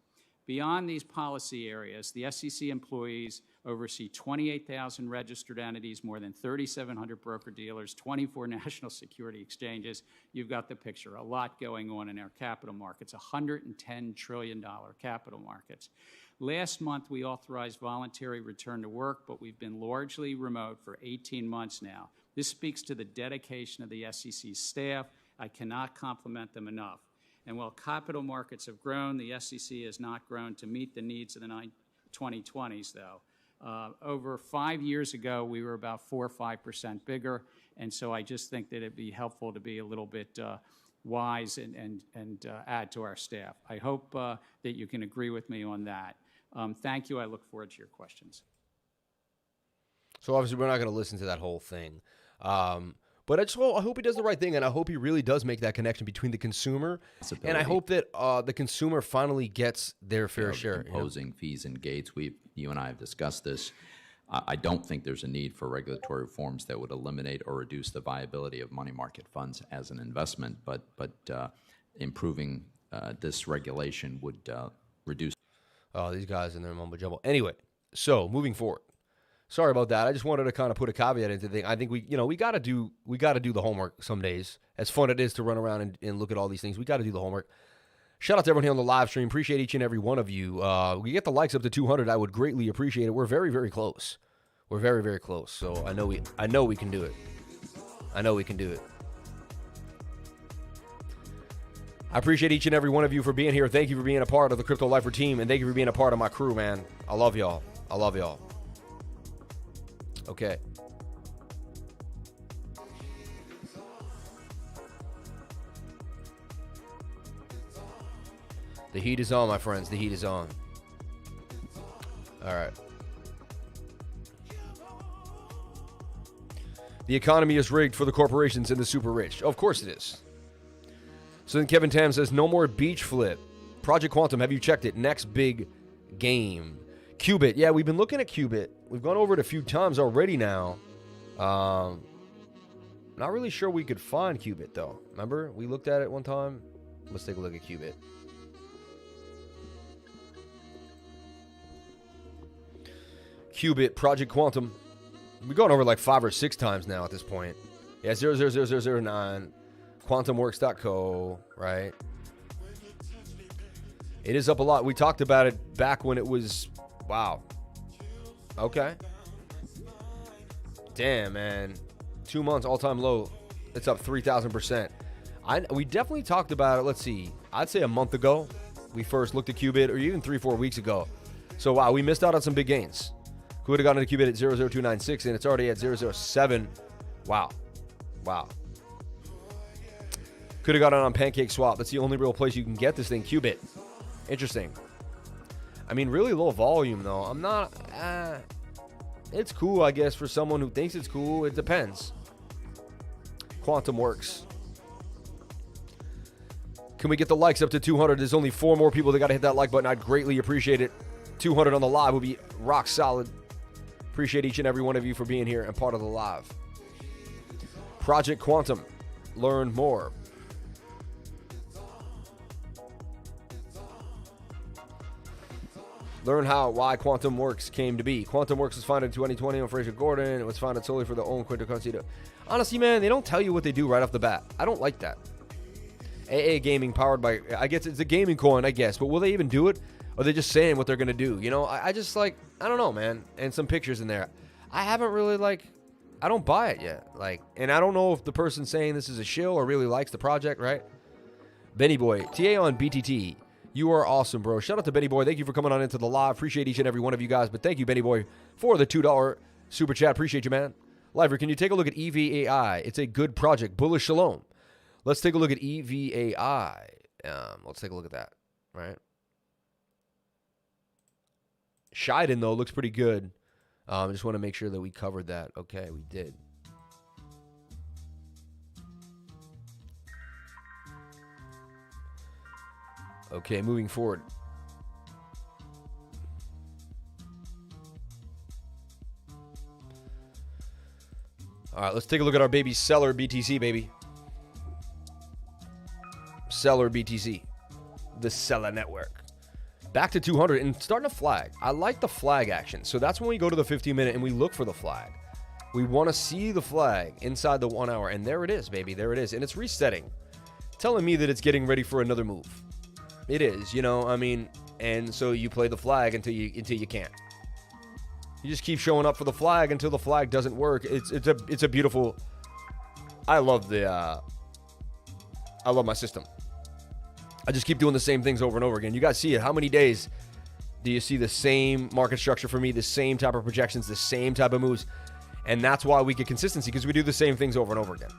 Beyond these policy areas, the SEC employees oversee 28,000 registered entities, more than 3,700 broker-dealers, 24 national security exchanges. You've got the picture. A lot going on in our capital markets, $110 trillion capital markets. Last month, we authorized voluntary return to work, but we've been largely remote for 18 months now. This speaks to the dedication of the SEC staff. I cannot compliment them enough. And while capital markets have grown, the SEC has not grown to meet the needs of the 2020s, though. Over 5 years ago, we were about 4 or 5% bigger, and so I just think that it'd be helpful to be a little bit wise and add to our staff. I hope that you can agree with me on that. Thank you. I look forward to your questions. So obviously, we're not going to listen to that whole thing. But I hope he does the right thing, and I hope he really does make that connection between the consumer, and I hope that the consumer finally gets their fair share. Imposing fees and gates. You and I have discussed this. I don't think there's a need for regulatory reforms that would eliminate or reduce the viability of money market funds as an investment, but improving this regulation would reduce. Oh, these guys in their mumbo jumbo. Anyway, so moving forward. Sorry about that. I just wanted to kind of put a caveat into the thing. I think we got to do the homework some days. As fun it is to run around and look at all these things, we got to do the homework. Shout out to everyone here on the live stream. Appreciate each and every one of you. We get the likes up to 200. I would greatly appreciate it. We're very, very close. We're very, very close. So I know we can do it. I know we can do it. I appreciate each and every one of you for being here. Thank you for being a part of the Crypto Lifer team, and thank you for being a part of my crew, man. I love y'all. I love y'all. Okay. The heat is on, my friends. The heat is on. All right. The economy is rigged for the corporations and the super rich. Of course it is. So then Kevin Tam says, no more beach flip. Project Quantum, have you checked it? Next big game. QBIT. Yeah, we've been looking at QBIT. We've gone over it a few times already now. Not really sure we could find QBIT, though. Remember? We looked at it one time. Let's take a look at QBIT. QBIT, Project Quantum. We've gone over like 5 or 6 times now at this point. Yeah, 000009. QuantumWorks.co, right? It is up a lot. We talked about it back when it was, wow. Okay. Damn, man. 2 months, all-time low. It's up 3,000%. We definitely talked about it, let's see, I'd say a month ago. We first looked at QBIT, or even 3-4 weeks ago. So, wow, we missed out on some big gains. Who would have gotten into QBIT at 00296, and it's already at 007. Wow. Wow. Could have got it on PancakeSwap. That's the only real place you can get this thing. QBIT. Interesting. I mean, really low volume, though. I'm not... it's cool, I guess, for someone who thinks it's cool. It depends. Quantum works. Can we get the likes up to 200? There's only 4 more people that got to hit that like button. I'd greatly appreciate it. 200 on the live would be rock solid. Appreciate each and every one of you for being here and part of the live. Project Quantum. Learn more. Learn why Quantum Works came to be. Quantum Works was founded in 2020 on Fraser Gordon. It was founded solely for their own cryptocurrency. Honestly, man, they don't tell you what they do right off the bat. I don't like that. AA Gaming powered by, I guess it's a gaming coin, I guess, but will they even do it? Or are they just saying what they're going to do? You know, I just like, I don't know, man. And some pictures in there. I haven't really I don't buy it yet. And I don't know if the person saying this is a shill or really likes the project, right? Benny Boy, TA on BTT. You are awesome, bro. Shout out to Benny Boy. Thank you for coming on into the live. Appreciate each and every one of you guys. But thank you, Benny Boy, for the $2 super chat. Appreciate you, man. Liver, can you take a look at EVAI? It's a good project. Bullish Shalom. Let's take a look at EVAI. Let's take a look at that, right? Scheiden, though, looks pretty good. I just want to make sure that we covered that. Okay, we did. Okay, moving forward. All right, let's take a look at our baby CELR BTC, baby. CELR BTC. The CELR network. Back to 200 and starting to flag. I like the flag action. So that's when we go to the 15-minute and we look for the flag. We want to see the flag inside the 1 hour. And there it is, baby. There it is. And it's resetting. Telling me that it's getting ready for another move. It is, you know, I mean, and so you play the flag until you can't. You just keep showing up for the flag until the flag doesn't work. It's a beautiful. I love my system. I just keep doing the same things over and over again. You guys see it. How many days do you see the same market structure for me, the same type of projections, the same type of moves? And that's why we get consistency, because we do the same things over and over again.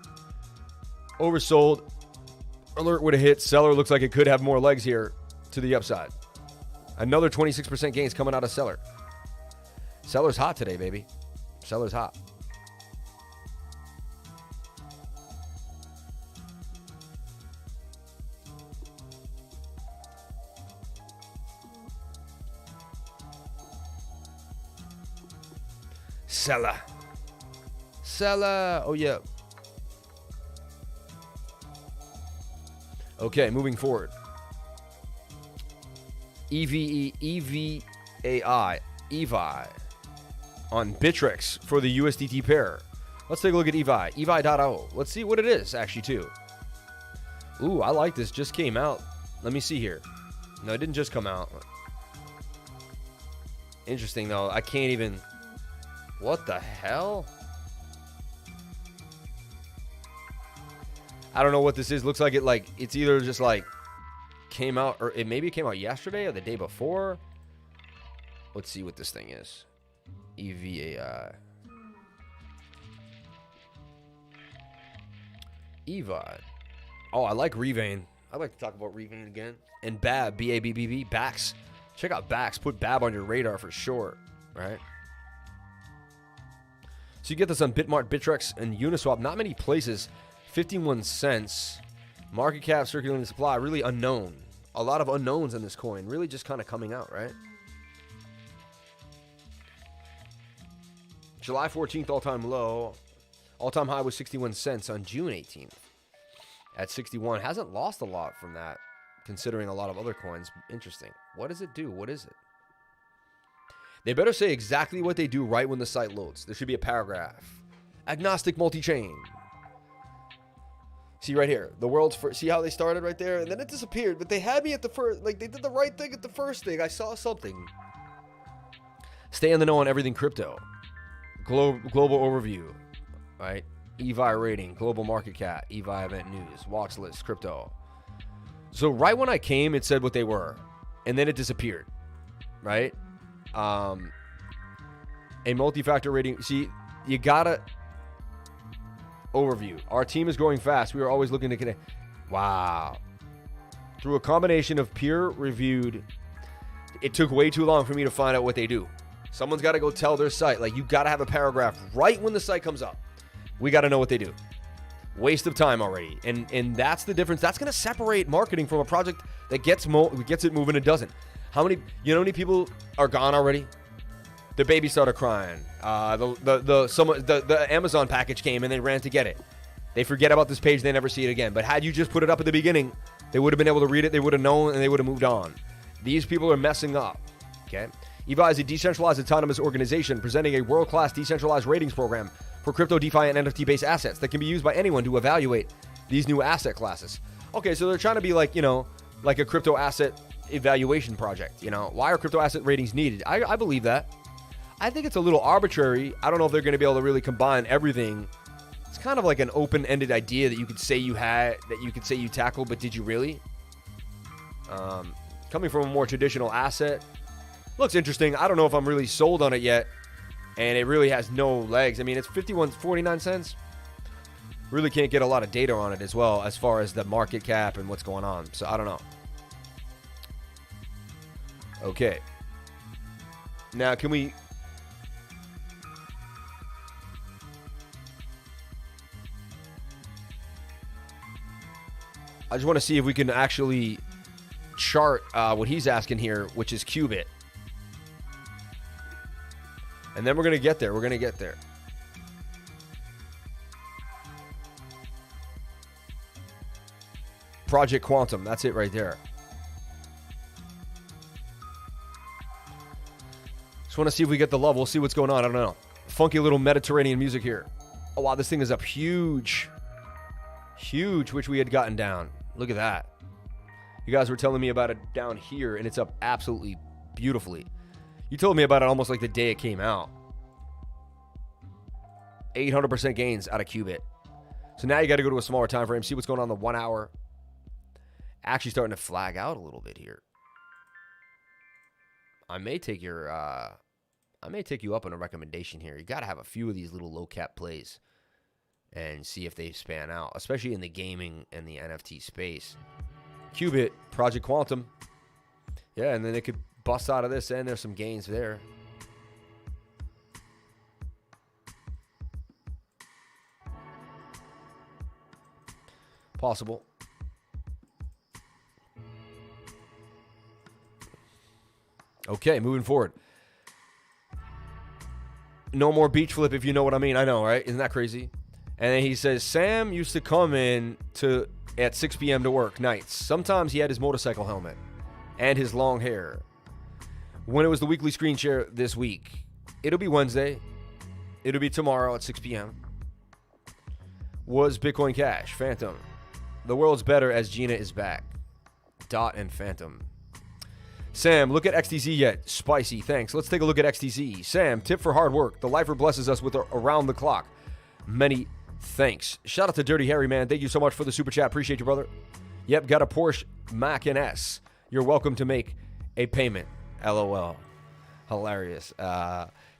Oversold. Alert would have hit. CELR looks like it could have more legs here to the upside. Another 26% gains coming out of CELR. CELR's hot today, baby. CELR's hot. CELR. CELR. Oh, yeah. Okay, moving forward. EVAI, EVAI on Bittrex for the USDT pair. Let's take a look at EVAI. EVAI.io. Let's see what it is, actually, too. Ooh, I like this. Just came out. Let me see here. No, it didn't just come out. Interesting, though. I can't even... What the hell? I don't know what this is. Looks like it's either just like came out, or maybe it came out yesterday or the day before. Let's see what this thing is. EVAI. EVAI. Oh, I like Revain. I'd like to talk about Revain again. And BAB, B-A-B-B-B, BACS. Check out BACS. Put BAB on your radar for sure, right? So you get this on Bitmart, Bittrex, and Uniswap. Not many places. 51 cents. Market cap, circulating supply, really unknown. A lot of unknowns in this coin. Really just kind of coming out, right? July 14th, all-time low. All-time high was 61 cents on June 18th. At 61. Hasn't lost a lot from that, considering a lot of other coins. Interesting. What does it do? What is it? They better say exactly what they do right when the site loads. There should be a paragraph. Agnostic multi-chain. See right here, the world's first. See how they started right there, and then it disappeared. But they had me at the first. Like they did the right thing at the first thing. I saw something. Stay in the know on everything crypto. Global overview, right? EVAI rating, global market cap, EVAI event news, watch list, crypto. So right when I came, it said what they were, and then it disappeared, right? A multi-factor rating. See, you gotta. Overview. Our team is growing fast. We are always looking to connect. Wow. Through a combination of peer-reviewed, it took way too long for me to find out what they do. Someone's got to go tell their site. Like, you got to have a paragraph right when the site comes up. We got to know what they do. Waste of time already. And that's the difference. That's going to separate marketing from a project that gets it moving and doesn't. How many people are gone already? The baby started crying. The Amazon package came and they ran to get it. They forget about this page. They never see it again. But had you just put it up at the beginning, they would have been able to read it. They would have known and they would have moved on. These people are messing up. Okay. EVAI is a decentralized autonomous organization presenting a world-class decentralized ratings program for crypto, DeFi, and NFT-based assets that can be used by anyone to evaluate these new asset classes. Okay, so they're trying to be like a crypto asset evaluation project. Why are crypto asset ratings needed? I believe that. I think it's a little arbitrary. I don't know if they're going to be able to really combine everything. It's kind of like an open-ended idea that you could say you had, that you could say you tackled, but did you really? Coming from a more traditional asset. Looks interesting. I don't know if I'm really sold on it yet. And it really has no legs. I mean, it's 49 cents. Really can't get a lot of data on it as well as far as the market cap and what's going on. So I don't know. Okay. Now, can we... I just want to see if we can actually chart what he's asking here, which is QBIT. And then we're going to get there. We're going to get there. Project Quantum. That's it right there. Just want to see if we get the love. We'll see what's going on. I don't know. Funky little Mediterranean music here. Oh, wow. This thing is up huge. Huge, which we had gotten down. Look at that. You guys were telling me about it down here, and it's up absolutely beautifully. You told me about it almost like the day it came out. 800% gains out of QBIT. So now you got to go to a smaller time frame, see what's going on in the 1 hour. Actually starting to flag out a little bit here. I may take you up on a recommendation here. You got to have a few of these little low cap plays and see if they span out, especially in the gaming and the NFT space. QBIT, Project Quantum. Yeah, and then it could bust out of this, and there's some gains there. Possible. Okay, moving forward. No more beach flip, if you know what I mean. I know, right? Isn't that crazy? And then he says, Sam used to come in at 6 p.m. to work nights. Sometimes he had his motorcycle helmet and his long hair. When it was the weekly screen share this week, it'll be Wednesday. It'll be tomorrow at 6 p.m. Was Bitcoin Cash. Phantom. The world's better as Gina is back. Dot and Phantom. Sam, look at XTZ yet. Spicy, thanks. Let's take a look at XTZ. Sam, tip for hard work. The lifer blesses us with around the clock. Many thanks. Shout out to Dirty Harry, man. Thank you so much for the super chat. Appreciate you, brother. Yep, got a Porsche Macan S. You're welcome to make a payment. LOL. Hilarious.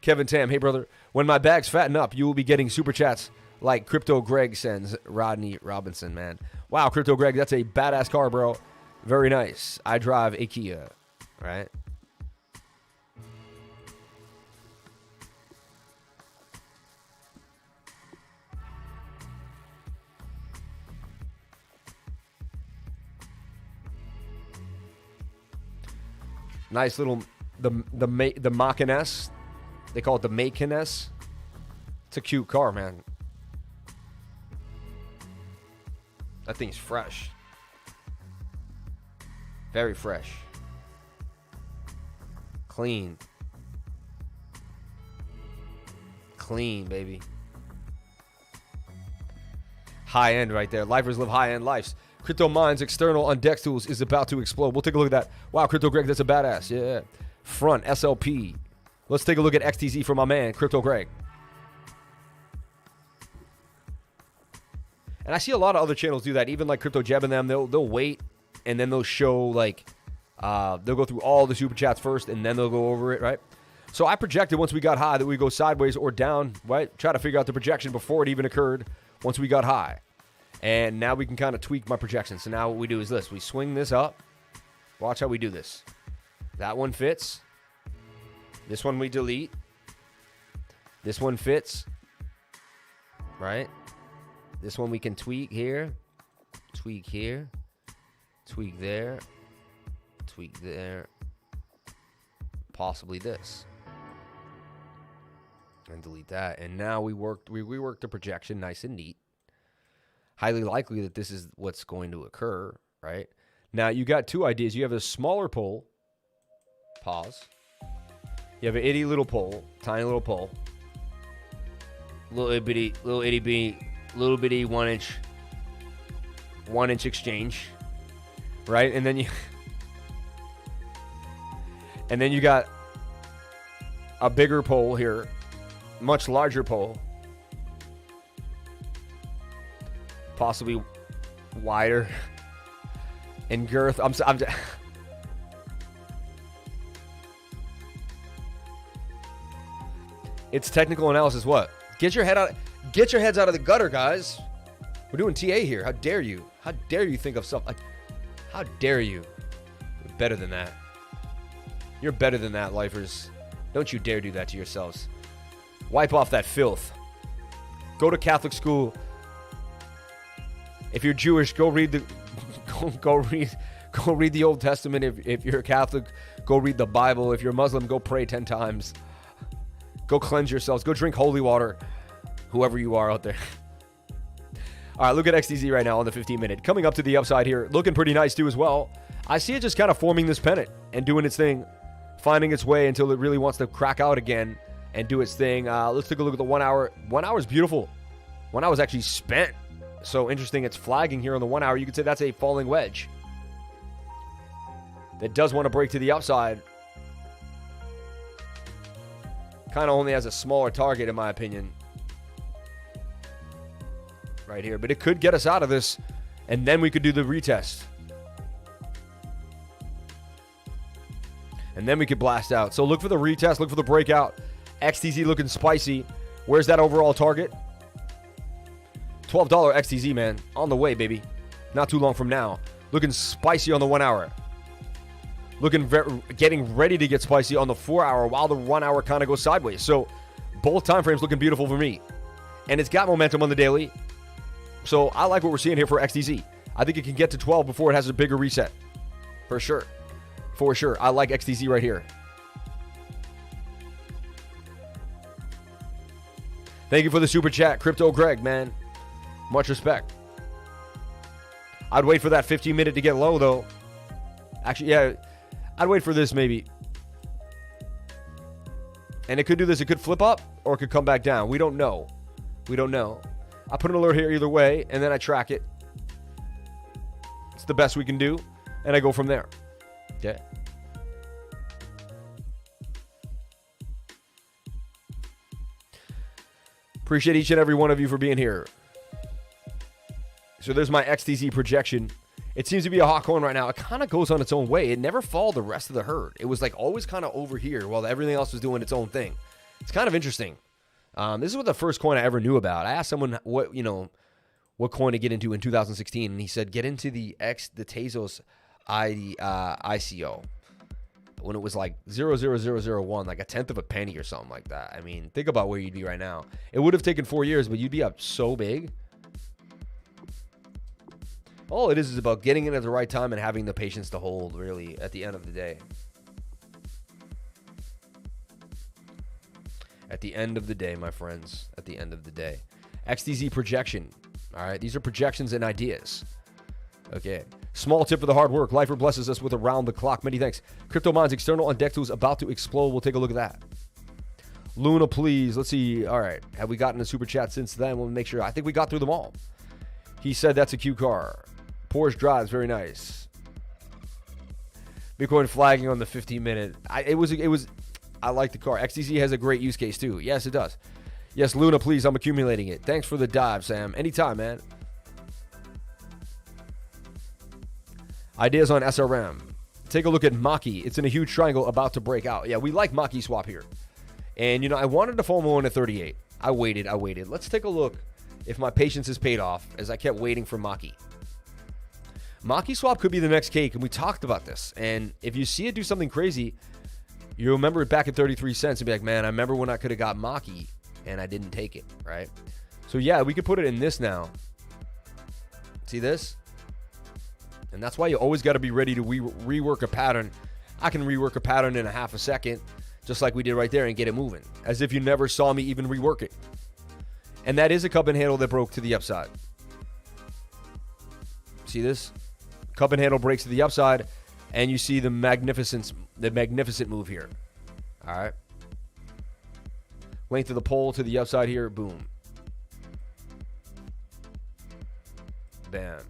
Kevin Tam, hey, brother. When my bags fatten up, you will be getting super chats like Crypto Greg sends. Rodney Robinson, man. Wow, Crypto Greg, that's a badass car, bro. Very nice. I drive a Kia, right? Nice little the Macan S. They call it the Macan S. It's a cute car, man. That thing's fresh. Very fresh. Clean. Clean, baby. High end right there. Lifers live high end lives. Crypto Mines external on Dex Tools is about to explode. We'll take a look at that. Wow, Crypto Greg, that's a badass. Yeah. Front SLP. Let's take a look at XTZ for my man, Crypto Greg. And I see a lot of other channels do that. Even like Crypto Jeb and them, they'll wait and then they'll show like they'll go through all the super chats first and then they'll go over it, right? So I projected once we got high that we go sideways or down, right? Try to figure out the projection before it even occurred once we got high. And now we can kind of tweak my projection. So now what we do is this. We swing this up. Watch how we do this. That one fits. This one we delete. This one fits. Right? This one we can tweak here. Tweak here. Tweak there. Tweak there. Possibly this. And delete that. And now we worked the projection nice and neat. Highly likely that this is what's going to occur, right? Now, you got two ideas. You have a smaller pole. Pause. You have an itty little pole. Tiny little pole. Little itty bitty 1 inch exchange. Right? And then you got a bigger pole here. Much larger pole. Possibly wider in girth. It's technical analysis. What? Get your heads out of the gutter, guys. We're doing TA here. How dare you? How dare you think of something like? How dare you? You're better than that. You're better than that, lifers. Don't you dare do that to yourselves. Wipe off that filth. Go to Catholic school. If you're Jewish, go read the Old Testament. If you're a Catholic, go read the Bible. If you're Muslim, go pray 10 times. Go cleanse yourselves. Go drink holy water. Whoever you are out there. All right, look at XTZ right now on the 15-minute. Coming up to the upside here. Looking pretty nice, too, as well. I see it just kind of forming this pennant and doing its thing. Finding its way until it really wants to crack out again and do its thing. Let's take a look at the 1 hour. 1 hour is beautiful. 1 hour is actually spent. So interesting, it's flagging here on the 1 hour. You could say that's a falling wedge that does want to break to the upside. Kind of only has a smaller target, in my opinion. Right here. But it could get us out of this, and then we could do the retest. And then we could blast out. So look for the retest, look for the breakout. XTZ looking spicy. Where's that overall target? $12 XTZ, man. On the way, baby. Not too long from now. Looking spicy on the 1 hour. Getting ready to get spicy on the 4 hour while the 1 hour kind of goes sideways. So both time frames looking beautiful for me. And it's got momentum on the daily. So I like what we're seeing here for XTZ. I think it can get to 12 before it has a bigger reset. For sure. For sure. I like XTZ right here. Thank you for the super chat, Crypto Greg, man. Much respect. I'd wait for that 15-minute to get low, though. Actually, yeah, I'd wait for this maybe. And it could do this. It could flip up or it could come back down. We don't know. We don't know. I put an alert here either way, and then I track it. It's the best we can do, and I go from there. Okay. Appreciate each and every one of you for being here. So there's my XTZ projection. It seems to be a hot coin right now. It kind of goes on its own way. It never followed the rest of the herd. It was like always kind of over here while everything else was doing its own thing. It's kind of interesting. This is what the first coin I ever knew about. I asked someone what coin to get into in 2016, and he said get into the Tezos ICO when it was like 0.0001, like a tenth of a penny or something like that. I mean, think about where you'd be right now. It would have taken 4 years, but you'd be up so big. All it is about getting in at the right time and having the patience to hold, really, at the end of the day. At the end of the day, my friends. At the end of the day. XTZ projection. All right, these are projections and ideas. Okay. Small tip for the hard work. Lifer blesses us with around the clock. Many thanks. Crypto Minds external on deck tools about to explode. We'll take a look at that. Luna, please. Let's see. All right. Have we gotten a super chat since then? We'll make sure. I think we got through them all. He said that's a cute car. Porsche drives very nice. Bitcoin flagging on the 15-minute. I like the car. XTZ has a great use case too. Yes, it does. Yes, Luna, please. I'm accumulating it. Thanks for the dive, Sam. Anytime, man. Ideas on SRM. Take a look at Maki. It's in a huge triangle about to break out. Yeah, we like MakiSwap here. And, I wanted to FOMO in at 38. I waited. Let's take a look if my patience has paid off as I kept waiting for Maki. MakiSwap could be the next cake, and we talked about this. And if you see it do something crazy, you remember it back at 33 cents and be like, man, I remember when I could have got Maki and I didn't take it, right? So, yeah, we could put it in this now. See this? And that's why you always got to be ready to rework a pattern. I can rework a pattern in a half a second, just like we did right there, and get it moving, as if you never saw me even rework it. And that is a cup and handle that broke to the upside. See this? Cup and handle breaks to the upside, and you see the magnificent move here. All right. Length of the pole to the upside here. Boom. Bam.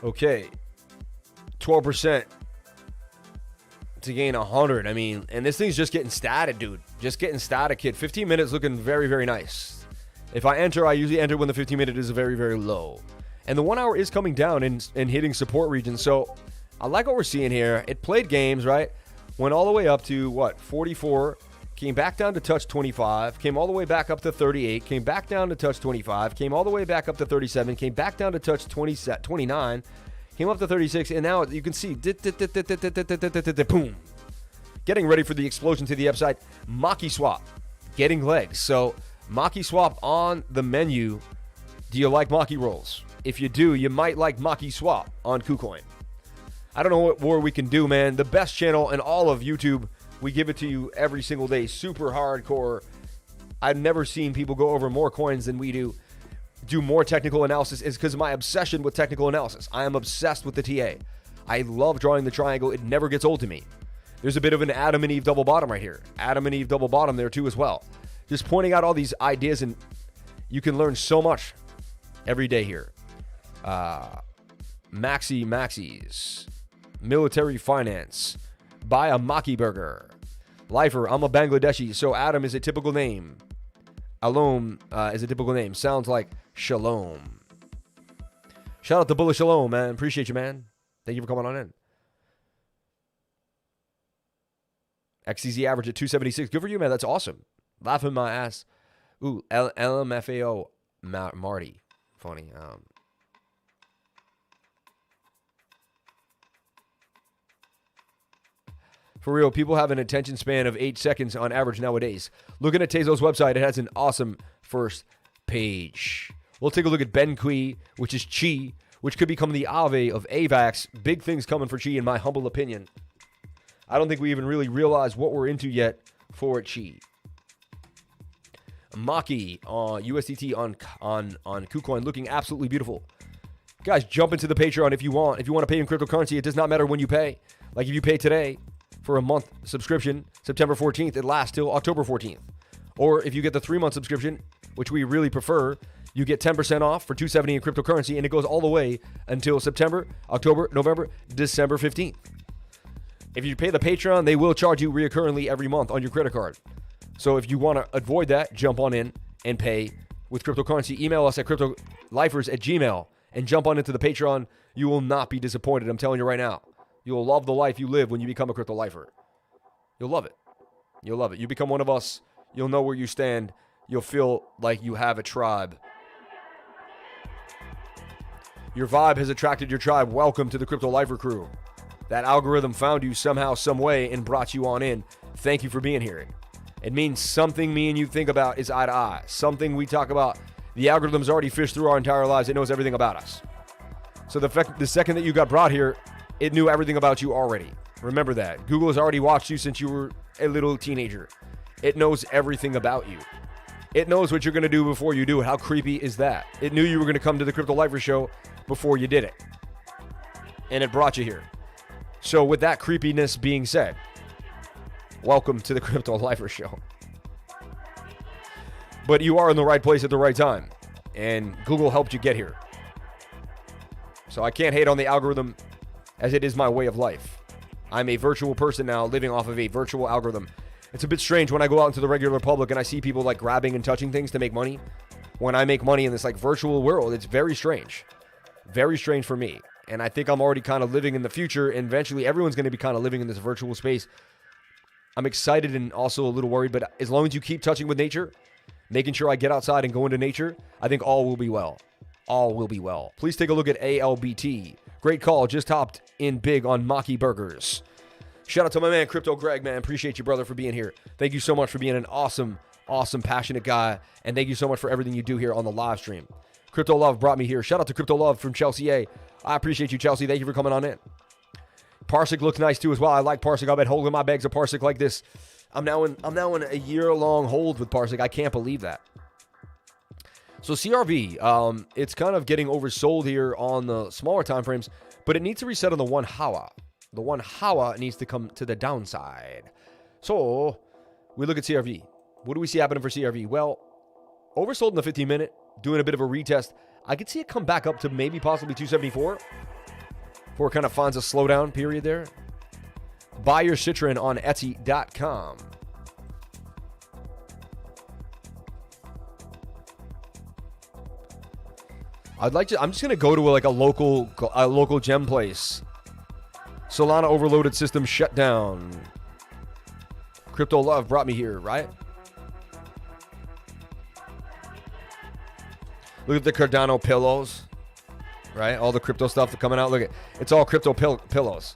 Okay. 12%. To gain 100. I mean, and this thing's just getting started, dude. Just getting started, kid. 15 minutes looking very, very nice. If I enter, I usually enter when the 15 minute is very, very low. And the 1 hour is coming down and hitting support region. So I like what we're seeing here. It played games, right? Went all the way up to, 44. Came back down to touch 25. Came all the way back up to 38. Came back down to touch 25. Came all the way back up to 37. Came back down to touch 29. Came up to 36, and now you can see, boom. Getting ready for the explosion to the upside. MakiSwap, getting legs. So, MakiSwap on the menu. Do you like Maki rolls? If you do, you might like MakiSwap on KuCoin. I don't know what more we can do, man. The best channel in all of YouTube. We give it to you every single day. Super hardcore. I've never seen people go over more coins than we do more technical analysis. Is because of my obsession with technical analysis. I am obsessed with the TA. I love drawing the triangle. It never gets old to me. There's a bit of an Adam and Eve double bottom right here. Adam and Eve double bottom there too as well. Just pointing out all these ideas, and you can learn so much every day here. Maxis, military finance, buy a Maki burger. Lifer, I'm a Bangladeshi, so Adam is a typical name. Alom is a typical name. Sounds like Shalom. Shout out to Bullish Shalom, man. Appreciate you, man. Thank you for coming on in. XCZ average at 276. Good for you, man. That's awesome. Laughing my ass. Ooh, LMFAO Marty. Funny. For real, people have an attention span of 8 seconds on average nowadays. Looking at Tezos' website, it has an awesome first page. We'll take a look at Ben Kui, which is Chi, which could become the AVE of AVAX. Big things coming for Chi, in my humble opinion. I don't think we even really realize what we're into yet for Chi. Maki USDT on KuCoin looking absolutely beautiful. Guys, jump into the Patreon if you want. If you want to pay in cryptocurrency, it does not matter when you pay. Like if you pay today for a month subscription, September 14th, it lasts till October 14th. Or if you get the 3-month subscription, which we really prefer, you get 10% off for $270 in cryptocurrency, and it goes all the way until September, October, November, December 15th. If you pay the Patreon, they will charge you reoccurringly every month on your credit card. So if you want to avoid that, jump on in and pay with cryptocurrency. Email us at cryptolifers@gmail.com and jump on into the Patreon. You will not be disappointed. I'm telling you right now. You will love the life you live when you become a crypto lifer. You'll love it. You'll love it. You become one of us. You'll know where you stand. You'll feel like you have a tribe. Your vibe has attracted your tribe. Welcome to the Crypto Lifer crew. That algorithm found you somehow, some way, and brought you on in. Thank you for being here. It means something me and you think about is eye to eye. Something we talk about. The algorithm's already fished through our entire lives. It knows everything about us. So the second that you got brought here, it knew everything about you already. Remember that. Google has already watched you since you were a little teenager. It knows everything about you. It knows what you're going to do before you do it. How creepy is that? It knew you were going to come to the Crypto Lifer show before you did it. And it brought you here. So with that creepiness being said, welcome to the Crypto Lifer show. But you are in the right place at the right time. And Google helped you get here. So I can't hate on the algorithm, as it is my way of life. I'm a virtual person now, living off of a virtual algorithm. It's a bit strange when I go out into the regular public and I see people like grabbing and touching things to make money. When I make money in this like virtual world, it's very strange. Very strange for me. And I think I'm already kind of living in the future, and eventually everyone's going to be kind of living in this virtual space. I'm excited and also a little worried, but as long as you keep touching with nature, making sure I get outside and go into nature, I think all will be well. All will be well. Please take a look at ALBT. Great call. Just hopped in big on Maki Burgers. Shout out to my man, Crypto Greg, man. Appreciate you, brother, for being here. Thank you so much for being an awesome, passionate guy. And thank you so much for everything you do here on the live stream. Crypto Love brought me here. Shout out to Crypto Love from Chelsea A. I appreciate you, Chelsea. Thank you for coming on in. Parsec looks nice, too, as well. I like Parsec. I've been holding my bags of Parsec like this. I'm now in a year-long hold with Parsec. I can't believe that. So CRV, it's kind of getting oversold here on the smaller time frames, but it needs to reset on the 1 hour. The 1 hour needs to come to the downside. So we look at CRV. What do we see happening for CRV? Well, oversold in the 15-minute, doing a bit of a retest. I could see it come back up to maybe possibly 274 before it kind of finds a slowdown period there. Buy your Citron on Etsy.com. I'm just going to go to a local gem place. Solana overloaded system shut down. Crypto Love brought me here, right? Look at the Cardano pillows, right? All the crypto stuff coming out. Look at it's all crypto pillows.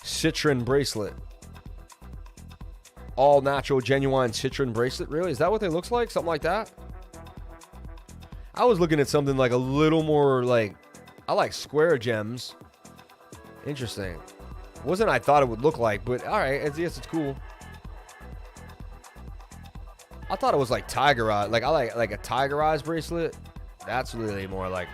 Citron bracelet. All natural, genuine citron bracelet. Really? Is that what they looks like? Something like that? I was looking at something like a little more like, I like square gems. Interesting. Wasn't I thought it would look like, but all right. Yes, it's cool. I thought it was like tiger eye. Like I like a tiger eyes bracelet. That's really more like.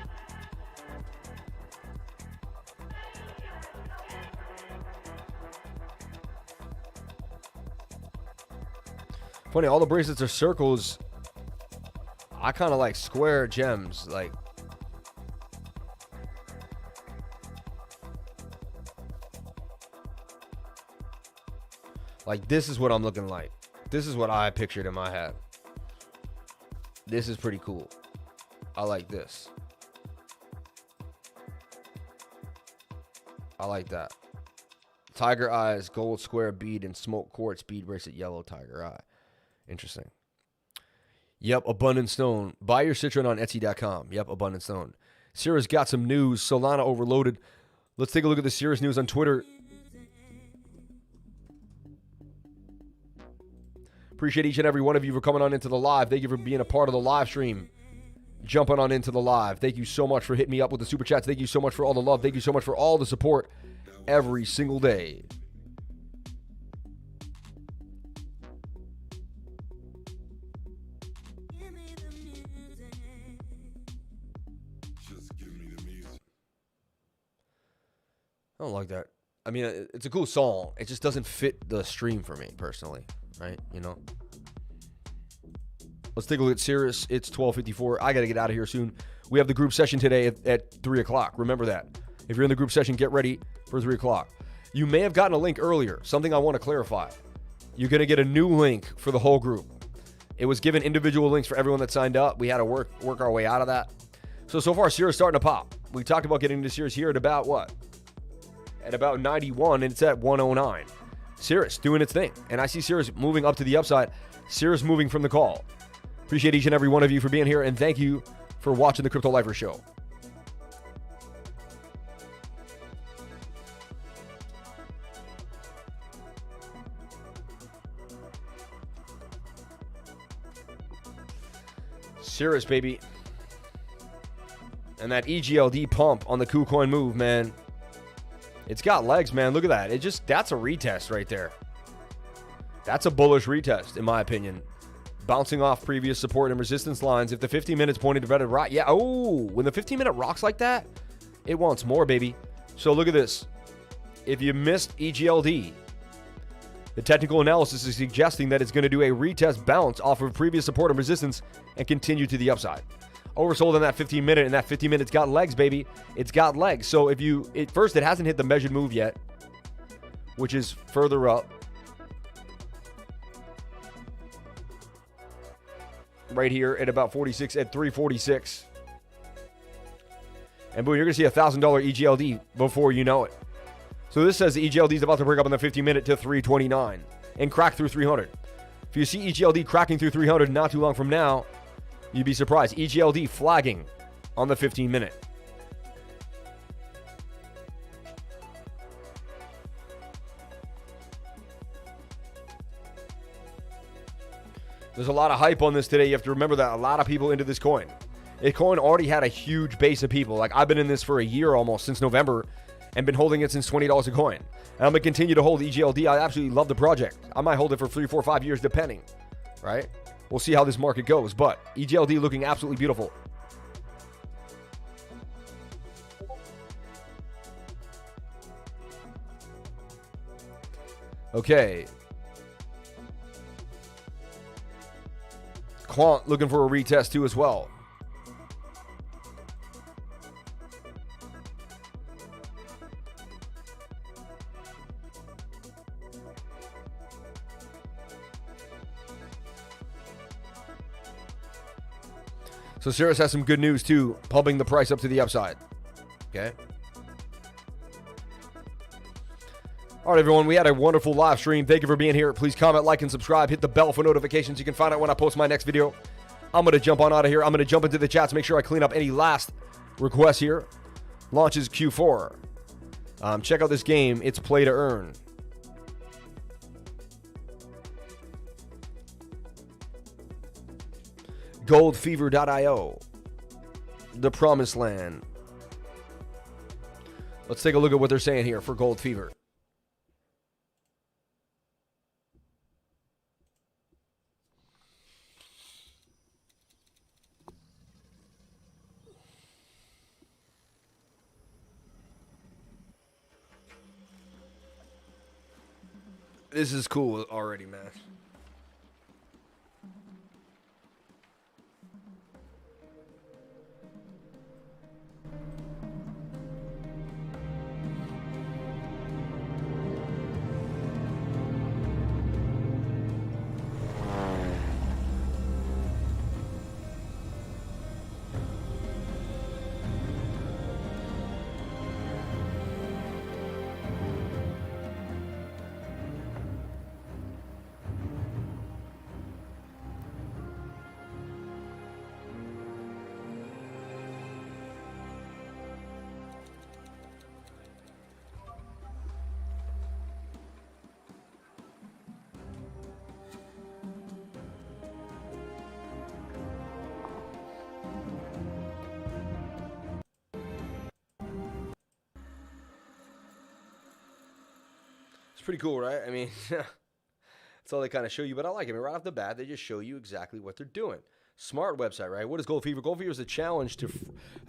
Funny, all the bracelets are circles. I kind of like square gems, like. Like this is what I'm looking like. This is what I pictured in my head. This is pretty cool. I like this. I like that. Tiger eyes, gold square bead, and smoke quartz bead bracelet, yellow tiger eye. Interesting. Yep, Abundant Stone. Buy your Citron on Etsy.com. Yep, Abundant Stone. CIRUS got some news. Solana overloaded. Let's take a look at the CIRUS news on Twitter. Appreciate each and every one of you for coming on into the live. Thank you for being a part of the live stream. Jumping on into the live. Thank you so much for hitting me up with the super chats. Thank you so much for all the love. Thank you so much for all the support every single day. I don't like that. I mean, it's a cool song. It just doesn't fit the stream for me personally, right? You know. Let's take a look at CIRUS. It's 12:54. I got to get out of here soon. We have the group session today at 3 o'clock. Remember that. If you're in the group session, get ready for 3 o'clock. You may have gotten a link earlier. Something I want to clarify. You're going to get a new link for the whole group. It was given individual links for everyone that signed up. We had to work our way out of that. So far, CIRUS starting to pop. We talked about getting into CIRUS here at about what? At about 91, and it's at 109. CIRUS doing its thing. And I see CIRUS moving up to the upside. CIRUS moving from the call. Appreciate each and every one of you for being here, and thank you for watching the Crypto Lifer Show. CIRUS, baby. And that EGLD pump on the KuCoin move, man. It's got legs, man. Look at that. That's a retest right there. That's a bullish retest, in my opinion. Bouncing off previous support and resistance lines. If the 15 minutes pointed to red and right, yeah. Oh, when the 15-minute rocks like that, it wants more, baby. So look at this. If you missed EGLD, the technical analysis is suggesting that it's going to do a retest bounce off of previous support and resistance and continue to the upside. Oversold in that 15-minute, and that 15-minute's got legs, baby. It's got legs. So if you, first, it hasn't hit the measured move yet, which is further up. Right here at about 46, at 346. And boom, you're going to see a $1,000 EGLD before you know it. So this says the EGLD is about to break up in the 15-minute to 329 and crack through 300. If you see EGLD cracking through 300 not too long from now, you'd be surprised. EGLD flagging on the 15-minute. There's a lot of hype on this today. You have to remember that a lot of people into this coin. This coin already had a huge base of people. Like, I've been in this for a year almost, since November, and been holding it since $20 a coin. And I'm going to continue to hold EGLD. I absolutely love the project. I might hold it for 3, 4, 5 years, depending, right? We'll see how this market goes. But EGLD looking absolutely beautiful. Okay. Quant looking for a retest too as well. So CIRUS has some good news too, pumping the price up to the upside. Okay. All right, everyone, we had a wonderful live stream. Thank you for being here. Please comment, like, and subscribe. Hit the bell for notifications. You can find out when I post my next video. I'm going to jump on out of here. I'm going to jump into the chats, make sure I clean up any last requests here. Launches Q4. Check out this game. It's play to earn. Goldfever.io. The Promised Land. Let's take a look at what they're saying here for Gold Fever. This is cool already, man. pretty cool, right? I mean, that's all they kind of show you, but I like it. I mean, right off the bat, they just show you exactly what they're doing. Smart website, right? What is Gold Fever? Gold Fever is a challenge to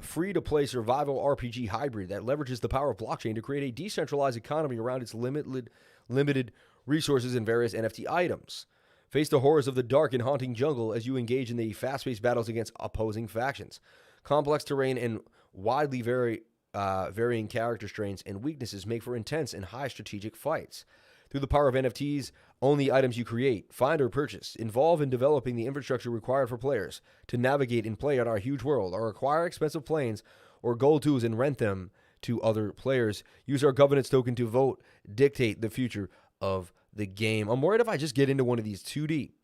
free-to-play survival RPG hybrid that leverages the power of blockchain to create a decentralized economy around its limited resources and various NFT items. Face the horrors of the dark and haunting jungle as you engage in the fast-paced battles against opposing factions. Complex terrain and widely varying character strains and weaknesses make for intense and high strategic fights. Through the power of NFTs, own the items you create, find or purchase, involve in developing the infrastructure required for players to navigate and play on our huge world, or acquire expensive planes or gold tools and rent them to other players. Use our governance token to vote, dictate the future of the game. I'm worried if I just get into one of these too deep,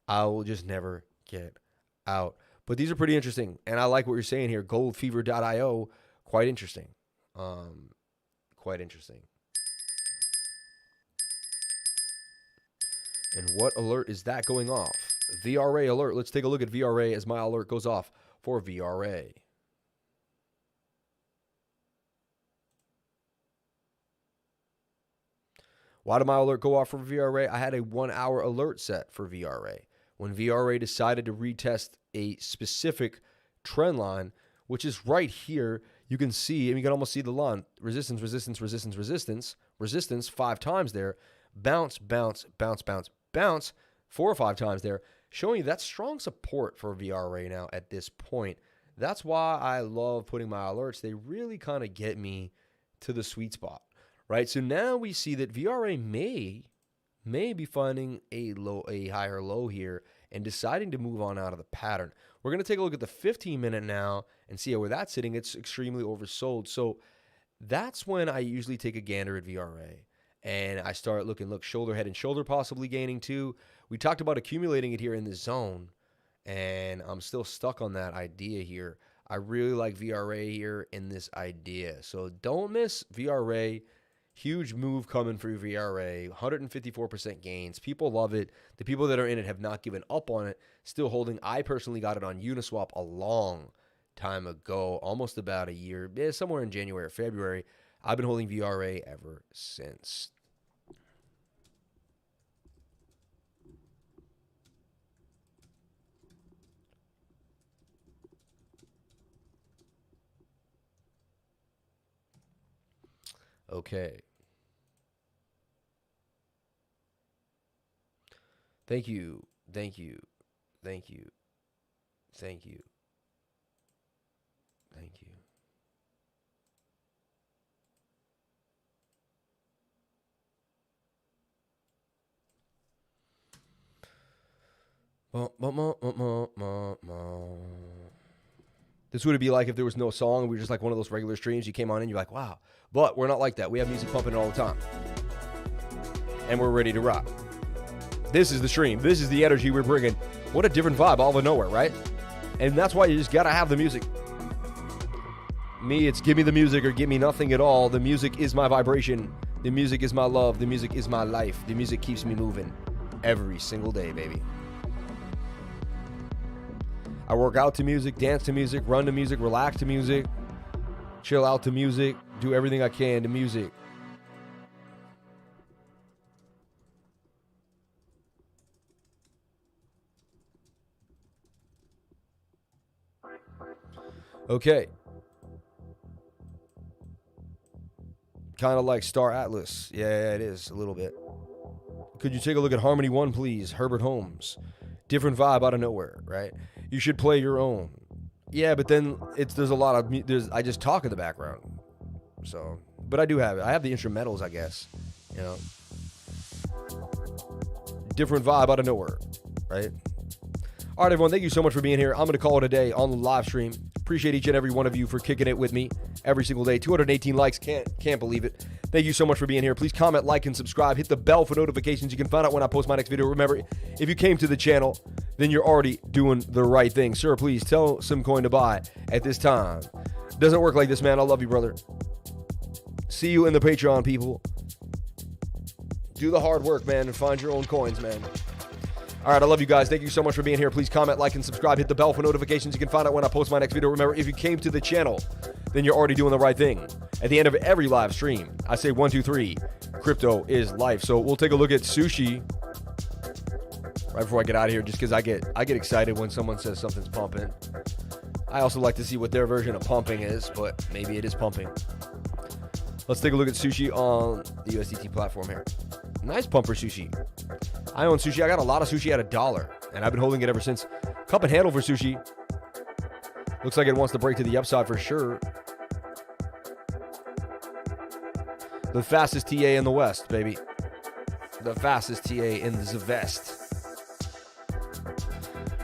I will just never get out. But these are pretty interesting, and I like what you're saying here. Goldfever.io, quite interesting. Quite interesting. And what alert is that going off? VRA alert. Let's take a look at VRA as my alert goes off for VRA. Why did my alert go off for VRA? I had a 1 hour alert set for VRA. When VRA decided to retest a specific trend line, which is right here, you can see, and you can almost see the line. Resistance, resistance, resistance, resistance, resistance 5 times there. Bounce, bounce, bounce, bounce, bounce 4 or 5 times there, showing you that's strong support for VRA now at this point. That's why I love putting my alerts. They really kind of get me to the sweet spot, right? So now we see that VRA may be finding a higher low here and deciding to move on out of the pattern. We're going to take a look at the 15-minute now and see where that's sitting. It's extremely oversold. So that's when I usually take a gander at VRA. And I start looking, shoulder, head, and shoulder possibly gaining too. We talked about accumulating it here in this zone, and I'm still stuck on that idea here. I really like VRA here in this idea. So don't miss VRA. Huge move coming for VRA. 154% gains. People love it. The people that are in it have not given up on it. Still holding. I personally got it on Uniswap a long time ago, almost about a year, somewhere in January or February. I've been holding VRA ever since. Okay. Thank you. Thank you. Thank you. Thank you. Thank you. This would be like if there was no song and we were just like one of those regular streams. You came on in, you're like, wow. But we're not like that. We have music pumping all the time. And we're ready to rock. This is the stream. This is the energy we're bringing. What a different vibe all of nowhere, right? And that's why you just got to have the music. Me, it's give me the music or give me nothing at all. The music is my vibration. The music is my love. The music is my life. The music keeps me moving every single day, baby. I work out to music, dance to music, run to music, relax to music, chill out to music, do everything I can to music. Okay. Kind of like Star Atlas. Yeah, it is a little bit. Could you take a look at Harmony 1, please? Herbert Holmes. Different vibe out of nowhere, right? You should play your own. Yeah, but then there's a lot of I just talk in the background. So, but I do have it. I have the instrumentals, I guess. You know. Different vibe out of nowhere, right? All right, everyone, thank you so much for being here. I'm going to call it a day on the live stream. Appreciate each and every one of you for kicking it with me every single day. 218 likes. Can't believe it. Thank you so much for being here. Please comment, like, and subscribe. Hit the bell for notifications. You can find out when I post my next video. Remember, if you came to the channel, then you're already doing the right thing. Sir, please tell some coin to buy at this time. Doesn't work like this, man. I love you, brother. See you in the Patreon, people. Do the hard work, man, and find your own coins, man. All right, I love you guys. Thank you so much for being here. Please comment, like, and subscribe. Hit the bell for notifications. You can find out when I post my next video. Remember, if you came to the channel, then you're already doing the right thing. At the end of every live stream, I say 1, 2, 3, crypto is life. So we'll take a look at sushi right before I get out of here, just because I get excited when someone says something's pumping. I also like to see what their version of pumping is, but maybe it is pumping. Let's take a look at sushi on the USDT platform here. Nice pumper sushi. I own sushi. I got a lot of sushi at $1, and I've been holding it ever since. Cup and handle for sushi. Looks like it wants to break to the upside for sure. The fastest TA in the West, baby. The fastest TA in the West.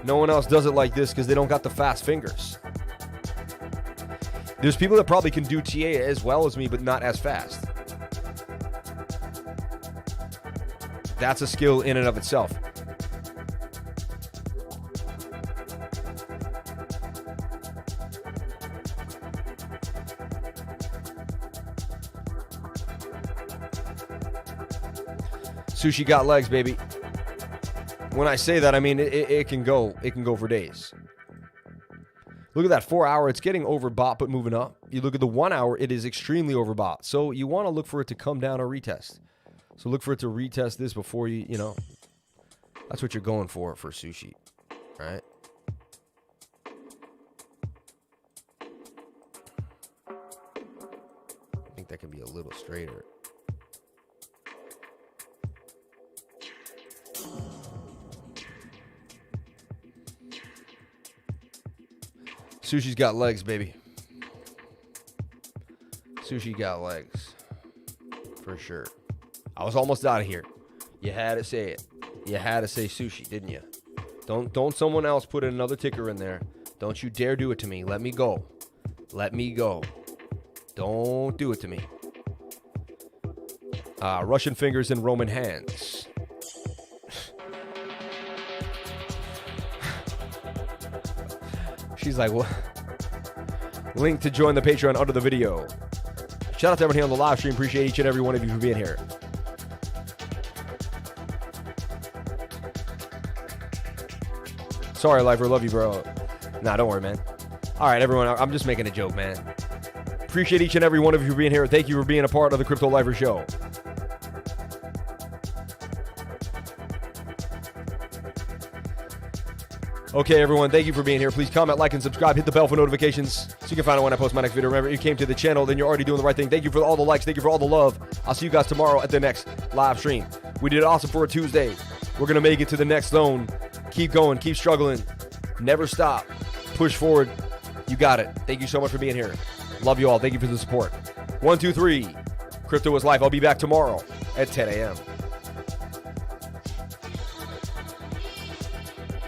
No one else does it like this because they don't got the fast fingers. There's people that probably can do TA as well as me, but not as fast. That's a skill in and of itself. Sushi got legs, baby. When I say that, I mean it can go. It can go for days. Look at that 4 hour. It's getting overbought, but moving up. You look at the 1 hour. It is extremely overbought. So you want to look for it to come down or retest. So look for it to retest this before you know. That's what you're going for sushi, right? I think that can be a little straighter. Sushi's got legs, baby. Sushi got legs. For sure. I was almost out of here. You had to say it. You had to say sushi, didn't you? Don't someone else put another ticker in there. Don't you dare do it to me. Let me go. Let me go. Don't do it to me. Russian fingers and Roman hands. She's like, what? Link to join the Patreon under the video. Shout out to everyone here on the live stream. Appreciate each and every one of you for being here. Sorry, Lifer. Love you, bro. Nah, don't worry, man. All right, everyone. I'm just making a joke, man. Appreciate each and every one of you for being here. Thank you for being a part of the Crypto Lifer Show. Okay, everyone, thank you for being here. Please comment, like, and subscribe. Hit the bell for notifications so you can find out when I post my next video. Remember, if you came to the channel, then you're already doing the right thing. Thank you for all the likes. Thank you for all the love. I'll see you guys tomorrow at the next live stream. We did awesome for a Tuesday. We're going to make it to the next zone. Keep going. Keep struggling. Never stop. Push forward. You got it. Thank you so much for being here. Love you all. Thank you for the support. 1, 2, 3. Crypto is life. I'll be back tomorrow at 10 a.m.